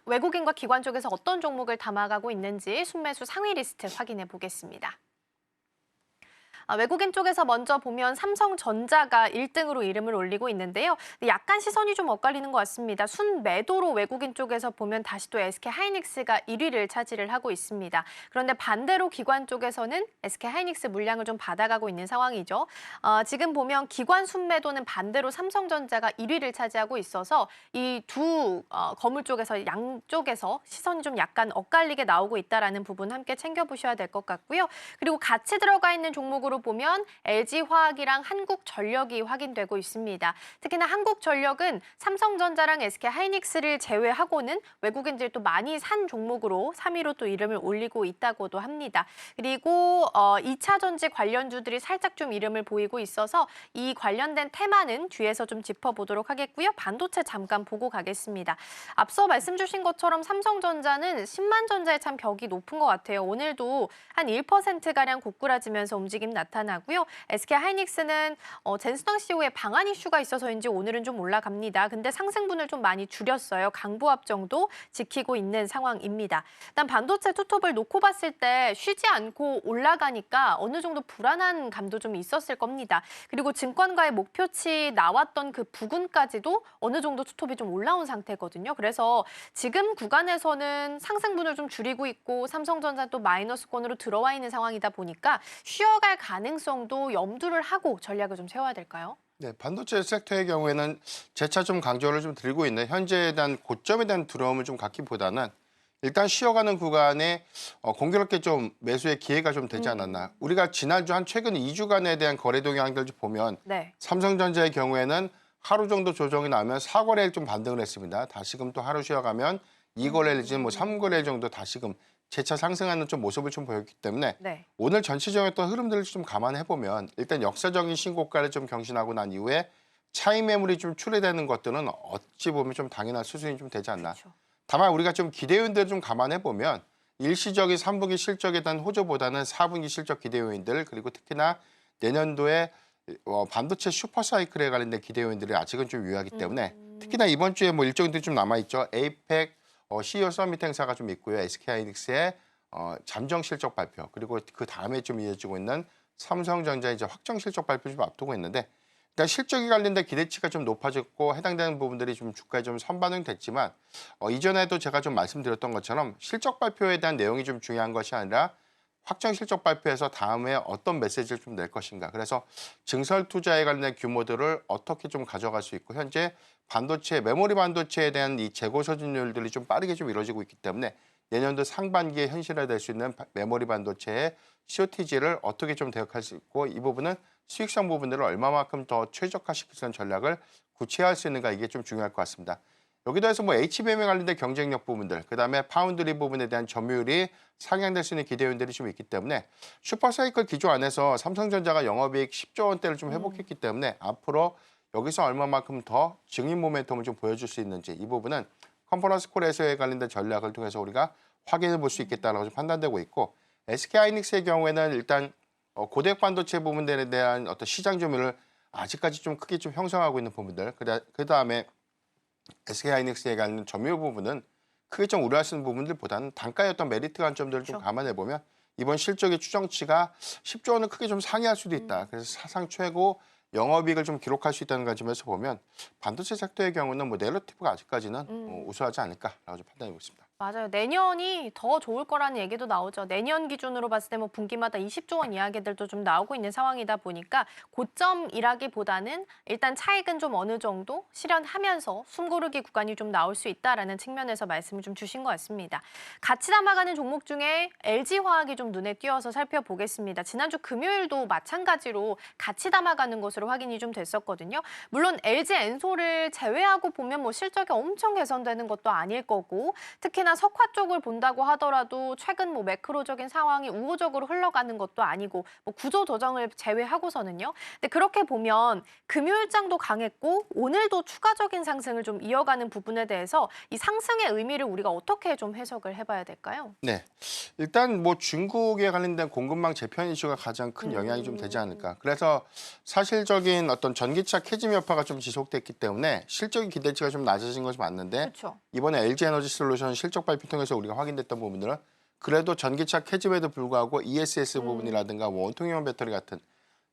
외국인과 기관 쪽에서 어떤 종목을 담아가고 있는지 순매수 상위 리스트 확인해 보겠습니다. 외국인 쪽에서 먼저 보면 삼성전자가 1등으로 이름을 올리고 있는데요. 약간 시선이 좀 엇갈리는 것 같습니다. 순매도로 외국인 쪽에서 보면 다시 또 SK하이닉스가 1위를 차지를 하고 있습니다. 그런데 반대로 기관 쪽에서는 SK하이닉스 물량을 좀 받아가고 있는 상황이죠. 지금 보면 기관 순매도는 반대로 삼성전자가 1위를 차지하고 있어서 이 두 거물 쪽에서 양쪽에서 시선이 좀 약간 엇갈리게 나오고 있다는 부분 함께 챙겨보셔야 될 것 같고요. 그리고 같이 들어가 있는 종목으로 보면 LG화학이랑 한국전력이 확인되고 있습니다. 특히나 한국전력은 삼성전자랑 SK하이닉스를 제외하고는 외국인들이 또 많이 산 종목으로 3위로 또 이름을 올리고 있다고도 합니다. 그리고 2차 전지 관련주들이 살짝 좀 이름을 보이고 있어서 이 관련된 테마는 뒤에서 좀 짚어보도록 하겠고요. 반도체 잠깐 보고 가겠습니다. 앞서 말씀 주신 것처럼 삼성전자는 10만 전자의 참 벽이 높은 것 같아요. 오늘도 한 1%가량 고꾸라지면서 움직임 나타나고요. SK하이닉스는 젠스당 CEO의 방한 이슈가 있어서인지 오늘은 좀 올라갑니다. 근데 상승분을 좀 많이 줄였어요. 강보합 정도 지키고 있는 상황입니다. 일단 반도체 투톱을 놓고 봤을 때 쉬지 않고 올라가니까 어느 정도 불안한 감도 좀 있었을 겁니다. 그리고 증권가의 목표치 나왔던 그 부근까지도 어느 정도 투톱이 좀 올라온 상태거든요. 그래서 지금 구간에서는 상승분을 좀 줄이고 있고 삼성전자 또 마이너스권으로 들어와 있는 상황이다 보니까 쉬어갈 가능성도 염두를 하고 전략을 좀 세워야 될까요? 네, 반도체 섹터의 경우에는 재차 좀 강조를 좀 드리고 있는 현재에 대한 고점에 대한 두려움을 좀 갖기보다는 일단 쉬어가는 구간에 공교롭게 좀 매수의 기회가 좀 되지 않았나. 우리가 지난주 한 최근 2주간에 대한 거래 동향들 좀 보면 네. 삼성전자의 경우에는 하루 정도 조정이 나면 4거래일 좀 반등을 했습니다. 다시금 또 하루 쉬어가면 2거래일 내지는 뭐 3거래일 정도 다시금 재차 상승하는 좀 모습을 좀 보였기 때문에 네. 오늘 전체적인 어떤 흐름들을 좀 감안해 보면 일단 역사적인 신고가를 좀 경신하고 난 이후에 차익 매물이 좀 출회되는 것들은 어찌 보면 좀 당연한 수준이 좀 되지 않나. 그렇죠. 다만 우리가 좀 기대 요인들을 좀 감안해 보면 일시적인 3분기 실적에 대한 호조보다는 4분기 실적 기대 요인들 그리고 특히나 내년도에 반도체 슈퍼사이클에 관련된 기대 요인들이 아직은 좀 유효하기 때문에 특히나 이번 주에 뭐 일정들이 좀 남아 있죠. 에이펙 CEO 서밋 행사가 좀 있고요. SK하이닉스의 잠정 실적 발표 그리고 그 다음에 좀 이어지고 있는 삼성전자 이제 확정 실적 발표 좀 앞두고 있는데 그러니까 실적이 관련된 기대치가 좀 높아졌고 해당되는 부분들이 좀 주가에 좀 선반영됐지만 이전에도 제가 좀 말씀드렸던 것처럼 실적 발표에 대한 내용이 좀 중요한 것이 아니라 확정 실적 발표에서 다음에 어떤 메시지를 좀 낼 것인가. 그래서 증설 투자에 관련된 규모들을 어떻게 좀 가져갈 수 있고 현재 반도체, 메모리 반도체에 대한 이 재고 소진율들이 좀 빠르게 좀 이루어지고 있기 때문에 내년도 상반기에 현실화될 수 있는 메모리 반도체의 COTG를 어떻게 좀 대응할 수 있고 이 부분은 수익성 부분들을 얼마만큼 더 최적화시킬 수 있는 전략을 구체화할 수 있는가 이게 좀 중요할 것 같습니다. 여기도 해서 뭐 HBM에 관련된 경쟁력 부분들, 그다음에 파운드리 부분에 대한 점유율이 상향될 수 있는 기대 요인들이 좀 있기 때문에 슈퍼사이클 기조 안에서 삼성전자가 영업이익 10조 원대를 좀 회복했기 때문에 앞으로 여기서 얼마만큼 더 증인 모멘텀을 좀 보여줄 수 있는지 이 부분은 컨퍼런스 콜에서에 관련된 전략을 통해서 우리가 확인해 볼 수 있겠다라고 좀 판단되고 있고 SK하이닉스의 경우에는 일단 고대역 반도체 부분들에 대한 어떤 시장 점유율을 아직까지 좀 크게 좀 형성하고 있는 부분들 그다음에 SK하이닉스에 관한 점유율 부분은 크게 좀 우려하시는 부분들보다는 단가의 어떤 메리트 관점들을 좀 감안해 보면 이번 실적의 추정치가 10조 원을 크게 좀 상회할 수도 있다. 그래서 사상 최고 영업이익을 좀 기록할 수 있다는 관점에서 보면 반도체 섹터의 경우는 뭐 내러티브가 아직까지는 우수하지 않을까라고 좀 판단하고 있습니다. 맞아요. 내년이 더 좋을 거라는 얘기도 나오죠. 내년 기준으로 봤을 때 뭐 분기마다 20조 원 이야기들도 좀 나오고 있는 상황이다 보니까 고점이라기보다는 일단 차익은 좀 어느 정도 실현하면서 숨고르기 구간이 좀 나올 수 있다라는 측면에서 말씀을 좀 주신 것 같습니다. 같이 담아가는 종목 중에 LG화학이 좀 눈에 띄어서 살펴보겠습니다. 지난주 금요일도 마찬가지로 같이 담아가는 것으로 확인이 좀 됐었거든요. 물론 LG 엔솔을 제외하고 보면 뭐 실적이 엄청 개선되는 것도 아닐 거고 특히나 석화 쪽을 본다고 하더라도 최근 뭐 매크로적인 상황이 우호적으로 흘러가는 것도 아니고 뭐 구조 조정을 제외하고서는요. 근데 그렇게 보면 금요일장도 강했고 오늘도 추가적인 상승을 좀 이어가는 부분에 대해서 이 상승의 의미를 우리가 어떻게 좀 해석을 해봐야 될까요? 네, 일단 뭐 중국에 관련된 공급망 재편 이슈가 가장 큰 영향이 좀 되지 않을까. 그래서 사실적인 어떤 전기차 캐즘 여파가 좀 지속됐기 때문에 실적인 기대치가 좀 낮아진 것이 맞는데 그렇죠. 이번에 LG에너지솔루션 실적 발표 통해서 우리가 확인됐던 부분들은 그래도 전기차 캐즘에도 불구하고 ESS 부분이라든가 원통형 배터리 같은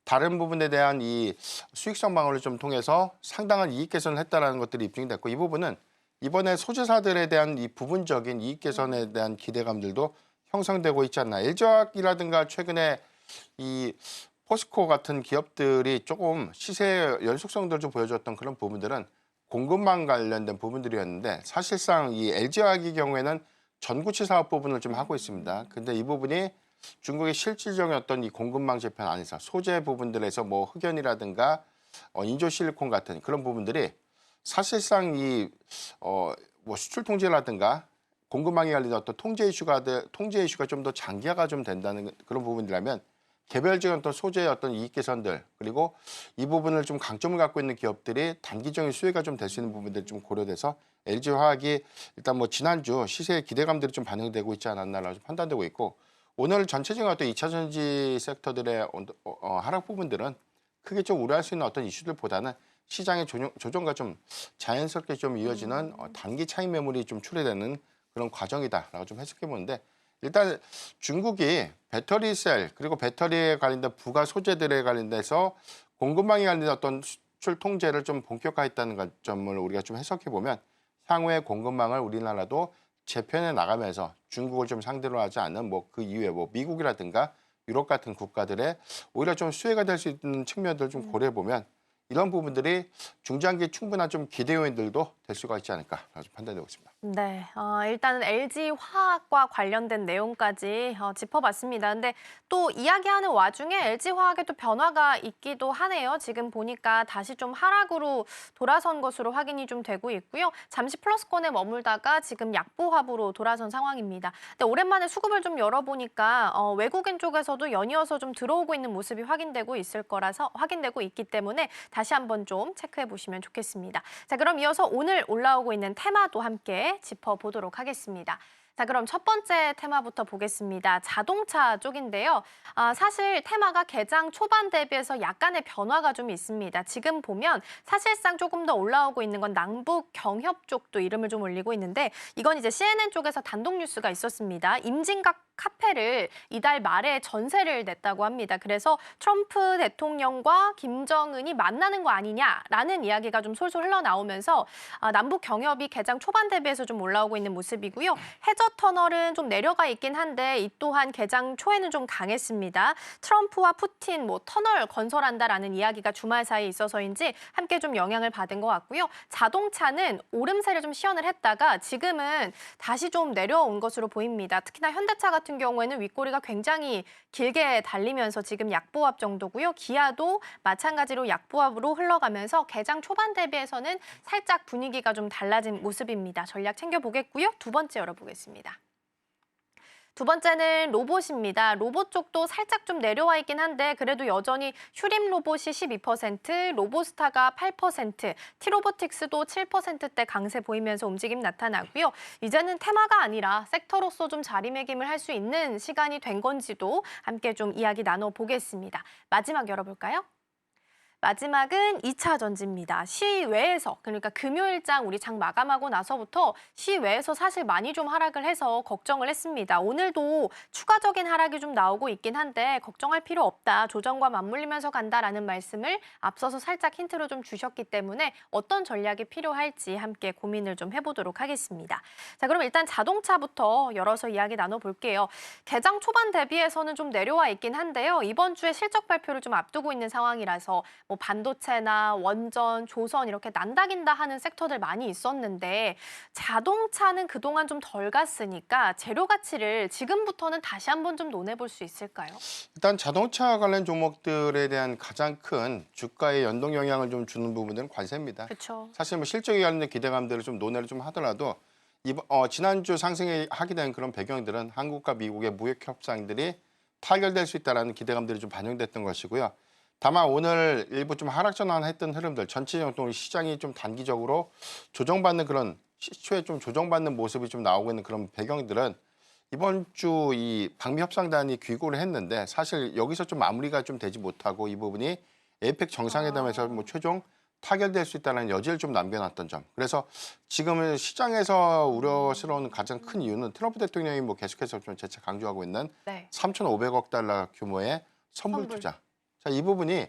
다른 부분에 대한 이 수익성 방어를 좀 통해서 상당한 이익 개선을 했다라는 것들이 입증이 됐고 이 부분은 이번에 소재사들에 대한 이 부분적인 이익 개선에 대한 기대감들도 형성되고 있지 않나. LG화학이라든가 최근에 이 포스코 같은 기업들이 조금 시세 연속성들을 좀 보여줬던 그런 부분들은 공급망 관련된 부분들이었는데 사실상 이 LG화학의 경우에는 전구체 사업 부분을 좀 하고 있습니다. 근데 이 부분이 중국의 실질적인 어떤 이 공급망 재편 안에서 소재 부분들에서 뭐 흑연이라든가 인조 실리콘 같은 그런 부분들이 사실상 이 뭐 수출 통제라든가 공급망에 관련된 어떤 통제 이슈가 좀 더 장기화가 좀 된다는 그런 부분이라면 개별적인 어떤 소재의 어떤 이익 개선들 그리고 이 부분을 좀 강점을 갖고 있는 기업들이 단기적인 수혜가 좀 될 수 있는 부분들이 좀 고려돼서 LG화학이 일단 뭐 지난주 시세의 기대감들이 좀 반영되고 있지 않았나라고 판단되고 있고 오늘 전체적인 어떤 2차 전지 섹터들의 하락 부분들은 크게 좀 우려할 수 있는 어떤 이슈들보다는 시장의 조정과 좀 자연스럽게 좀 이어지는 단기 차익 매물이 좀 출회되는 그런 과정이다라고 좀 해석해 보는데 일단 중국이 배터리 셀 그리고 배터리에 관련된 부가 소재들에 관련돼서 공급망에 관련된 어떤 수출 통제를 좀 본격화했다는 관점을 우리가 좀 해석해 보면 향후에 공급망을 우리나라도 재편해 나가면서 중국을 좀 상대로 하지 않는 뭐 그 이후에 뭐 미국이라든가 유럽 같은 국가들의 오히려 좀 수혜가 될 수 있는 측면들을 좀 고려해 보면 이런 부분들이 중장기 충분한 좀 기대 요인들도 될 수가 있지 않을까 판단되고 있습니다. 네, 일단은 LG화학과 관련된 내용까지 짚어봤습니다. 근데 또 이야기하는 와중에 LG화학에 또 변화가 있기도 하네요. 지금 보니까 다시 좀 하락으로 돌아선 것으로 확인이 좀 되고 있고요. 잠시 플러스권에 머물다가 지금 약보합으로 돌아선 상황입니다. 근데 오랜만에 수급을 좀 열어보니까 외국인 쪽에서도 연이어서 좀 들어오고 있는 모습이 확인되고 있기 때문에 다시 한번 좀 체크해 보시면 좋겠습니다. 자, 그럼 이어서 오늘 올라오고 있는 테마도 함께 짚어보도록 하겠습니다. 자, 그럼 첫 번째 테마부터 보겠습니다. 자동차 쪽인데요. 사실 테마가 개장 초반 대비해서 약간의 변화가 좀 있습니다. 지금 보면 사실상 조금 더 올라오고 있는 건 남북 경협 쪽도 이름을 좀 올리고 있는데 이건 이제 CNN 쪽에서 단독 뉴스가 있었습니다. 임진각 카페를 이달 말에 전세를 냈다고 합니다. 그래서 트럼프 대통령과 김정은이 만나는 거 아니냐라는 이야기가 좀 솔솔 흘러나오면서 남북 경협이 개장 초반 대비해서 좀 올라오고 있는 모습이고요. 해저 터널은 좀 내려가 있긴 한데 이 또한 개장 초에는 좀 강했습니다. 트럼프와 푸틴 터널 건설한다라는 이야기가 주말 사이에 있어서인지 함께 좀 영향을 받은 것 같고요. 자동차는 오름세를 좀 시연을 했다가 지금은 다시 좀 내려온 것으로 보입니다. 특히나 현대차 같은 경우에는 윗꼬리가 굉장히 길게 달리면서 지금 약보합 정도고요. 기아도 마찬가지로 약보합으로 흘러가면서 개장 초반 대비해서는 살짝 분위기가 좀 달라진 모습입니다. 전략 챙겨보겠고요. 두 번째 열어보겠습니다. 두 번째는 로봇입니다. 로봇 쪽도 살짝 좀 내려와 있긴 한데 그래도 여전히 휴림 로봇이 12%, 로보스타가 8%, 티로보틱스도 7%대 강세 보이면서 움직임 나타나고요. 이제는 테마가 아니라 섹터로서 좀 자리매김을 할 수 있는 시간이 된 건지도 함께 좀 이야기 나눠보겠습니다. 마지막 열어볼까요? 마지막은 2차 전지입니다. 시외에서 그러니까 금요일장 우리 장 마감하고 나서부터 시외에서 사실 많이 좀 하락을 해서 걱정을 했습니다. 오늘도 추가적인 하락이 좀 나오고 있긴 한데 걱정할 필요 없다. 조정과 맞물리면서 간다라는 말씀을 앞서서 살짝 힌트로 좀 주셨기 때문에 어떤 전략이 필요할지 함께 고민을 좀 해보도록 하겠습니다. 자, 그럼 일단 자동차부터 열어서 이야기 나눠볼게요. 개장 초반 대비해서는 좀 내려와 있긴 한데요. 이번 주에 실적 발표를 좀 앞두고 있는 상황이라서 반도체나 원전, 조선 이렇게 난다긴다 하는 섹터들 많이 있었는데 자동차는 그동안 좀 덜 갔으니까 재료 가치를 지금부터는 다시 한번 좀 논해볼 수 있을까요? 일단 자동차 관련 종목들에 대한 가장 큰 주가의 연동 영향을 좀 주는 부분들은 관세입니다. 그렇죠. 사실 실적에 관련된 기대감들을 좀 논의를 좀 하더라도 지난주 상승하게 된 그런 배경들은 한국과 미국의 무역 협상들이 타결될 수 있다는 기대감들이 좀 반영됐던 것이고요. 다만 오늘 일부 좀 하락 전환했던 흐름들, 전체적으로 시장이 좀 단기적으로 조정받는 그런 시초에 좀 조정받는 모습이 좀 나오고 있는 그런 배경들은 이번 주 이 방미 협상단이 귀국을 했는데 사실 여기서 좀 마무리가 좀 되지 못하고 이 부분이 에이펙 정상회담에서 최종 타결될 수 있다는 여지를 좀 남겨놨던 점. 그래서 지금은 시장에서 우려스러운 가장 큰 이유는 트럼프 대통령이 계속해서 좀 재차 강조하고 있는 네. 3,500억 달러 규모의 선불 투자. 자, 이 부분이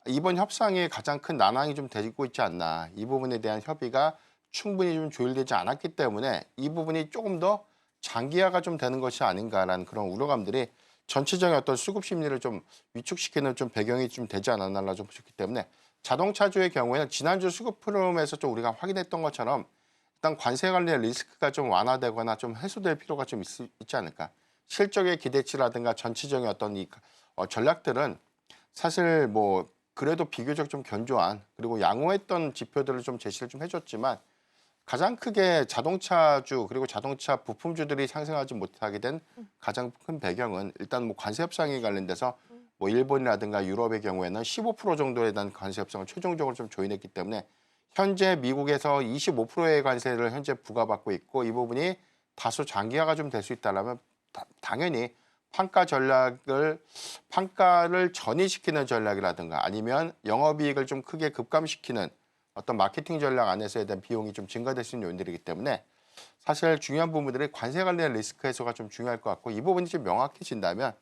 이번 협상의 가장 큰 난항이 좀 되고 있지 않나. 이 부분에 대한 협의가 충분히 좀 조율되지 않았기 때문에 이 부분이 조금 더 장기화가 좀 되는 것이 아닌가라는 그런 우려감들이 전체적인 어떤 수급 심리를 좀 위축시키는 좀 배경이 좀 되지 않았나 좀 보셨기 때문에 자동차주의 경우에는 지난주 수급 흐름에서 좀 우리가 확인했던 것처럼 일단 관세 관련 리스크가 좀 완화되거나 좀 해소될 필요가 좀 있지 않을까. 실적의 기대치라든가 전체적인 어떤 이 전략들은 사실 그래도 비교적 좀 견조한 그리고 양호했던 지표들을 좀 제시를 좀 해줬지만 가장 크게 자동차주 그리고 자동차 부품주들이 상승하지 못하게 된 가장 큰 배경은 일단 관세 협상에 관련돼서 일본이라든가 유럽의 경우에는 15% 정도에 대한 관세 협상을 최종적으로 좀 조인했기 때문에 현재 미국에서 25%의 관세를 현재 부과받고 있고 이 부분이 다소 장기화가 좀 될 수 있다면 당연히 판가를 전이시키는 전략이라든가 아니면 영업이익을 좀 크게 급감시키는 어떤 마케팅 전략 안에서에 대한 비용이 좀 증가될 수 있는 요인들이기 때문에 사실 중요한 부분들이 관세 관련 리스크 해소가 좀 중요할 것 같고 이 부분이 좀 명확해진다면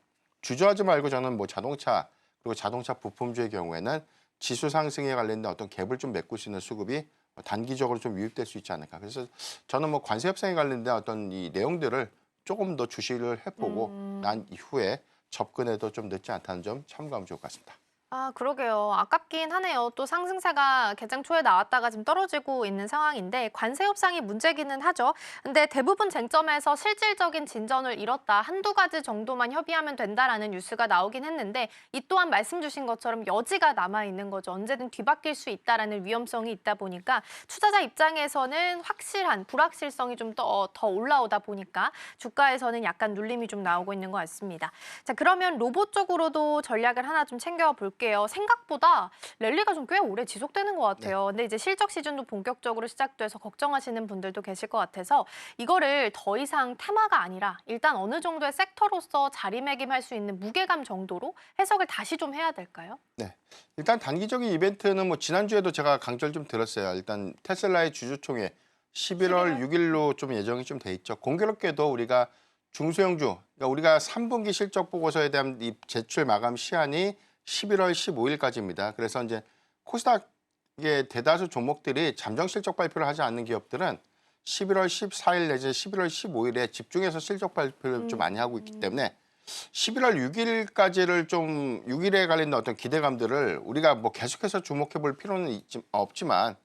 주저하지 말고 저는 자동차 그리고 자동차 부품주의 경우에는 지수 상승에 관련된 어떤 갭을 좀 메꿀 수 있는 수급이 단기적으로 좀 유입될 수 있지 않을까. 그래서 저는 관세 협상에 관련된 어떤 이 내용들을 조금 더 주시를 해보고 난 이후에 접근해도 좀 늦지 않다는 점 참고하면 좋을 것 같습니다. 그러게요. 아깝긴 하네요. 또 상승세가 개장 초에 나왔다가 지금 떨어지고 있는 상황인데 관세 협상이 문제기는 하죠. 근데 대부분 쟁점에서 실질적인 진전을 이뤘다. 한두 가지 정도만 협의하면 된다라는 뉴스가 나오긴 했는데 이 또한 말씀 주신 것처럼 여지가 남아있는 거죠. 언제든 뒤바뀔 수 있다라는 위험성이 있다 보니까 투자자 입장에서는 확실한 불확실성이 좀 더 올라오다 보니까 주가에서는 약간 눌림이 좀 나오고 있는 것 같습니다. 자, 그러면 로봇 쪽으로도 전략을 하나 좀 챙겨볼게요. 여쭤볼게요. 생각보다 랠리가 좀 꽤 오래 지속되는 것 같아요. 근데 이제 실적 시즌도 본격적으로 시작돼서 걱정하시는 분들도 계실 것 같아서 이거를 더 이상 테마가 아니라 일단 어느 정도의 섹터로서 자리매김할 수 있는 무게감 정도로 해석을 다시 좀 해야 될까요? 네. 일단 단기적인 이벤트는 뭐 지난주에도 제가 강조를 좀 드렸어요. 일단 테슬라의 주주총회 11월 6일로 좀 예정이 좀 돼 있죠. 공교롭게도 우리가 중소형주, 그러니까 우리가 3분기 실적 보고서에 대한 이 제출 마감 시한이 11월 15일까지입니다. 그래서 이제 코스닥의 대다수 종목들이 잠정 실적 발표를 하지 않는 기업들은 11월 14일 내지 11월 15일에 집중해서 실적 발표를 좀 많이 하고 있기 때문에 11월 6일까지를 좀 6일에 관련된 어떤 기대감들을 우리가 뭐 계속해서 주목해 볼 필요는 없지만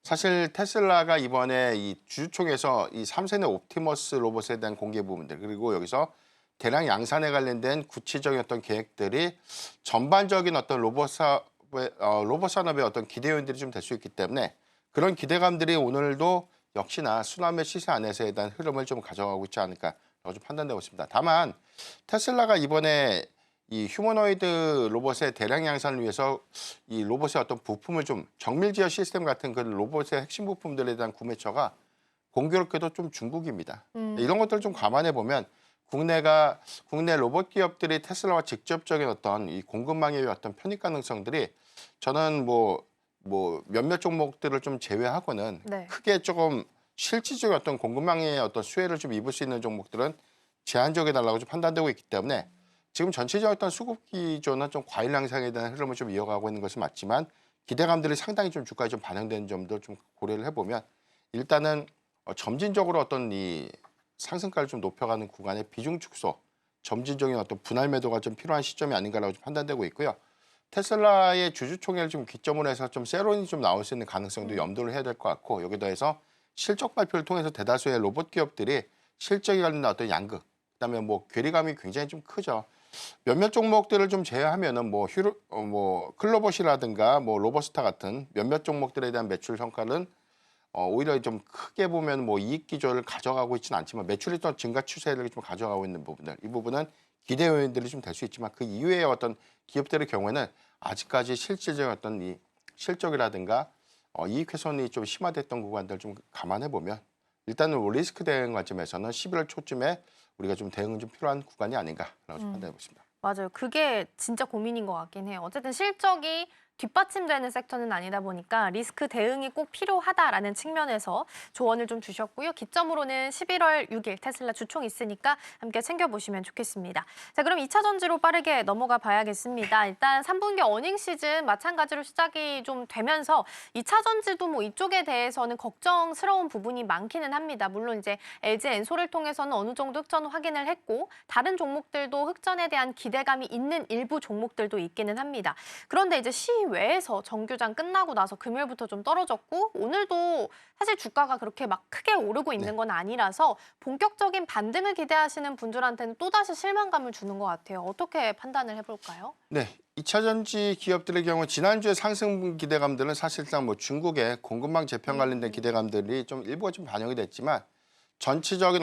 사실 테슬라가 이번에 이 주주총회에서 이 3세대 옵티머스 로봇에 대한 공개 부분들 그리고 여기서 대량 양산에 관련된 구체적인 어떤 계획들이 전반적인 어떤 로봇 산업의 어떤 기대 요인들이 좀 될 수 있기 때문에 그런 기대감들이 오늘도 역시나 수남의 시세 안에서에 대한 흐름을 좀 가져가고 있지 않을까라고 좀 판단되고 있습니다. 다만 테슬라가 이번에 이 휴머노이드 로봇의 대량 양산을 위해서 이 로봇의 어떤 부품을 좀 정밀 제어 시스템 같은 그 로봇의 핵심 부품들에 대한 구매처가 공교롭게도 좀 중국입니다. 이런 것들을 좀 감안해 보면 국내 로봇 기업들이 테슬라와 직접적인 어떤 이 공급망의 어떤 편입 가능성들이 저는 뭐 몇몇 종목들을 좀 제외하고는 네. 크게 조금 실질적인 어떤 공급망의 어떤 수혜를 좀 입을 수 있는 종목들은 제한적이다라고 좀 판단되고 있기 때문에 지금 전체적인 어떤 수급 기조는 좀 과일 양상에 대한 흐름을 좀 이어가고 있는 것은 맞지만 기대감들이 상당히 좀 주가에 좀 반영되는 점도 좀 고려를 해보면 일단은 점진적으로 어떤 이 상승가를 좀 높여가는 구간의 비중 축소, 점진적인 어떤 분할 매도가 좀 필요한 시점이 아닌가라고 좀 판단되고 있고요. 테슬라의 주주총회를 좀 기점으로 해서 좀 세론이 좀 나올 수 있는 가능성도 염두를 해야 될 것 같고 여기에 더해서 실적 발표를 통해서 대다수의 로봇 기업들이 실적에 관련된 어떤 양극, 그다음에 뭐 괴리감이 굉장히 좀 크죠. 몇몇 종목들을 좀 제외하면은 뭐 클로봇이라든가 뭐 로버스타 같은 몇몇 종목들에 대한 매출 성과는 오히려 좀 크게 보면 뭐 이익 기조를 가져가고 있지는 않지만 매출이 또 증가 추세를 좀 가져가고 있는 부분들 이 부분은 기대 요인들이 좀 될 수 있지만 그 이외의 어떤 기업들의 경우에는 아직까지 실질적인 어떤 이 실적이라든가 이익 훼손이 좀 심화됐던 구간들 좀 감안해 보면 일단은 리스크 대응 관점에서는 11월 초쯤에 우리가 좀 대응은 좀 필요한 구간이 아닌가라고 좀 판단해 보십니다. 맞아요. 그게 진짜 고민인 것 같긴 해요. 어쨌든 실적이 뒷받침되는 섹터는 아니다 보니까 리스크 대응이 꼭 필요하다라는 측면에서 조언을 좀 주셨고요. 기점으로는 11월 6일 테슬라 주총 있으니까 함께 챙겨보시면 좋겠습니다. 자, 그럼 2차 전지로 빠르게 넘어가 봐야겠습니다. 일단 3분기 어닝 시즌 마찬가지로 시작이 좀 되면서 2차 전지도 뭐 이쪽에 대해서는 걱정스러운 부분이 많기는 합니다. 물론 이제 LG 엔솔을 통해서는 어느 정도 흑전 확인을 했고 다른 종목들도 흑전에 대한 기대감이 있는 일부 종목들도 있기는 합니다. 그런데 이제 시외에서 정규장 끝나고 나서 금요일부터 좀 떨어졌고 오늘도 사실 주가가 그렇게 막 크게 오르고 있는 건 아니라서 본격적인 반등을 기대하시는 분들한테는 또다시 실망감을 주는 것 같아요. 어떻게 판단을 해볼까요? 네, 2차 전지 기업들의 경우 지난주에 상승 기대감들은 사실상 뭐 중국의 공급망 재편 관련된 기대감들이 좀 일부가 좀 반영이 됐지만 전체적인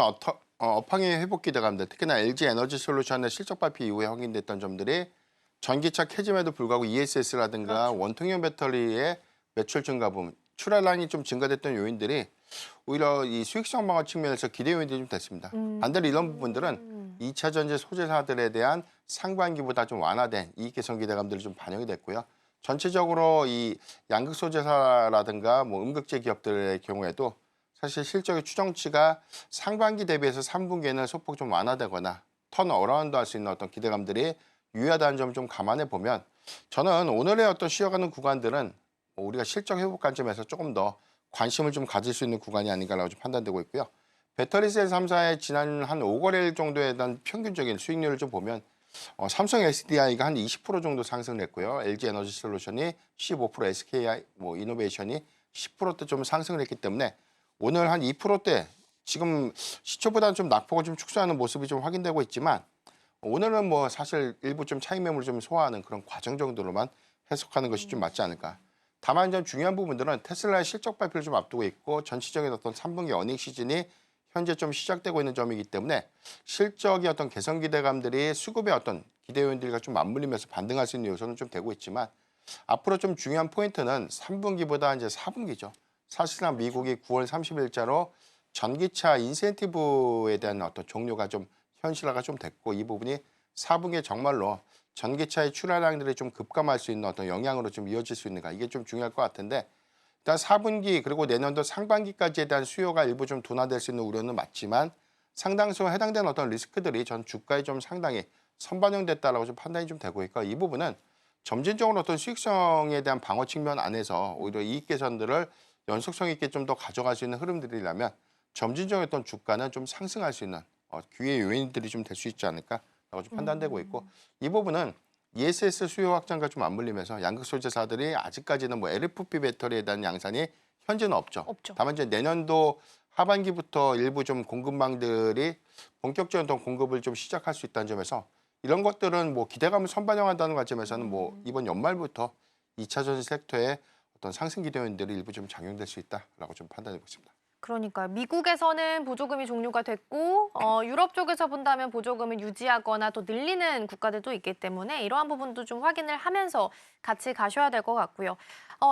업황의 회복 기대감들, 특히나 LG 에너지 솔루션의 실적 발표 이후에 확인됐던 점들이 전기차 캐즘에도 불구하고 ESS라든가 원통형 배터리의 매출 증가 부분, 출하량이 좀 증가됐던 요인들이 오히려 이 수익성 방어 측면에서 기대 요인들이 좀 됐습니다. 반대로 이런 부분들은 2차 전지 소재사들에 대한 상반기보다 좀 완화된 이익 개선 기대감들이 좀 반영이 됐고요. 전체적으로 이 양극 소재사라든가 뭐 음극재 기업들의 경우에도 사실 실적의 추정치가 상반기 대비해서 3분기에는 소폭 좀 완화되거나 턴 어라운드 할 수 있는 어떤 기대감들이 유효하다는 점 좀 감안해 보면 저는 오늘의 어떤 쉬어가는 구간들은 우리가 실적 회복 관점에서 조금 더 관심을 좀 가질 수 있는 구간이 아닌가라고 좀 판단되고 있고요. 배터리셀 3사의 지난 한 5거래일 정도에 대한 평균적인 수익률을 좀 보면 삼성 SDI가 한 20% 정도 상승을 했고요. LG 에너지 솔루션이 15%, SK 뭐 이노베이션이 10%대 좀 상승을 했기 때문에 오늘 한 2%대 지금 시초보다는 좀 낙폭을 좀 축소하는 모습이 좀 확인되고 있지만 오늘은 뭐 사실 일부 좀 차익 매물을 좀 소화하는 그런 과정 정도로만 해석하는 것이 좀 맞지 않을까. 다만 좀 중요한 부분들은 테슬라의 실적 발표를 좀 앞두고 있고 전체적인 어떤 3분기 어닝 시즌이 현재 좀 시작되고 있는 점이기 때문에 실적의 어떤 개선 기대감들이 수급의 어떤 기대 요인들과 좀 맞물리면서 반등할 수 있는 요소는 좀 되고 있지만 앞으로 좀 중요한 포인트는 3분기보다 이제 4분기죠. 사실상 미국이 9월 30일자로 전기차 인센티브에 대한 어떤 종료가 좀 현실화가 좀 됐고 이 부분이 4분기에 정말로 전기차의 출하량들이 좀 급감할 수 있는 어떤 영향으로 좀 이어질 수 있는가 이게 좀 중요할 것 같은데 일단 4분기 그리고 내년도 상반기까지에 대한 수요가 일부 좀 둔화될 수 있는 우려는 맞지만 상당수 해당되는 어떤 리스크들이 전 주가에 좀 상당히 선반영됐다라고 좀 판단이 좀 되고 있고 이 부분은 점진적으로 어떤 수익성에 대한 방어 측면 안에서 오히려 이익 개선들을 연속성 있게 좀 더 가져갈 수 있는 흐름들이라면 점진적인 어떤 주가는 좀 상승할 수 있는 기회 요인들이 좀 될 수 있지 않을까라고 좀 판단되고 있고 이 부분은 ESS 수요 확장과 좀 맞물리면서 양극 소재사들이 아직까지는 뭐 LFP 배터리에 대한 양산이 현재는 없죠. 없죠. 다만 이제 내년도 하반기부터 일부 좀 공급망들이 본격적인 어떤 공급을 좀 시작할 수 있다는 점에서 이런 것들은 뭐 기대감을 선반영한다는 관점에서는 뭐 이번 연말부터 2차 전지 섹터에 어떤 상승 기대 요인들이 일부 좀 작용될 수 있다라고 좀 판단하고 있습니다. 그러니까요. 미국에서는 보조금이 종료가 됐고 유럽 쪽에서 본다면 보조금을 유지하거나 또 늘리는 국가들도 있기 때문에 이러한 부분도 좀 확인을 하면서 같이 가셔야 될 것 같고요.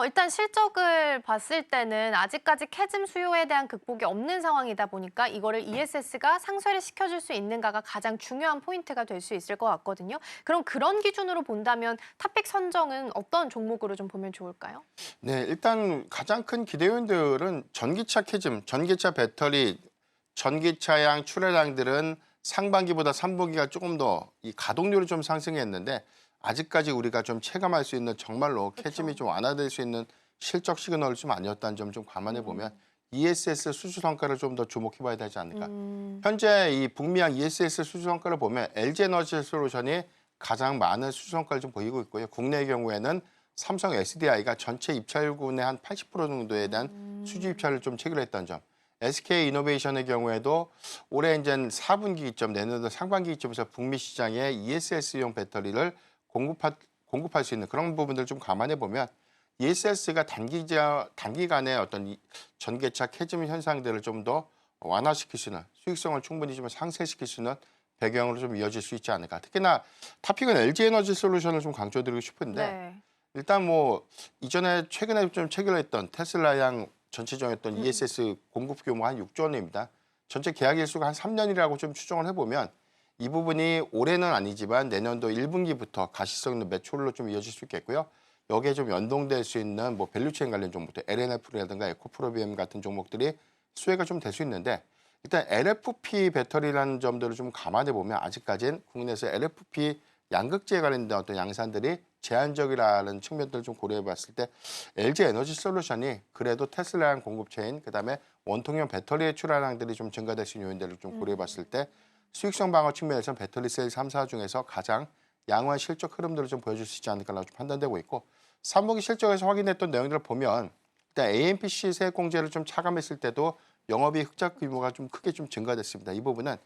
일단 실적을 봤을 때는 아직까지 캐즘 수요에 대한 극복이 없는 상황이다 보니까 이거를 ESS가 상쇄를 시켜줄 수 있는가가 가장 중요한 포인트가 될 수 있을 것 같거든요. 그럼 그런 기준으로 본다면 탑픽 선정은 어떤 종목으로 좀 보면 좋을까요? 네, 일단 가장 큰 기대 요인들은 전기차 캐즘, 전기차 배터리, 전기차량 출하량들은 상반기보다 3분기가 조금 더 이 가동률이 좀 상승했는데 아직까지 우리가 좀 체감할 수 있는 정말로 캐즘이 좀 완화될 수 있는 실적 시그널이 좀 아니었다는 점 좀 감안해 보면 ESS 수주 성과를 좀 더 주목해 봐야 되지 않을까. 현재 이 북미양 ESS 수주 성과를 보면 LG 에너지 솔루션이 가장 많은 수주 성과를 좀 보이고 있고요. 국내의 경우에는 삼성 SDI가 전체 입찰군의 한 80% 정도에 대한 수주 입찰을 좀 체결했다는 점. SK 이노베이션의 경우에도 올해 이제 4분기 기점 내년도 상반기 기점에서 북미 시장에 ESS용 배터리를 공급할 수 있는 그런 부분들을 좀 감안해 보면 ESS가 단기간에 어떤 전기차 캐즘 현상들을 좀 더 완화시킬 수 있는 수익성을 충분히 좀 상쇄시킬 수 있는 배경으로 좀 이어질 수 있지 않을까. 특히나 탑픽은 LG 에너지 솔루션을 좀 강조드리고 싶은데 네. 일단 뭐 이전에 최근에 좀 체결했던 테슬라양 전체적인 어떤 ESS 공급 규모 한 6조 원입니다. 전체 계약 일수가 한 3년이라고 좀 추정을 해보면 이 부분이 올해는 아니지만 내년도 1분기부터 가시성 있는 매출로 좀 이어질 수 있겠고요. 여기에 좀 연동될 수 있는 뭐 밸류체인 관련 종목들, LNF라든가 에코프로비엠 같은 종목들이 수혜가 좀 될 수 있는데 일단 LFP 배터리라는 점들을 좀 감안해 보면 아직까지는 국내에서 LFP 양극재에 관련된 어떤 양산들이 제한적이라는 측면들을 좀 고려해 봤을 때 LG 에너지 솔루션이 그래도 테슬라양 공급체인 그다음에 원통형 배터리의 출하량들이 좀 증가될 수 있는 요인들을 좀 고려해 봤을 때 수익성 방어 측면에서는 배터리 셀 3사 중에서 가장 양호한 실적 흐름들을 좀 보여줄 수 있지 않을까라고 좀 판단되고 있고 3분기 실적에서 확인했던 내용들을 보면 일단 AMPC 세액 공제를 좀 차감했을 때도 영업이익 흑자 규모가 좀 크게 좀 증가됐습니다. 이 부분은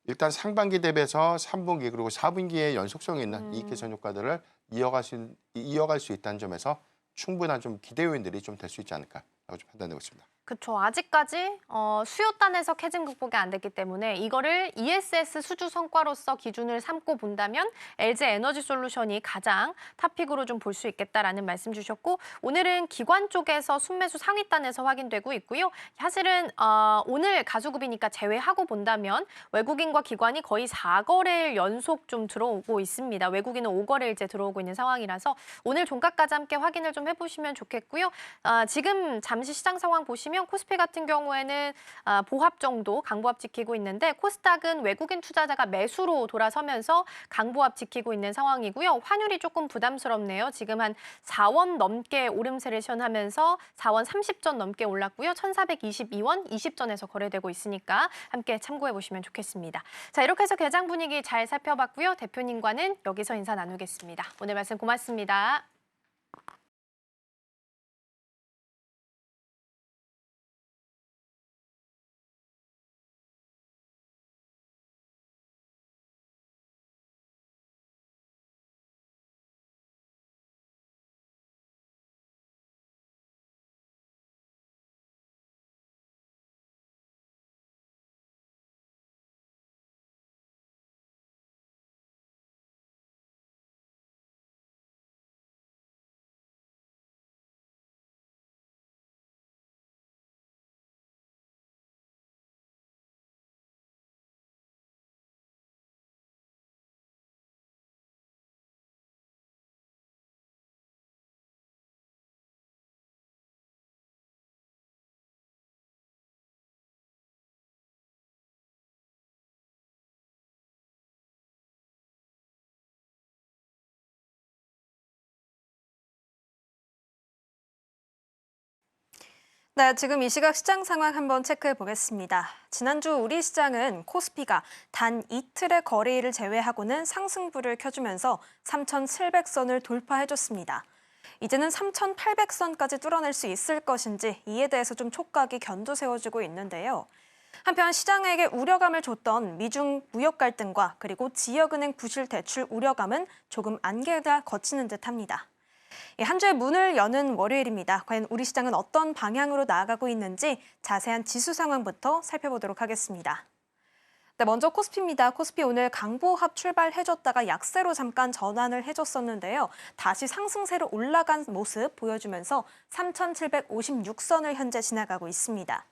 일단 상반기 대비해서 3분기 그리고 4분기에 연속성 있는 이익 개선 효과들을 이어갈 수 있다는 점에서 충분한 좀 기대 요인들이 좀 될 수 있지 않을까라고 좀 판단되고 있습니다. 그렇죠. 아직까지 수요단에서 캐즘 극복이 안 됐기 때문에 이거를 ESS 수주 성과로서 기준을 삼고 본다면 LG 에너지 솔루션이 가장 탑픽으로 좀 볼 수 있겠다라는 말씀 주셨고 오늘은 기관 쪽에서 순매수 상위단에서 확인되고 있고요. 사실은 오늘 가수급이니까 제외하고 본다면 외국인과 기관이 거의 4거래일 연속 좀 들어오고 있습니다. 외국인은 5거래일째 들어오고 있는 상황이라서 오늘 종가까지 함께 확인을 좀 해보시면 좋겠고요. 지금 잠시 시장 상황 보시면 코스피 같은 경우에는 보합 정도 강보합 지키고 있는데 코스닥은 외국인 투자자가 매수로 돌아서면서 강보합 지키고 있는 상황이고요. 환율이 조금 부담스럽네요. 지금 한 4원 넘게 오름세를 시현하면서 4원 30전 넘게 올랐고요. 1,422원 20전에서 거래되고 있으니까 함께 참고해 보시면 좋겠습니다. 자, 이렇게 해서 개장 분위기 잘 살펴봤고요. 대표님과는 여기서 인사 나누겠습니다. 오늘 말씀 고맙습니다. 네, 지금 이 시각 시장 상황 한번 체크해 보겠습니다. 지난주 우리 시장은 코스피가 단 이틀의 거래일을 제외하고는 상승부를 켜주면서 3,700선을 돌파해줬습니다. 이제는 3,800선까지 뚫어낼 수 있을 것인지 이에 대해서 좀 촉각이 견두세워지고 있는데요. 한편 시장에게 우려감을 줬던 미중 무역 갈등과 그리고 지역은행 부실 대출 우려감은 조금 안개가 걷히는 듯합니다. 한 주의 문을 여는 월요일입니다. 과연 우리 시장은 어떤 방향으로 나아가고 있는지 자세한 지수 상황부터 살펴보도록 하겠습니다. 네, 먼저 코스피입니다. 코스피 오늘 강보합 출발해줬다가 약세로 잠깐 전환을 해줬었는데요. 다시 상승세로 올라간 모습 보여주면서 3,756선을 현재 지나가고 있습니다.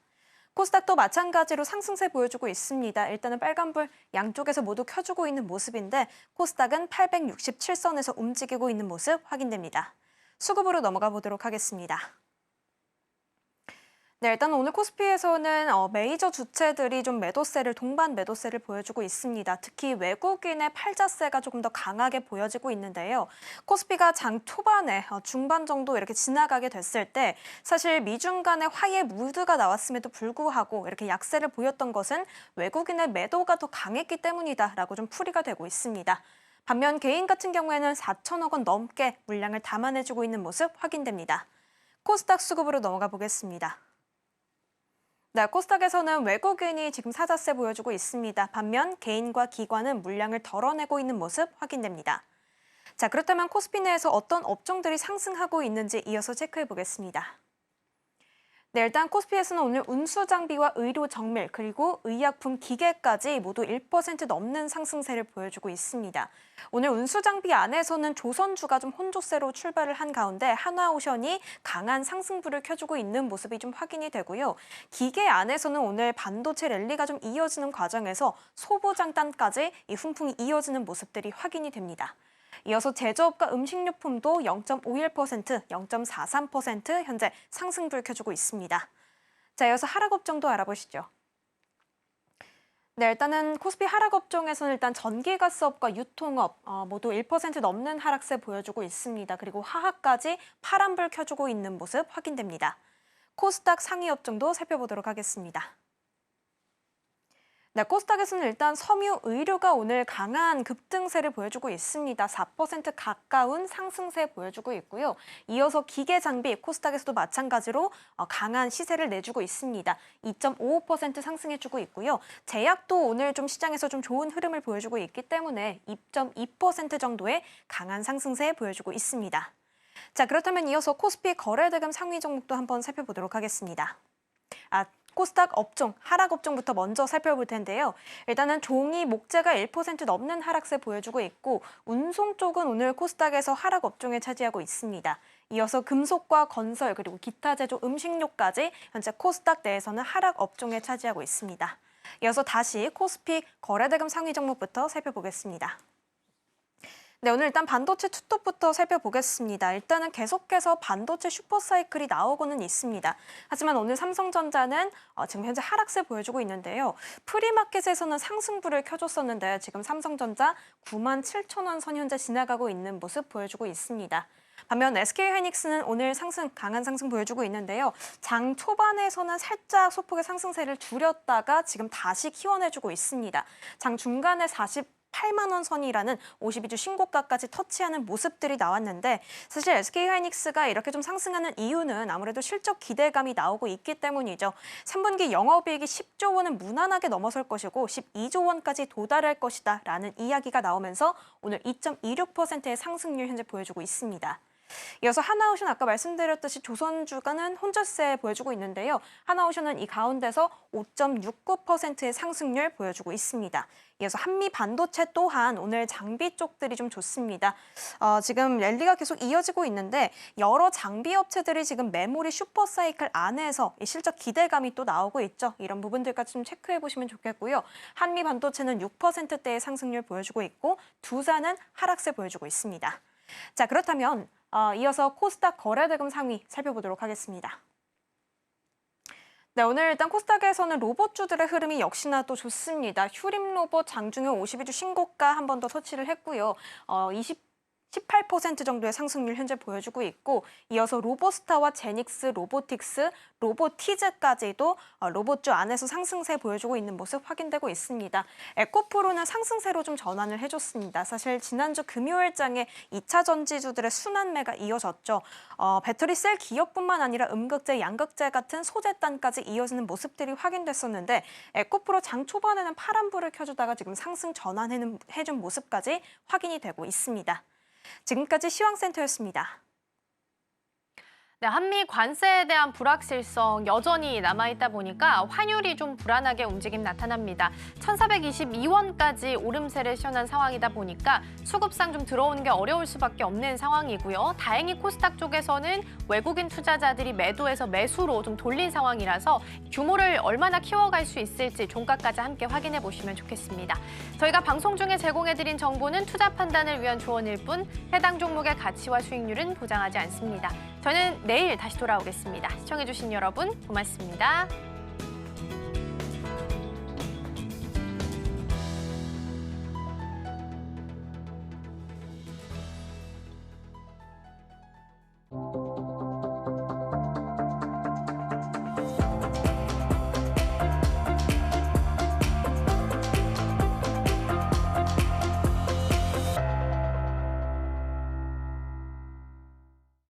코스닥도 마찬가지로 상승세 보여주고 있습니다. 일단은 빨간불 양쪽에서 모두 켜주고 있는 모습인데 코스닥은 867선에서 움직이고 있는 모습 확인됩니다. 수급으로 넘어가 보도록 하겠습니다. 네, 일단 오늘 코스피에서는 메이저 주체들이 좀 매도세를 동반 매도세를 보여주고 있습니다. 특히 외국인의 팔자세가 조금 더 강하게 보여지고 있는데요. 코스피가 장 초반에 중반 정도 이렇게 지나가게 됐을 때 사실 미중 간의 화해 무드가 나왔음에도 불구하고 이렇게 약세를 보였던 것은 외국인의 매도가 더 강했기 때문이다라고 좀 풀이가 되고 있습니다. 반면 개인 같은 경우에는 4천억 원 넘게 물량을 담아내주고 있는 모습 확인됩니다. 코스닥 수급으로 넘어가 보겠습니다. 네, 코스닥에서는 외국인이 지금 사자세 보여주고 있습니다. 반면 개인과 기관은 물량을 덜어내고 있는 모습 확인됩니다. 자, 그렇다면 코스피 내에서 어떤 업종들이 상승하고 있는지 이어서 체크해 보겠습니다. 네, 일단 코스피에서는 오늘 운수장비와 의료정밀 그리고 의약품 기계까지 모두 1% 넘는 상승세를 보여주고 있습니다. 오늘 운수장비 안에서는 조선주가 좀 혼조세로 출발을 한 가운데 한화오션이 강한 상승부를 켜주고 있는 모습이 좀 확인이 되고요. 기계 안에서는 오늘 반도체 랠리가 좀 이어지는 과정에서 소보장단까지 이 훈풍이 이어지는 모습들이 확인이 됩니다. 이어서 제조업과 음식료품도 0.51%, 0.43% 현재 상승부를 켜주고 있습니다. 자, 이어서 하락업종도 알아보시죠. 네, 일단은 코스피 하락업종에서는 일단 전기가스업과 유통업 모두 1% 넘는 하락세 보여주고 있습니다. 그리고 화학까지 파란불 켜주고 있는 모습 확인됩니다. 코스닥 상위 업종도 살펴보도록 하겠습니다. 네, 코스닥에서는 일단 섬유 의료가 오늘 강한 급등세를 보여주고 있습니다. 4% 가까운 상승세 보여주고 있고요. 이어서 기계 장비, 코스닥에서도 마찬가지로 강한 시세를 내주고 있습니다. 2.55% 상승해주고 있고요. 제약도 오늘 좀 시장에서 좀 좋은 흐름을 보여주고 있기 때문에 2.2% 정도의 강한 상승세 보여주고 있습니다. 자, 그렇다면 이어서 코스피 거래대금 상위 종목도 한번 살펴보도록 하겠습니다. 코스닥 업종, 하락 업종부터 먼저 살펴볼 텐데요. 일단은 종이, 목재가 1% 넘는 하락세 보여주고 있고 운송 쪽은 오늘 코스닥에서 하락 업종에 차지하고 있습니다. 이어서 금속과 건설 그리고 기타 제조 음식료까지 현재 코스닥 내에서는 하락 업종에 차지하고 있습니다. 이어서 다시 코스피 거래대금 상위 종목부터 살펴보겠습니다. 네, 오늘 일단 반도체 투톱부터 살펴보겠습니다. 일단은 계속해서 반도체 슈퍼사이클이 나오고는 있습니다. 하지만 오늘 삼성전자는 지금 현재 하락세 보여주고 있는데요. 프리마켓에서는 상승부를 켜줬었는데 지금 삼성전자 97,000원 선 현재 지나가고 있는 모습 보여주고 있습니다. 반면 SK하이닉스는 오늘 강한 상승 보여주고 있는데요. 장 초반에서는 살짝 소폭의 상승세를 줄였다가 지금 다시 키워내주고 있습니다. 장 중간에 8만 원 선이라는 52주 신고가까지 터치하는 모습들이 나왔는데 사실 SK하이닉스가 이렇게 좀 상승하는 이유는 아무래도 실적 기대감이 나오고 있기 때문이죠. 3분기 영업이익이 10조 원은 무난하게 넘어설 것이고 12조 원까지 도달할 것이다 라는 이야기가 나오면서 오늘 2.26%의 상승률 현재 보여주고 있습니다. 이어서 하나오션 아까 말씀드렸듯이 조선주가는 혼조세 보여주고 있는데요. 하나오션은 이 가운데서 5.69%의 상승률 보여주고 있습니다. 이어서 한미 반도체 또한 오늘 장비 쪽들이 좀 좋습니다. 지금 랠리가 계속 이어지고 있는데 여러 장비 업체들이 지금 메모리 슈퍼사이클 안에서 이 실적 기대감이 또 나오고 있죠. 이런 부분들까지 좀 체크해 보시면 좋겠고요. 한미 반도체는 6%대의 상승률 보여주고 있고 두산은 하락세 보여주고 있습니다. 자, 그렇다면 이어서 코스닥 거래대금 상위 살펴보도록 하겠습니다. 네, 오늘 일단 코스닥에서는 로봇주들의 흐름이 역시나 또 좋습니다. 휴림 로봇 장중에 52주 신고가 한 번 더 터치를 했고요. 18% 정도의 상승률 현재 보여주고 있고 이어서 로보스타와 제닉스, 로보틱스, 로보티즈까지도 로봇주 안에서 상승세 보여주고 있는 모습 확인되고 있습니다. 에코프로는 상승세로 좀 전환을 해줬습니다. 사실 지난주 금요일장에 2차 전지주들의 순환매가 이어졌죠. 배터리 셀 기업뿐만 아니라 음극재, 양극재 같은 소재단까지 이어지는 모습들이 확인됐었는데 에코프로 장 초반에는 파란불을 켜주다가 지금 상승 전환해준 모습까지 확인이 되고 있습니다. 지금까지 시황센터였습니다. 네, 한미 관세에 대한 불확실성 여전히 남아있다 보니까 환율이 좀 불안하게 움직임 나타납니다. 1,422원까지 오름세를 시현한 상황이다 보니까 수급상 좀 들어오는 게 어려울 수밖에 없는 상황이고요. 다행히 코스닥 쪽에서는 외국인 투자자들이 매도해서 매수로 좀 돌린 상황이라서 규모를 얼마나 키워갈 수 있을지 종가까지 함께 확인해 보시면 좋겠습니다. 저희가 방송 중에 제공해드린 정보는 투자 판단을 위한 조언일 뿐 해당 종목의 가치와 수익률은 보장하지 않습니다. 저는 내일 다시 돌아오겠습니다. 시청해주신 여러분 고맙습니다.